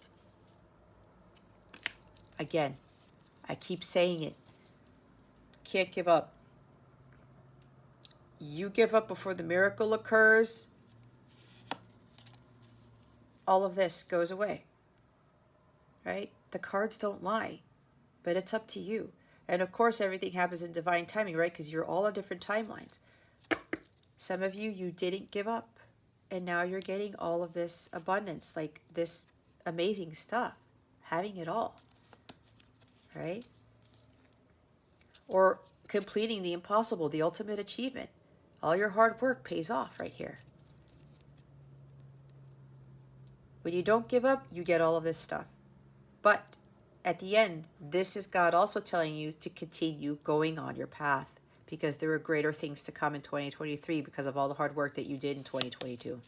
Again, I keep saying it. Can't give up. You give up before the miracle occurs, all of this goes away. Right? The cards don't lie, but it's up to you. And of course, everything happens in divine timing, right? Because you're all on different timelines. Some of you, you didn't give up. And now you're getting all of this abundance, like this amazing stuff, having it all, right? Or completing the impossible, the ultimate achievement. All your hard work pays off right here. When you don't give up, you get all of this stuff. But at the end, this is God also telling you to continue going on your path, because there are greater things to come in 2023 because of all the hard work that you did in 2022.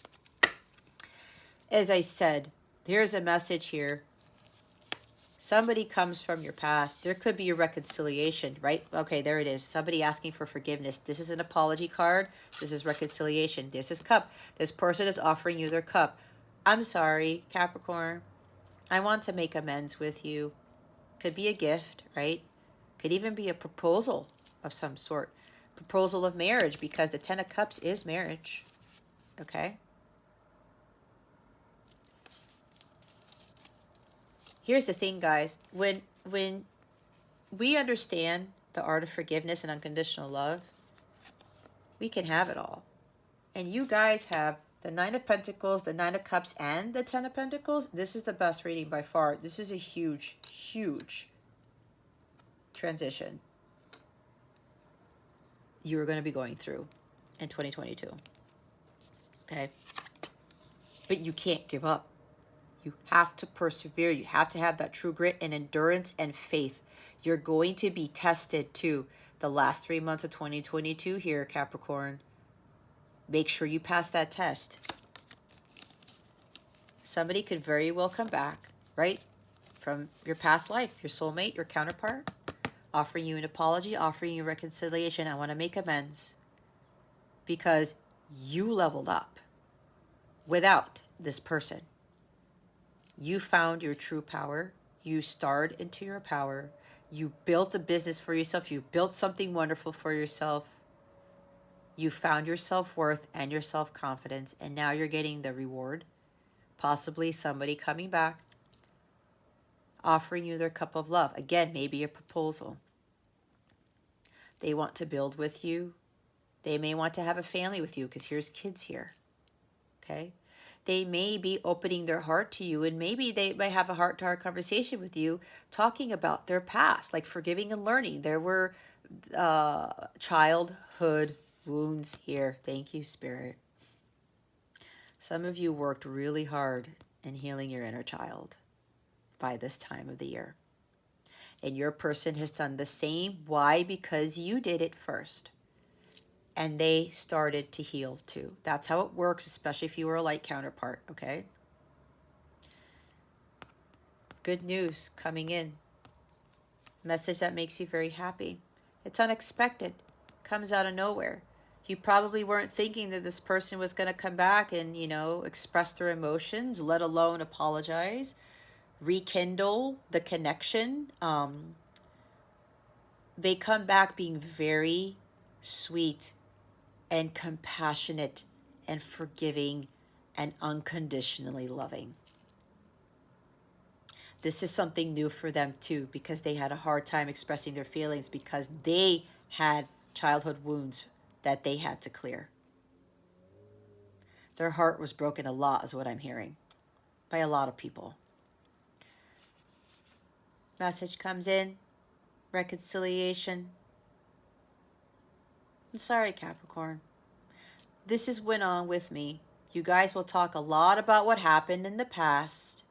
As I said, here's a message here. Somebody comes from your past. There could be a reconciliation, right? Okay, there it is. Somebody asking for forgiveness. This is an apology card. This is reconciliation. This is cup. This person is offering you their cup. I'm sorry, Capricorn. I want to make amends with you. Could be a gift, right? Could even be a proposal of some sort. Proposal of marriage, because the Ten of Cups is marriage. Okay? Here's the thing, guys. When we understand the art of forgiveness and unconditional love, we can have it all. And you guys have the Nine of Pentacles, the Nine of Cups, and the Ten of Pentacles. This is the best reading by far. This is a huge, huge transition you're going to be going through in 2022. Okay? But you can't give up. You have to persevere. You have to have that true grit and endurance and faith. You're going to be tested too. The last 3 months of 2022 here, Capricorn. Make sure you pass that test. Somebody could very well come back, right? From your past life, your soulmate, your counterpart, offering you an apology, offering you reconciliation. I want to make amends because you leveled up without this person. You found your true power. You starred into your power. You built a business for yourself. You built something wonderful for yourself. You found your self-worth and your self-confidence, and now you're getting the reward. Possibly somebody coming back, offering you their cup of love. Again, maybe a proposal. They want to build with you. They may want to have a family with you, because here's kids here. Okay? They may be opening their heart to you, and maybe they might have a heart-to-heart conversation with you, talking about their past, like forgiving and learning. There were childhood wounds here. Thank you, Spirit. Some of you worked really hard in healing your inner child by this time of the year. And your person has done the same. Why? Because you did it first. And they started to heal too. That's how it works, especially if you were a light counterpart, okay? Good news coming in. Message that makes you very happy. It's unexpected. Comes out of nowhere. You probably weren't thinking that this person was going to come back and, you know, express their emotions, let alone apologize, rekindle the connection. They come back being very sweet and compassionate and forgiving and unconditionally loving. This is something new for them too, because they had a hard time expressing their feelings because they had childhood wounds that they had to clear. Their heart was broken a lot is what I'm hearing. by a lot of people. Message comes in, reconciliation. I'm sorry, Capricorn. This is went on with me. You guys will talk a lot about what happened in the past,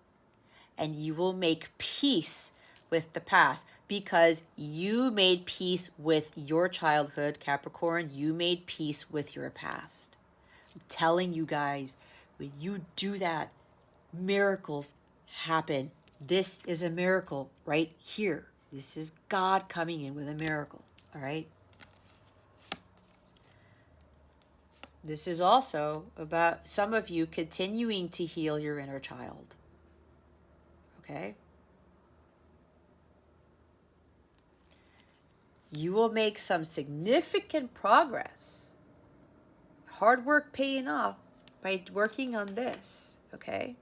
and you will make peace with the past because you made peace with your childhood, Capricorn. You made peace with your past. I'm telling you guys, when you do that, miracles happen. This is a miracle right here. This is God coming in with a miracle, all right? This is also about some of you continuing to heal your inner child. Okay? You will make some significant progress. Hard work paying off by working on this. Okay?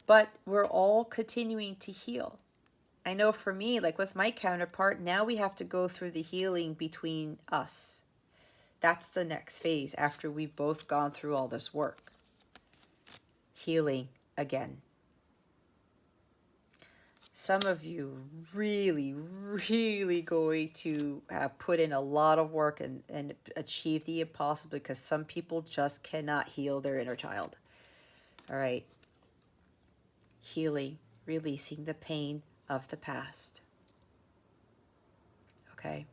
But we're all continuing to heal. I know for me, like with my counterpart, now we have to go through the healing between us. That's the next phase after we've both gone through all this work. Healing again. Some of you really, really going to have put in a lot of work and achieve the impossible because some people just cannot heal their inner child. All right. Healing, releasing the pain of the past. Okay.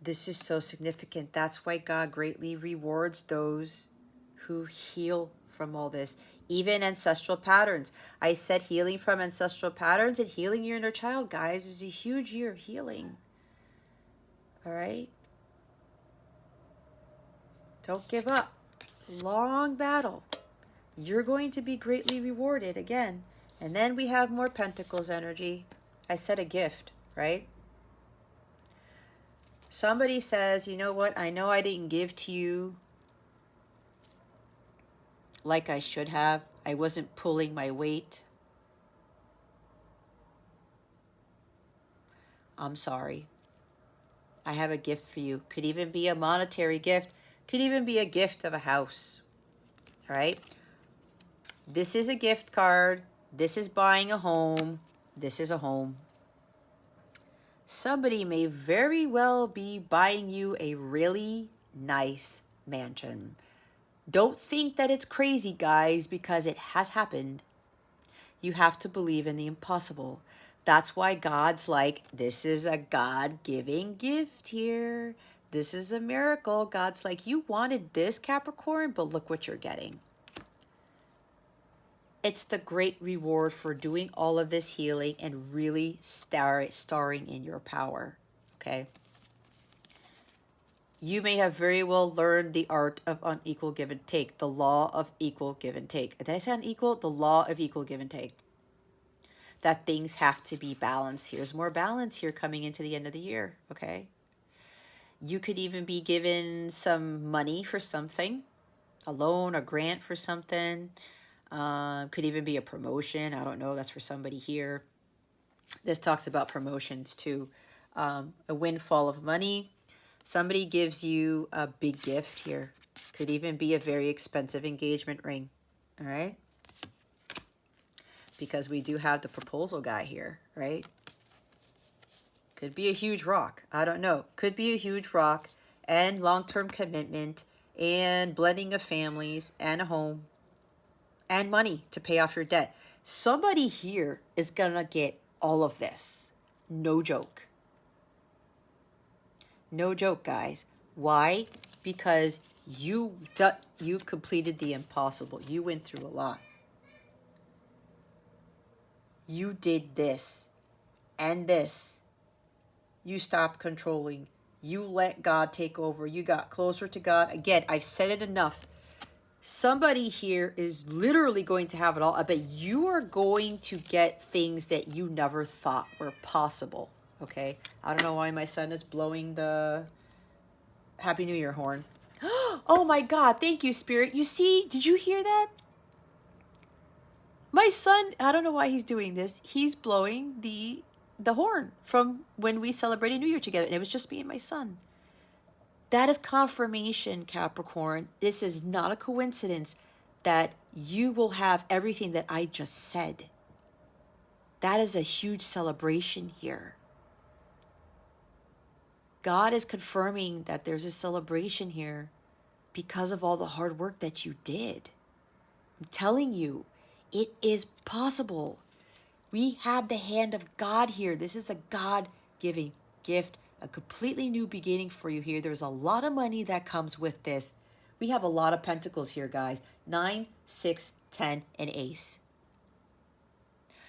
This is so significant. That's why God greatly rewards those who heal from all this. Even ancestral patterns. I said healing from ancestral patterns and healing your inner child, guys, is a huge year of healing. All right? Don't give up. It's a long battle. You're going to be greatly rewarded again. And then we have more Pentacles energy. I said a gift, right? Somebody says, you know what? I know I didn't give to you like I should have. I wasn't pulling my weight. I'm sorry. I have a gift for you. Could even be a monetary gift. Could even be a gift of a house. All right? This is a gift card. This is buying a home. This is a home. Somebody may very well be buying you a really nice mansion. Don't think that it's crazy, guys, because it has happened. You have to believe in the impossible. That's why God's like, this is a God-giving gift here. This is a miracle. God's like, you wanted this, Capricorn, but look what you're getting. It's the great reward for doing all of this healing and really starring in your power, okay? You may have very well learned the art of unequal give and take, the law of equal give and take. Did I say unequal? The law of equal give and take. That things have to be balanced. Here's more balance here coming into the end of the year, okay? You could even be given some money for something, a loan, a grant for something. Could even be a promotion. I don't know. That's for somebody here. This talks about promotions too. A windfall of money. Somebody gives you a big gift here. Could even be a very expensive engagement ring. All right? Because we do have the proposal guy here, right? Could be a huge rock. I don't know. Could be a huge rock and long-term commitment and blending of families and a home and money to pay off your debt. Somebody here is going to get all of this. No joke. No joke, guys. Why? Because you completed the impossible. You went through a lot. You did this and this. You stopped controlling. You let God take over. You got closer to God. Again, I've said it enough. Somebody here is literally going to have it all. I bet you are going to get things that you never thought were possible. Okay? I don't know why my son is blowing the Happy New Year horn. Oh my God. Thank you, Spirit. You see, did you hear that? My son, I don't know why he's doing this. He's blowing the horn from when we celebrated New Year together. And it was just me and my son. That is confirmation, Capricorn. This is not a coincidence that you will have everything that I just said. That is a huge celebration here. God is confirming that there's a celebration here because of all the hard work that you did. I'm telling you, it is possible. We have the hand of God here. This is a God-giving gift, a completely new beginning for you here. There's a lot of money that comes with this. We have a lot of pentacles here, guys. 9, 6, 10, and ace.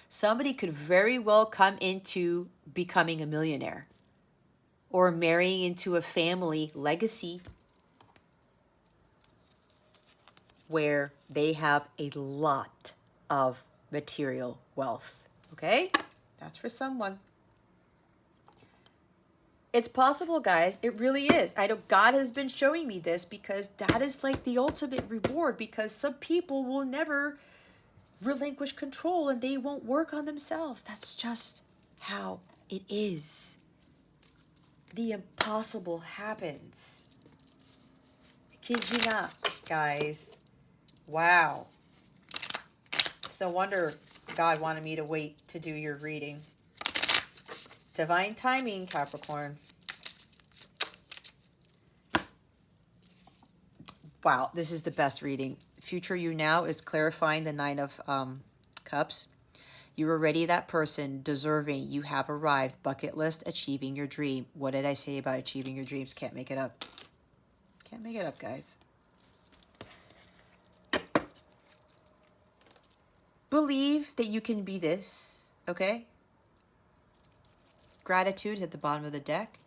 Somebody could very well come into becoming a millionaire or marrying into a family legacy where they have a lot of material wealth. Okay? That's for someone. It's possible, guys. It really is. I know God has been showing me this because that is like the ultimate reward, because some people will never relinquish control and they won't work on themselves. That's just how it is. The impossible happens. I kid you not, guys. Wow. It's no wonder God wanted me to wait to do your reading. Divine timing, Capricorn. Wow, this is the best reading. Future you now is clarifying the 9 of Cups. You are already that person, deserving. You have arrived. Bucket list, achieving your dream. What did I say about achieving your dreams? Can't make it up. Can't make it up, guys. Believe that you can be this, okay? Gratitude at the bottom of the deck.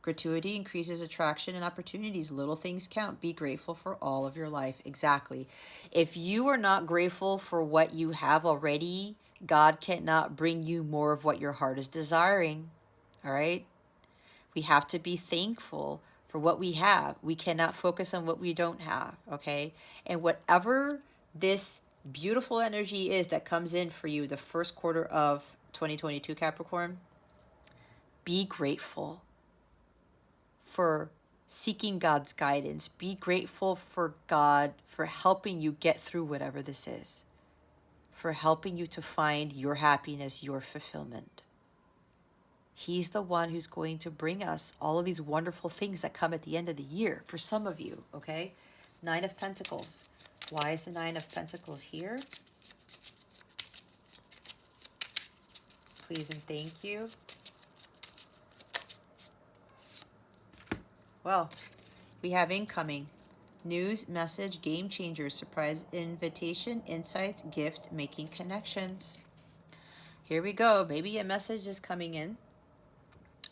Gratuity increases attraction and opportunities. Little things count. Be grateful for all of your life. Exactly. If you are not grateful for what you have already, God cannot bring you more of what your heart is desiring. All right? We have to be thankful for what we have. We cannot focus on what we don't have, okay? And whatever this beautiful energy is that comes in for you the first quarter of 2022, Capricorn, be grateful for seeking God's guidance. Be grateful for God for helping you get through whatever this is, for helping you to find your happiness, your fulfillment. He's the one who's going to bring us all of these wonderful things that come at the end of the year for some of you, okay? 9 of Pentacles. Why is the 9 of Pentacles here? Please and thank you. Well, we have incoming. News, message, game changer, surprise invitation, insights, gift, making connections. Here we go. Maybe a message is coming in.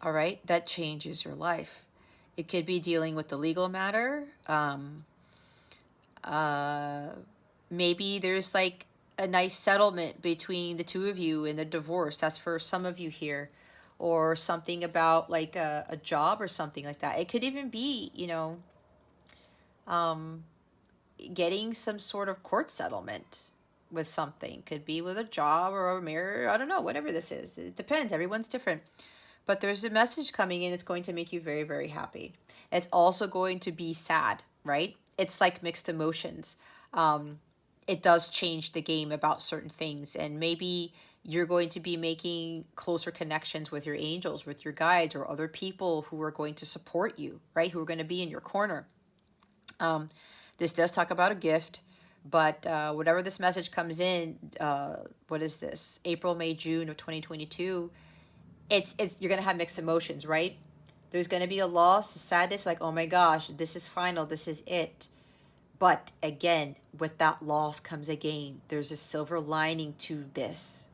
All right, that changes your life. It could be dealing with the legal matter. Maybe there's like a nice settlement between the two of you in the divorce. That's for some of you here. Or something about like a job or something like that. It could even be, you know, getting some sort of court settlement with something. Could be with a job or a marriage. I don't know, whatever this is. It depends. Everyone's different. But there's a message coming in. It's going to make you very, very happy. It's also going to be sad, right? It's like mixed emotions. It does change the game about certain things. And maybe you're going to be making closer connections with your angels, with your guides, or other people who are going to support you, right? Who are going to be in your corner. This does talk about a gift, but whatever this message comes in, what is this? April, May, June of 2022, it's you're going to have mixed emotions, right? There's going to be a loss, a sadness, like, oh my gosh, this is final, this is it. But again, with that loss comes a gain. There's a silver lining to this.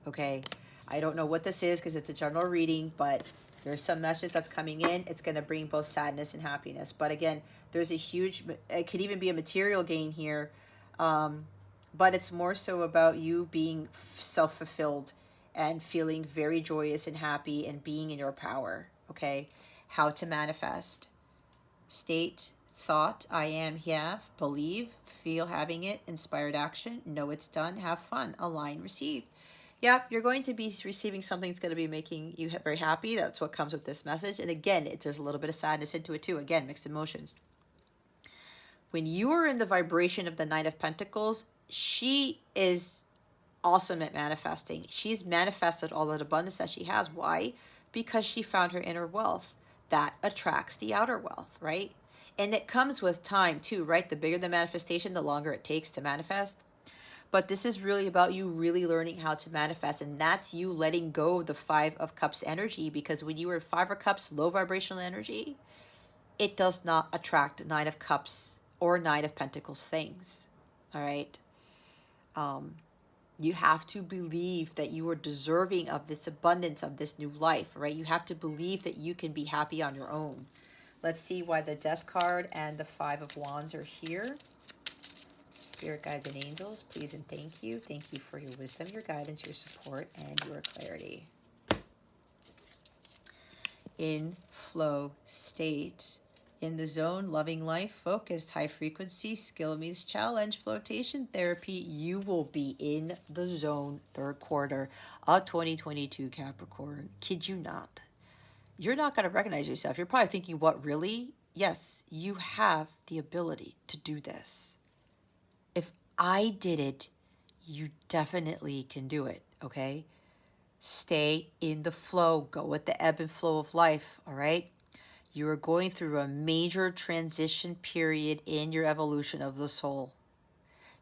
Okay, I don't know what this is because it's a general reading, but there's some message that's coming in. It's going to bring both sadness and happiness. But again, there's a huge, it could even be a material gain here. But it's more so about you being self-fulfilled and feeling very joyous and happy and being in your power. Okay, how to manifest. State, thought, I am, have, believe, feel having it, inspired action, know it's done, have fun, align, receive. Yeah, you're going to be receiving something that's going to be making you very happy. That's what comes with this message. And again, there's a little bit of sadness into it too. Again, mixed emotions. When you are in the vibration of the Knight of Pentacles, she is awesome at manifesting. She's manifested all that abundance that she has. Why? Because she found her inner wealth. That attracts the outer wealth, right? And it comes with time too, right? The bigger the manifestation, the longer it takes to manifest. But this is really about you really learning how to manifest. And that's you letting go of the Five of Cups energy. Because when you are Five of Cups, low vibrational energy, it does not attract Nine of Cups or Nine of Pentacles things. All right. You have to believe that you are deserving of this abundance, of this new life, right? You have to believe that you can be happy on your own. Let's see why the Death card and the Five of Wands are here. Spirit guides and angels, please and thank you. Thank you for your wisdom, your guidance, your support, and your clarity. In flow state. In the zone, loving life, focused, high frequency, skill meets challenge, flotation therapy. You will be in the zone third quarter of 2022, Capricorn. Kid you not. You're not going to recognize yourself. You're probably thinking, what, really? Yes, you have the ability to do this. If I did it, you definitely can do it, okay? Stay in the flow. Go with the ebb and flow of life, all right? You are going through a major transition period in your evolution of the soul.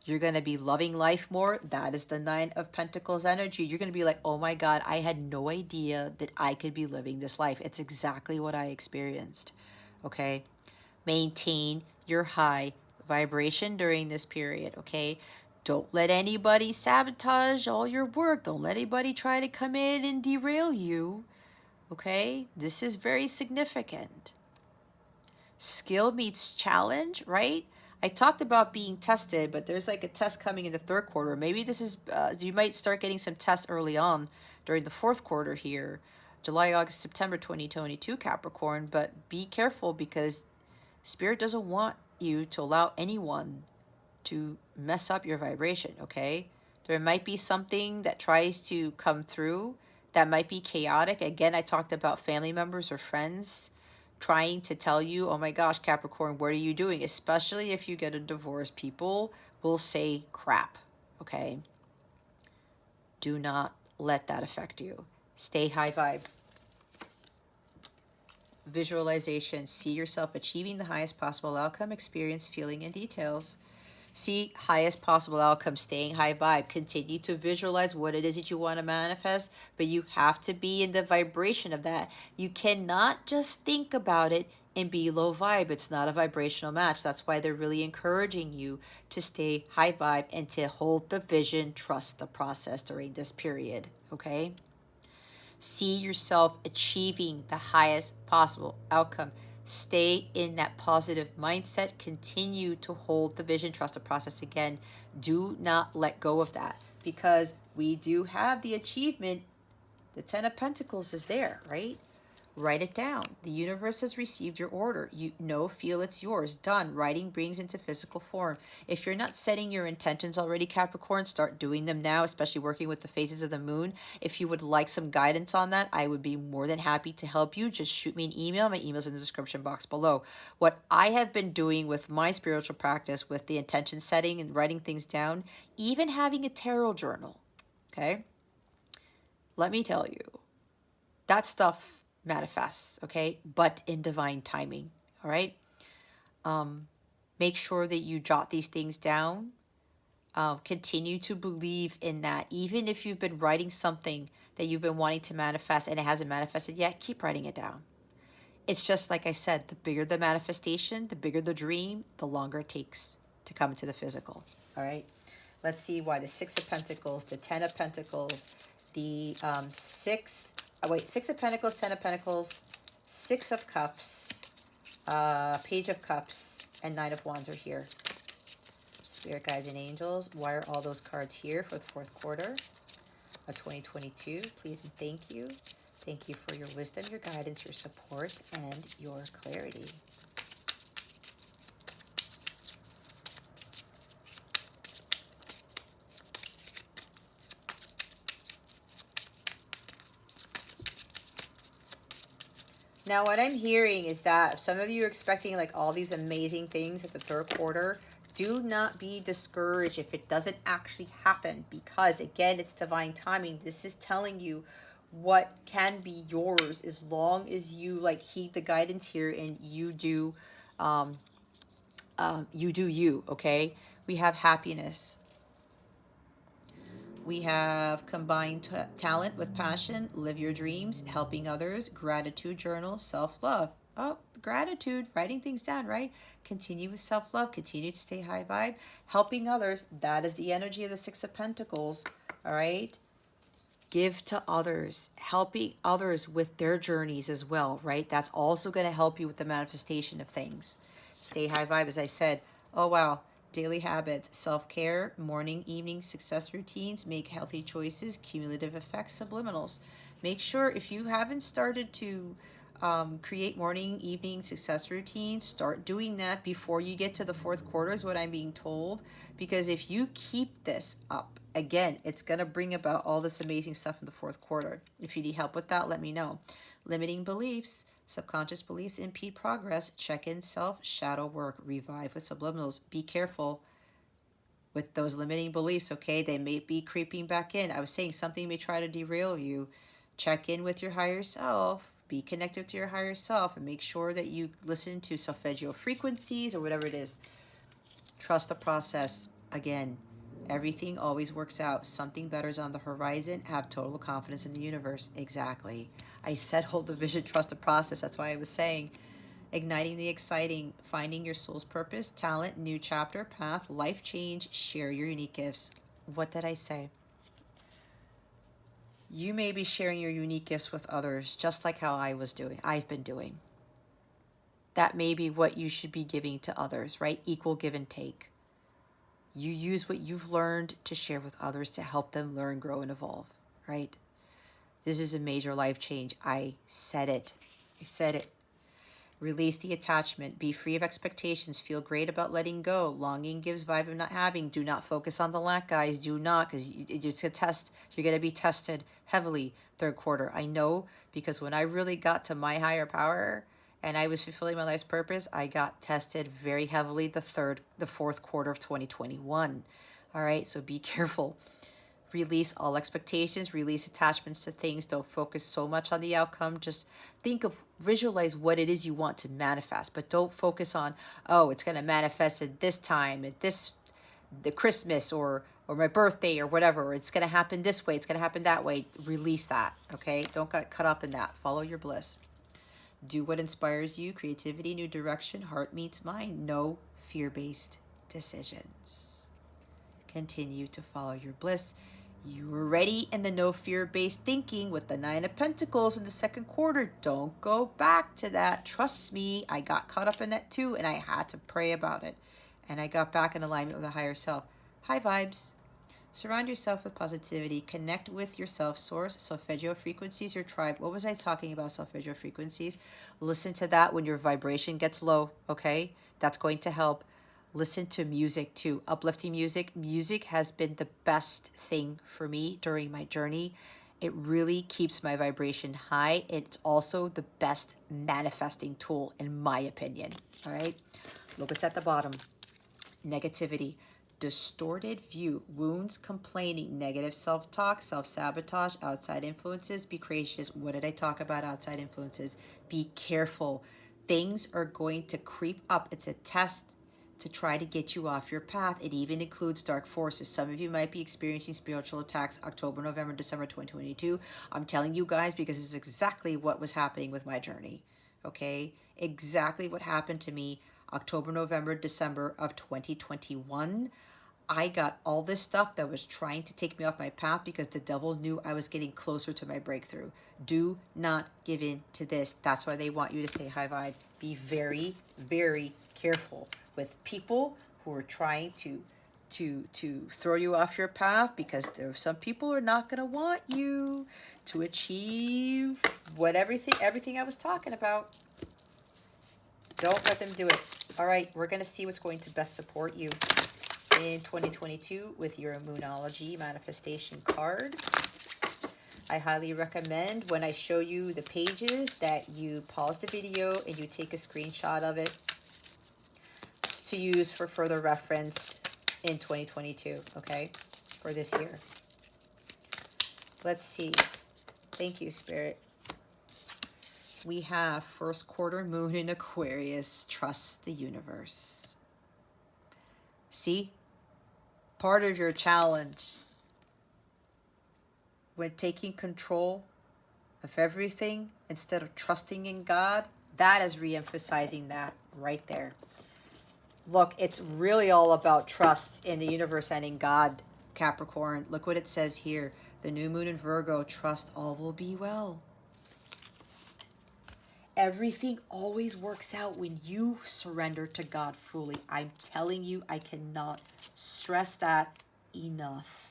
You're going to be loving life more. That is the Nine of Pentacles energy. You're going to be like, oh my God, I had no idea that I could be living this life. It's exactly what I experienced. Okay? Maintain your high vibration during this period. Okay? Don't let anybody sabotage all your work. Don't let anybody try to come in and derail you. Okay? This is very significant. Skill meets challenge, right? I talked about being tested, but there's like a test coming in the third quarter. Maybe this is, you might start getting some tests early on during the fourth quarter here. July, August, September 2022, Capricorn. But be careful because Spirit doesn't want you to allow anyone to mess up your vibration, okay? There might be something that tries to come through that might be chaotic. Again, I talked about family members or friends trying to tell you, oh my gosh, Capricorn, what are you doing? Especially if you get a divorce, people will say crap, okay? Do not let that affect you. Stay high vibe. Visualization. See yourself achieving the highest possible outcome, experience, feeling, and details. See highest possible outcome, staying high vibe. Continue to visualize what it is that you want to manifest, but you have to be in the vibration of that. You cannot just think about it and be low vibe. It's not a vibrational match. That's why they're really encouraging you to stay high vibe and to hold the vision, trust the process during this period, okay? See yourself achieving the highest possible outcome. Stay in that positive mindset. Continue to hold the vision, trust the process. Again, do not let go of that because we do have the achievement. The Ten of Pentacles is there, right? Write it down. The universe has received your order. You know, feel it's yours. Done. Writing brings into physical form. If you're not setting your intentions already, Capricorn, start doing them now, especially working with the phases of the moon. If you would like some guidance on that, I would be more than happy to help you. Just shoot me an email. My email's in the description box below. What I have been doing with my spiritual practice, with the intention setting and writing things down, even having a tarot journal, okay? Let me tell you, that stuff manifests, okay? But in divine timing, all right? Make sure that you jot these things down. Continue to believe in that. Even if you've been writing something that you've been wanting to manifest and it hasn't manifested yet, keep writing it down. It's just like I said, the bigger the manifestation, the bigger the dream, the longer it takes to come into the physical, all right? Let's see why the Six of Pentacles, the Ten of Pentacles, the Six of Pentacles, Ten of Pentacles, Six of Cups, Page of Cups, and Nine of Wands are here. Spirit guides and angels, why are all those cards here for the fourth quarter of 2022? Please and thank you. Thank you for your wisdom, your guidance, your support, and your clarity. Now, what I'm hearing is that if some of you are expecting like all these amazing things at the third quarter, do not be discouraged if it doesn't actually happen, because again, it's divine timing. This is telling you what can be yours as long as you like heed the guidance here and you do you, okay? We have happiness. We have combined talent with passion, live your dreams, helping others, gratitude journal, self-love. Oh, gratitude, writing things down, right? Continue with self-love, continue to stay high vibe, helping others. That is the energy of the Six of Pentacles, all right? Give to others, helping others with their journeys as well, right? That's also going to help you with the manifestation of things. Stay high vibe, as I said. Oh, wow. Daily habits, self-care, morning, evening, success routines, make healthy choices, cumulative effects, subliminals. Make sure if you haven't started to create morning, evening, success routines, start doing that before you get to the fourth quarter is what I'm being told. Because if you keep this up, again, it's going to bring about all this amazing stuff in the fourth quarter. If you need help with that, let me know. Limiting beliefs, subconscious beliefs impede progress. Check in self, shadow work, revive with subliminals. Be careful with those limiting beliefs, okay? They may be creeping back in. I was saying something may try to derail you. Check in with your higher self. Be connected to your higher self and make sure that you listen to solfeggio frequencies or whatever it is. Trust the process. Again, everything always works out. Something better is on the horizon. Have total confidence in the universe. Exactly. I said hold the vision, trust the process. That's why I was saying igniting the exciting, finding your soul's purpose, talent, new chapter, path, life change, share your unique gifts. What did I say? You may be sharing your unique gifts with others, just like how I've been doing. That may be what you should be giving to others, right? Equal give and take. You use what you've learned to share with others to help them learn, grow, and evolve, right? This is a major life change. I said it. Release the attachment. Be free of expectations. Feel great about letting go. Longing gives vibe of not having. Do not focus on the lack, guys. Do not, because it's a test. You're going to be tested heavily third quarter. I know, because when I really got to my higher power and I was fulfilling my life's purpose, I got tested very heavily the fourth quarter of 2021. All right, so be careful. Release all expectations, release attachments to things. Don't focus so much on the outcome. Just visualize what it is you want to manifest, but don't focus on, oh, it's going to manifest at this time, at the Christmas or my birthday or whatever. Or it's going to happen this way. It's going to happen that way. Release that. Okay. Don't get caught up in that. Follow your bliss. Do what inspires you. Creativity, new direction, heart meets mind. No fear-based decisions. Continue to follow your bliss. You were ready in the no fear-based thinking with the Nine of Pentacles in the second quarter. Don't go back to that. Trust me, I got caught up in that too, and I had to pray about it. And I got back in alignment with the higher self. High vibes. Surround yourself with positivity. Connect with your self-source. Solfeggio frequencies, your tribe. What was I talking about, solfeggio frequencies? Listen to that when your vibration gets low, okay? That's going to help. Listen to music too, uplifting music. Music has been the best thing for me during my journey. It really keeps my vibration high. It's also the best manifesting tool, in my opinion. All right, look what's at the bottom. Negativity, distorted view, wounds, complaining, negative self-talk, self-sabotage, outside influences. Be gracious. What did I talk about? Outside influences. Be careful. Things are going to creep up. It's a test to try to get you off your path. It even includes dark forces. Some of you might be experiencing spiritual attacks October, November, December 2022. I'm telling you guys because it's exactly what was happening with my journey. Okay? Exactly what happened to me October, November, December of 2021. I got all this stuff that was trying to take me off my path because the devil knew I was getting closer to my breakthrough. Do not give in to this. That's why they want you to stay high vibe. Be very, very careful with people who are trying to throw you off your path, because there are some people who are not going to want you to achieve everything I was talking about. Don't let them do it. All right, we're going to see what's going to best support you in 2022 with your Moonology manifestation card. I highly recommend when I show you the pages that you pause the video and you take a screenshot of it to use for further reference in 2022, okay, for this year. Let's see. Thank you, Spirit. We have first quarter moon in Aquarius. Trust the universe. See? Part of your challenge when taking control of everything instead of trusting in God, that is re-emphasizing that right there. Look, it's really all about trust in the universe and in God, Capricorn. Look what it says here. The new moon in Virgo, trust all will be well. Everything always works out when you surrender to God fully. I'm telling you, I cannot stress that enough.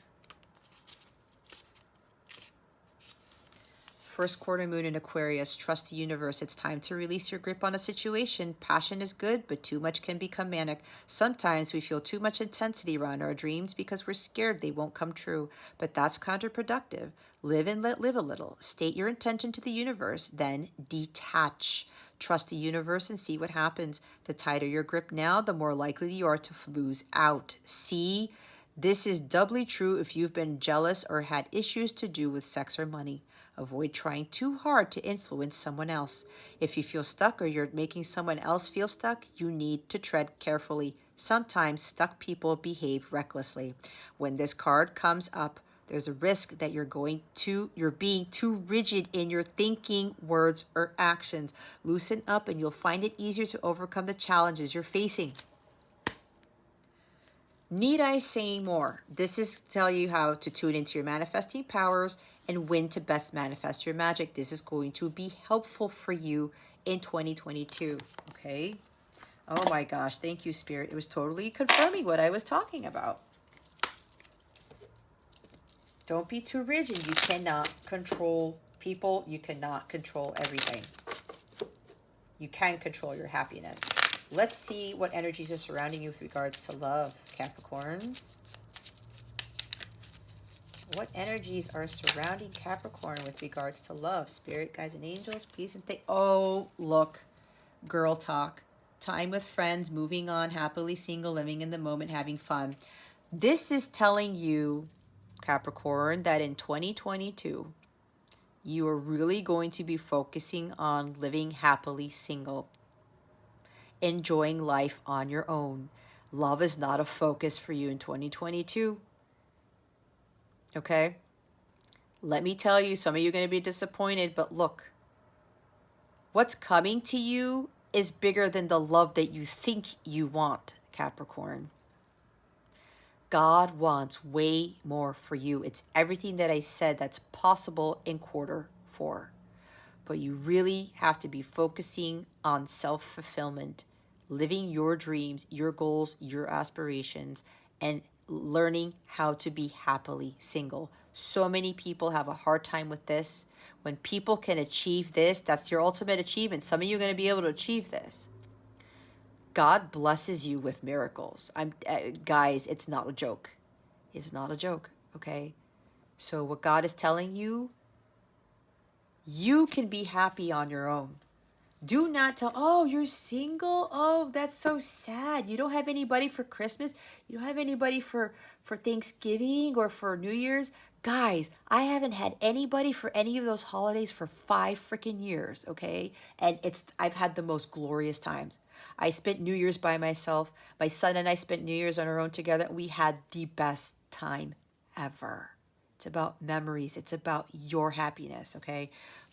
First quarter moon in Aquarius, trust the universe. It's time to release your grip on a situation. Passion is good, but too much can become manic. Sometimes we feel too much intensity around our dreams because we're scared they won't come true, but that's counterproductive. Live and let live a little. State your intention to the universe, then detach. Trust the universe and see what happens. The tighter your grip now, the more likely you are to lose out. See? This is doubly true if you've been jealous or had issues to do with sex or money. Avoid trying too hard to influence someone else. If you feel stuck or you're making someone else feel stuck, you need to tread carefully. Sometimes stuck people behave recklessly. When this card comes up, there's a risk that you're being too rigid in your thinking, words, or actions. Loosen up and you'll find it easier to overcome the challenges you're facing. Need I say more? This is to tell you how to tune into your manifesting powers and when to best manifest your magic. This is going to be helpful for you in 2022, okay? Oh my gosh, thank you, Spirit. It was totally confirming what I was talking about. Don't be too rigid. You cannot control people. You cannot control everything. You can control your happiness. Let's see what energies are surrounding you with regards to love, Capricorn. What energies are surrounding Capricorn with regards to love? Spirit, guides, and angels, please and thank. Oh, look. Girl talk. Time with friends, moving on, happily single, living in the moment, having fun. This is telling you, Capricorn, that in 2022, you are really going to be focusing on living happily single, enjoying life on your own. Love is not a focus for you in 2022. Okay? Let me tell you, some of you are going to be disappointed, but look, what's coming to you is bigger than the love that you think you want, Capricorn. God wants way more for you. It's everything that I said that's possible in quarter 4. But you really have to be focusing on self-fulfillment, living your dreams, your goals, your aspirations, and learning how to be happily single. So many people have a hard time with this. When people can achieve this, that's your ultimate achievement. Some of you are going to be able to achieve this. God blesses you with miracles. Guys, it's not a joke. It's not a joke, okay? So what God is telling you, you can be happy on your own. Do not tell, oh, you're single? Oh, that's so sad. You don't have anybody for Christmas? You don't have anybody for Thanksgiving or for New Year's? Guys, I haven't had anybody for any of those holidays for 5 freaking years, okay? And I've had the most glorious times. I spent New Year's by myself. My son and I spent New Year's on our own together. We had the best time ever. It's about memories. It's about your happiness, okay?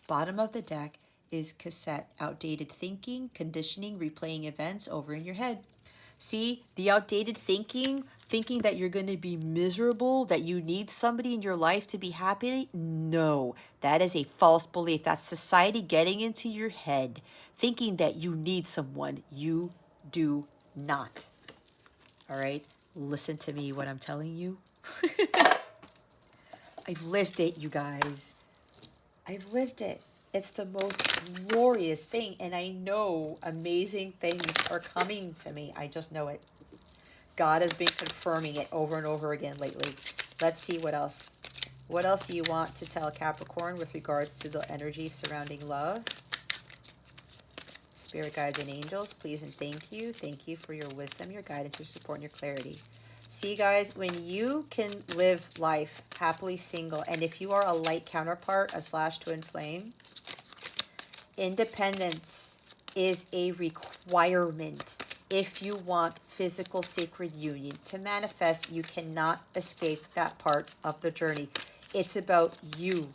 Bottom of the deck is cassette, outdated thinking, conditioning, replaying events over in your head. See, the outdated thinking that you're going to be miserable, that you need somebody in your life to be happy. No, that is a false belief. That's society getting into your head, thinking that you need someone. You do not. All right? Listen to me, what I'm telling you. I've lived it, you guys. I've lived it. It's the most glorious thing, and I know amazing things are coming to me. I just know it. God has been confirming it over and over again lately. Let's see what else. What else do you want to tell Capricorn with regards to the energy surrounding love? Spirit guides and angels, please and thank you. Thank you for your wisdom, your guidance, your support, and your clarity. See, guys, when you can live life happily single, and if you are a light counterpart, a slash twin flame, independence is a requirement. If you want physical sacred union to manifest, you cannot escape that part of the journey. It's about you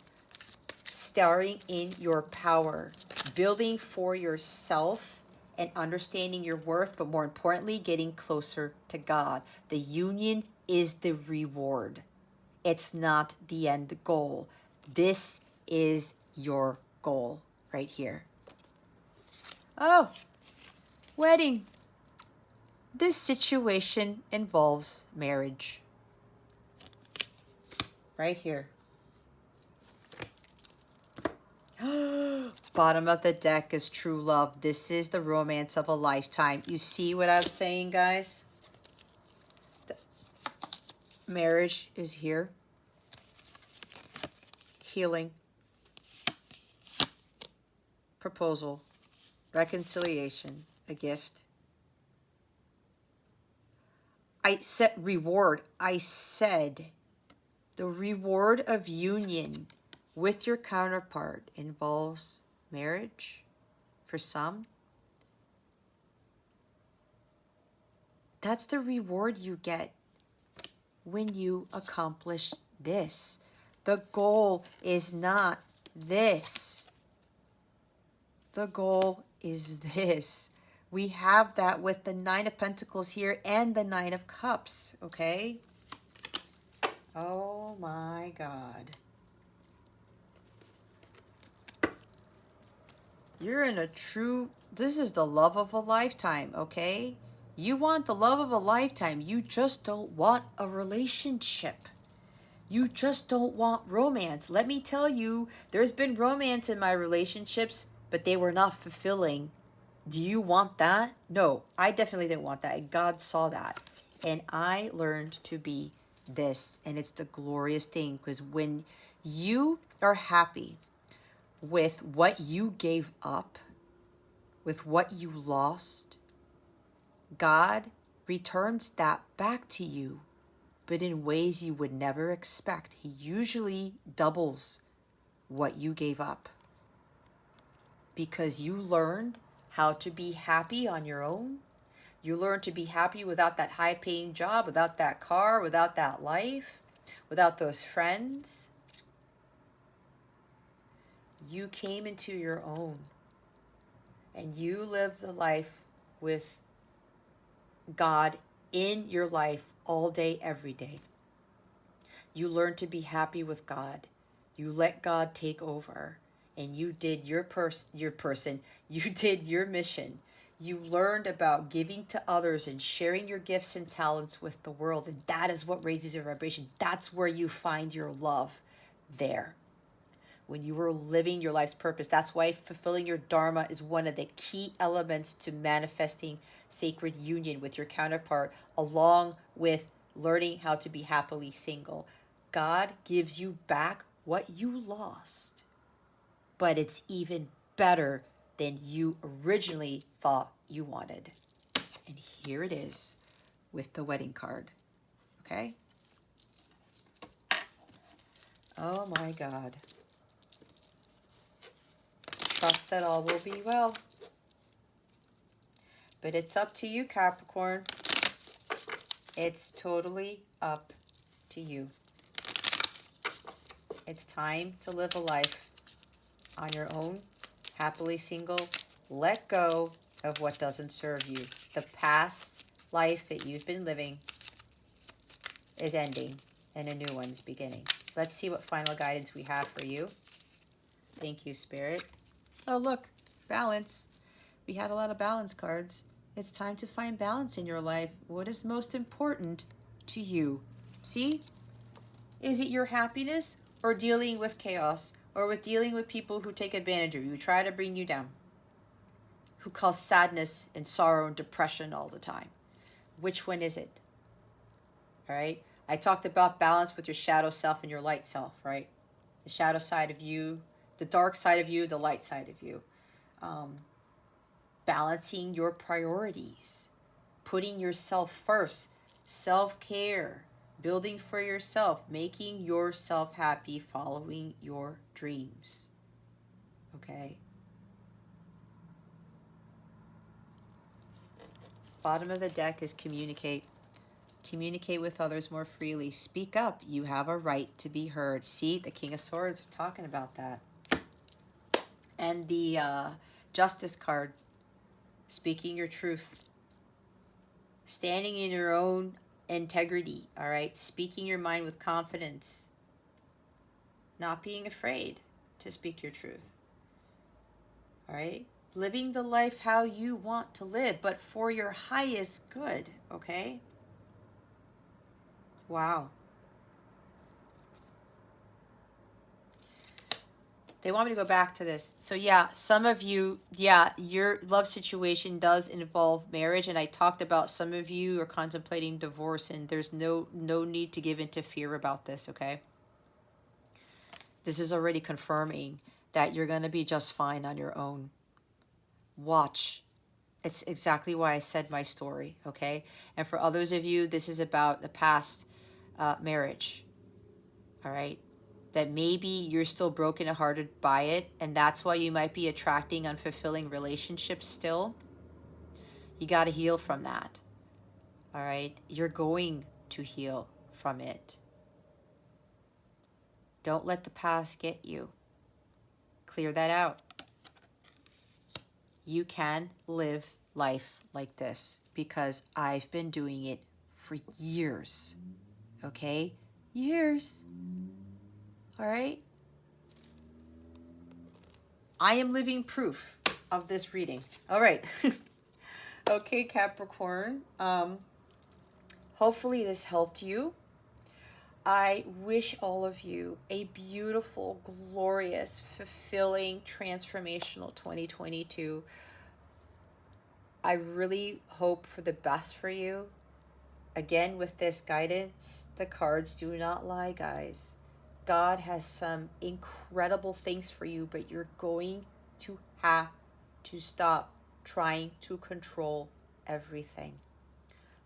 starring in your power, building for yourself and understanding your worth, but more importantly, getting closer to God. The union is the reward. It's not the end goal. This is your goal right here. Oh, wedding. This situation involves marriage. Right here. Bottom of the deck is true love. This is the romance of a lifetime. You see what I'm saying, guys? The marriage is here. Healing. Proposal. Reconciliation. A gift. I said reward. I said the reward of union with your counterpart involves marriage for some. That's the reward you get when you accomplish this. The goal is not this. The goal is this. We have that with the Nine of Pentacles here and the Nine of Cups, okay? Oh my God. You're in a true, this is the love of a lifetime, okay? You want the love of a lifetime. You just don't want a relationship. You just don't want romance. Let me tell you, there's been romance in my relationships, but they were not fulfilling. Do you want that? No, I definitely didn't want that. And God saw that. And I learned to be this. And it's the glorious thing, because when you are happy with what you gave up, with what you lost, God returns that back to you, but in ways you would never expect. He usually doubles what you gave up because you learned how to be happy on your own. You learned to be happy without that high-paying job, without that car, without that life, without those friends. You came into your own and you lived a life with God in your life all day, every day. You learned to be happy with God. You let God take over and you did your person, you did your mission. You learned about giving to others and sharing your gifts and talents with the world. And that is what raises your vibration. That's where you find your love, there. When you were living your life's purpose. That's why fulfilling your dharma is one of the key elements to manifesting sacred union with your counterpart, along with learning how to be happily single. God gives you back what you lost, but it's even better than you originally thought you wanted. And here it is with the wedding card. Okay? Oh my God. Trust that all will be well. But it's up to you, Capricorn. It's totally up to you. It's time to live a life on your own, happily single. Let go of what doesn't serve you. The past life that you've been living is ending and a new one's beginning. Let's see what final guidance we have for you. Thank you, Spirit. Oh, look, balance. We had a lot of balance cards. It's time to find balance in your life. What is most important to you? See? Is it your happiness or dealing with chaos or with dealing with people who take advantage of you, who try to bring you down, who cause sadness and sorrow and depression all the time? Which one is it? All right? I talked about balance with your shadow self and your light self, right? The shadow side of you, the dark side of you, the light side of you. Balancing your priorities, putting yourself first, self-care, building for yourself, making yourself happy, following your dreams. Okay? Bottom of the deck is communicate. Communicate with others more freely. Speak up. You have a right to be heard. See, the King of Swords are talking about that. And the Justice card, speaking your truth. Standing in your own integrity, all right? Speaking your mind with confidence. Not being afraid to speak your truth, all right? Living the life how you want to live, but for your highest good, okay? Wow. They want me to go back to this. So yeah, some of you, yeah, your love situation does involve marriage, and I talked about some of you are contemplating divorce, and there's no need to give into fear about this, okay? This is already confirming that you're going to be just fine on your own. Watch. It's exactly why I said my story, okay? And for others of you, this is about the past marriage, all right? That maybe you're still brokenhearted by it, and that's why you might be attracting unfulfilling relationships still. You got to heal from that, all right? You're going to heal from it. Don't let the past get you. Clear that out. You can live life like this because I've been doing it for years, okay? Years. All right? I am living proof of this reading. All right. Okay, Capricorn. Hopefully this helped you. I wish all of you a beautiful, glorious, fulfilling, transformational 2022. I really hope for the best for you. Again, with this guidance, the cards do not lie, guys. God has some incredible things for you, but you're going to have to stop trying to control everything.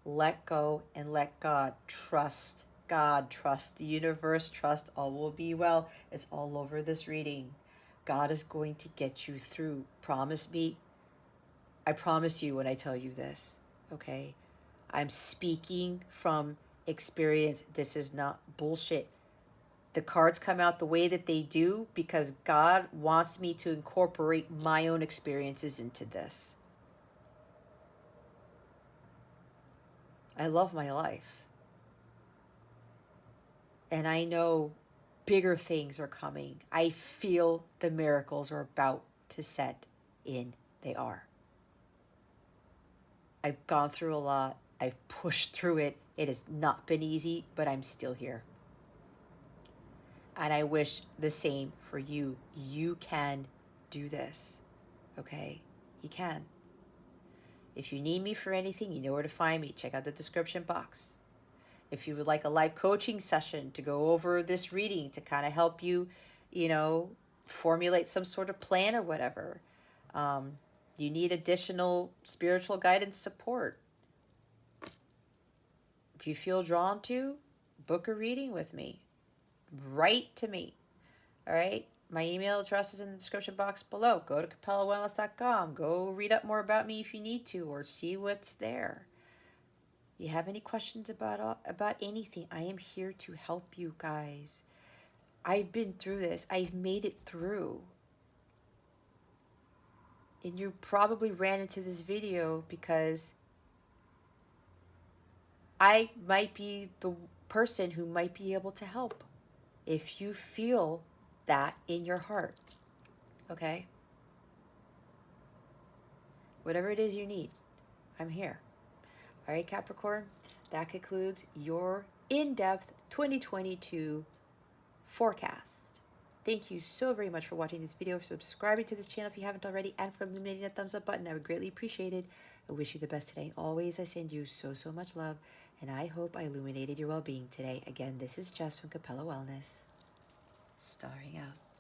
Let go and let God. Trust God. Trust the universe. Trust all will be well. It's all over this reading. God is going to get you through. Promise me. I promise you when I tell you this, okay? I'm speaking from experience. This is not bullshit. The cards come out the way that they do because God wants me to incorporate my own experiences into this. I love my life. And I know bigger things are coming. I feel the miracles are about to set in. They are. I've gone through a lot. I've pushed through it. It has not been easy, but I'm still here. And I wish the same for you. You can do this, okay? You can. If you need me for anything, you know where to find me. Check out the description box. If you would like a live coaching session to go over this reading to kind of help you, formulate some sort of plan or whatever. You need additional spiritual guidance support. If you feel drawn to, book a reading with me. Write to me. All right? My email address is in the description box below. Go to capellawellness.com. Go read up more about me if you need to, or see what's there. You have any questions about anything, I am here to help you guys. I've been through this. I've made it through. And you probably ran into this video because I might be the person who might be able to help if you feel that in your heart. Okay? Whatever it is you need, I'm here. All right, Capricorn, that concludes your in-depth 2022 forecast. Thank you so very much for watching this video, for subscribing to this channel if you haven't already, and for illuminating that thumbs up button. I would greatly appreciate it. I wish you the best today. Always, I send you so much love, And I hope I illuminated your well-being today. Again, this is Jess from Capella Wellness, starring out.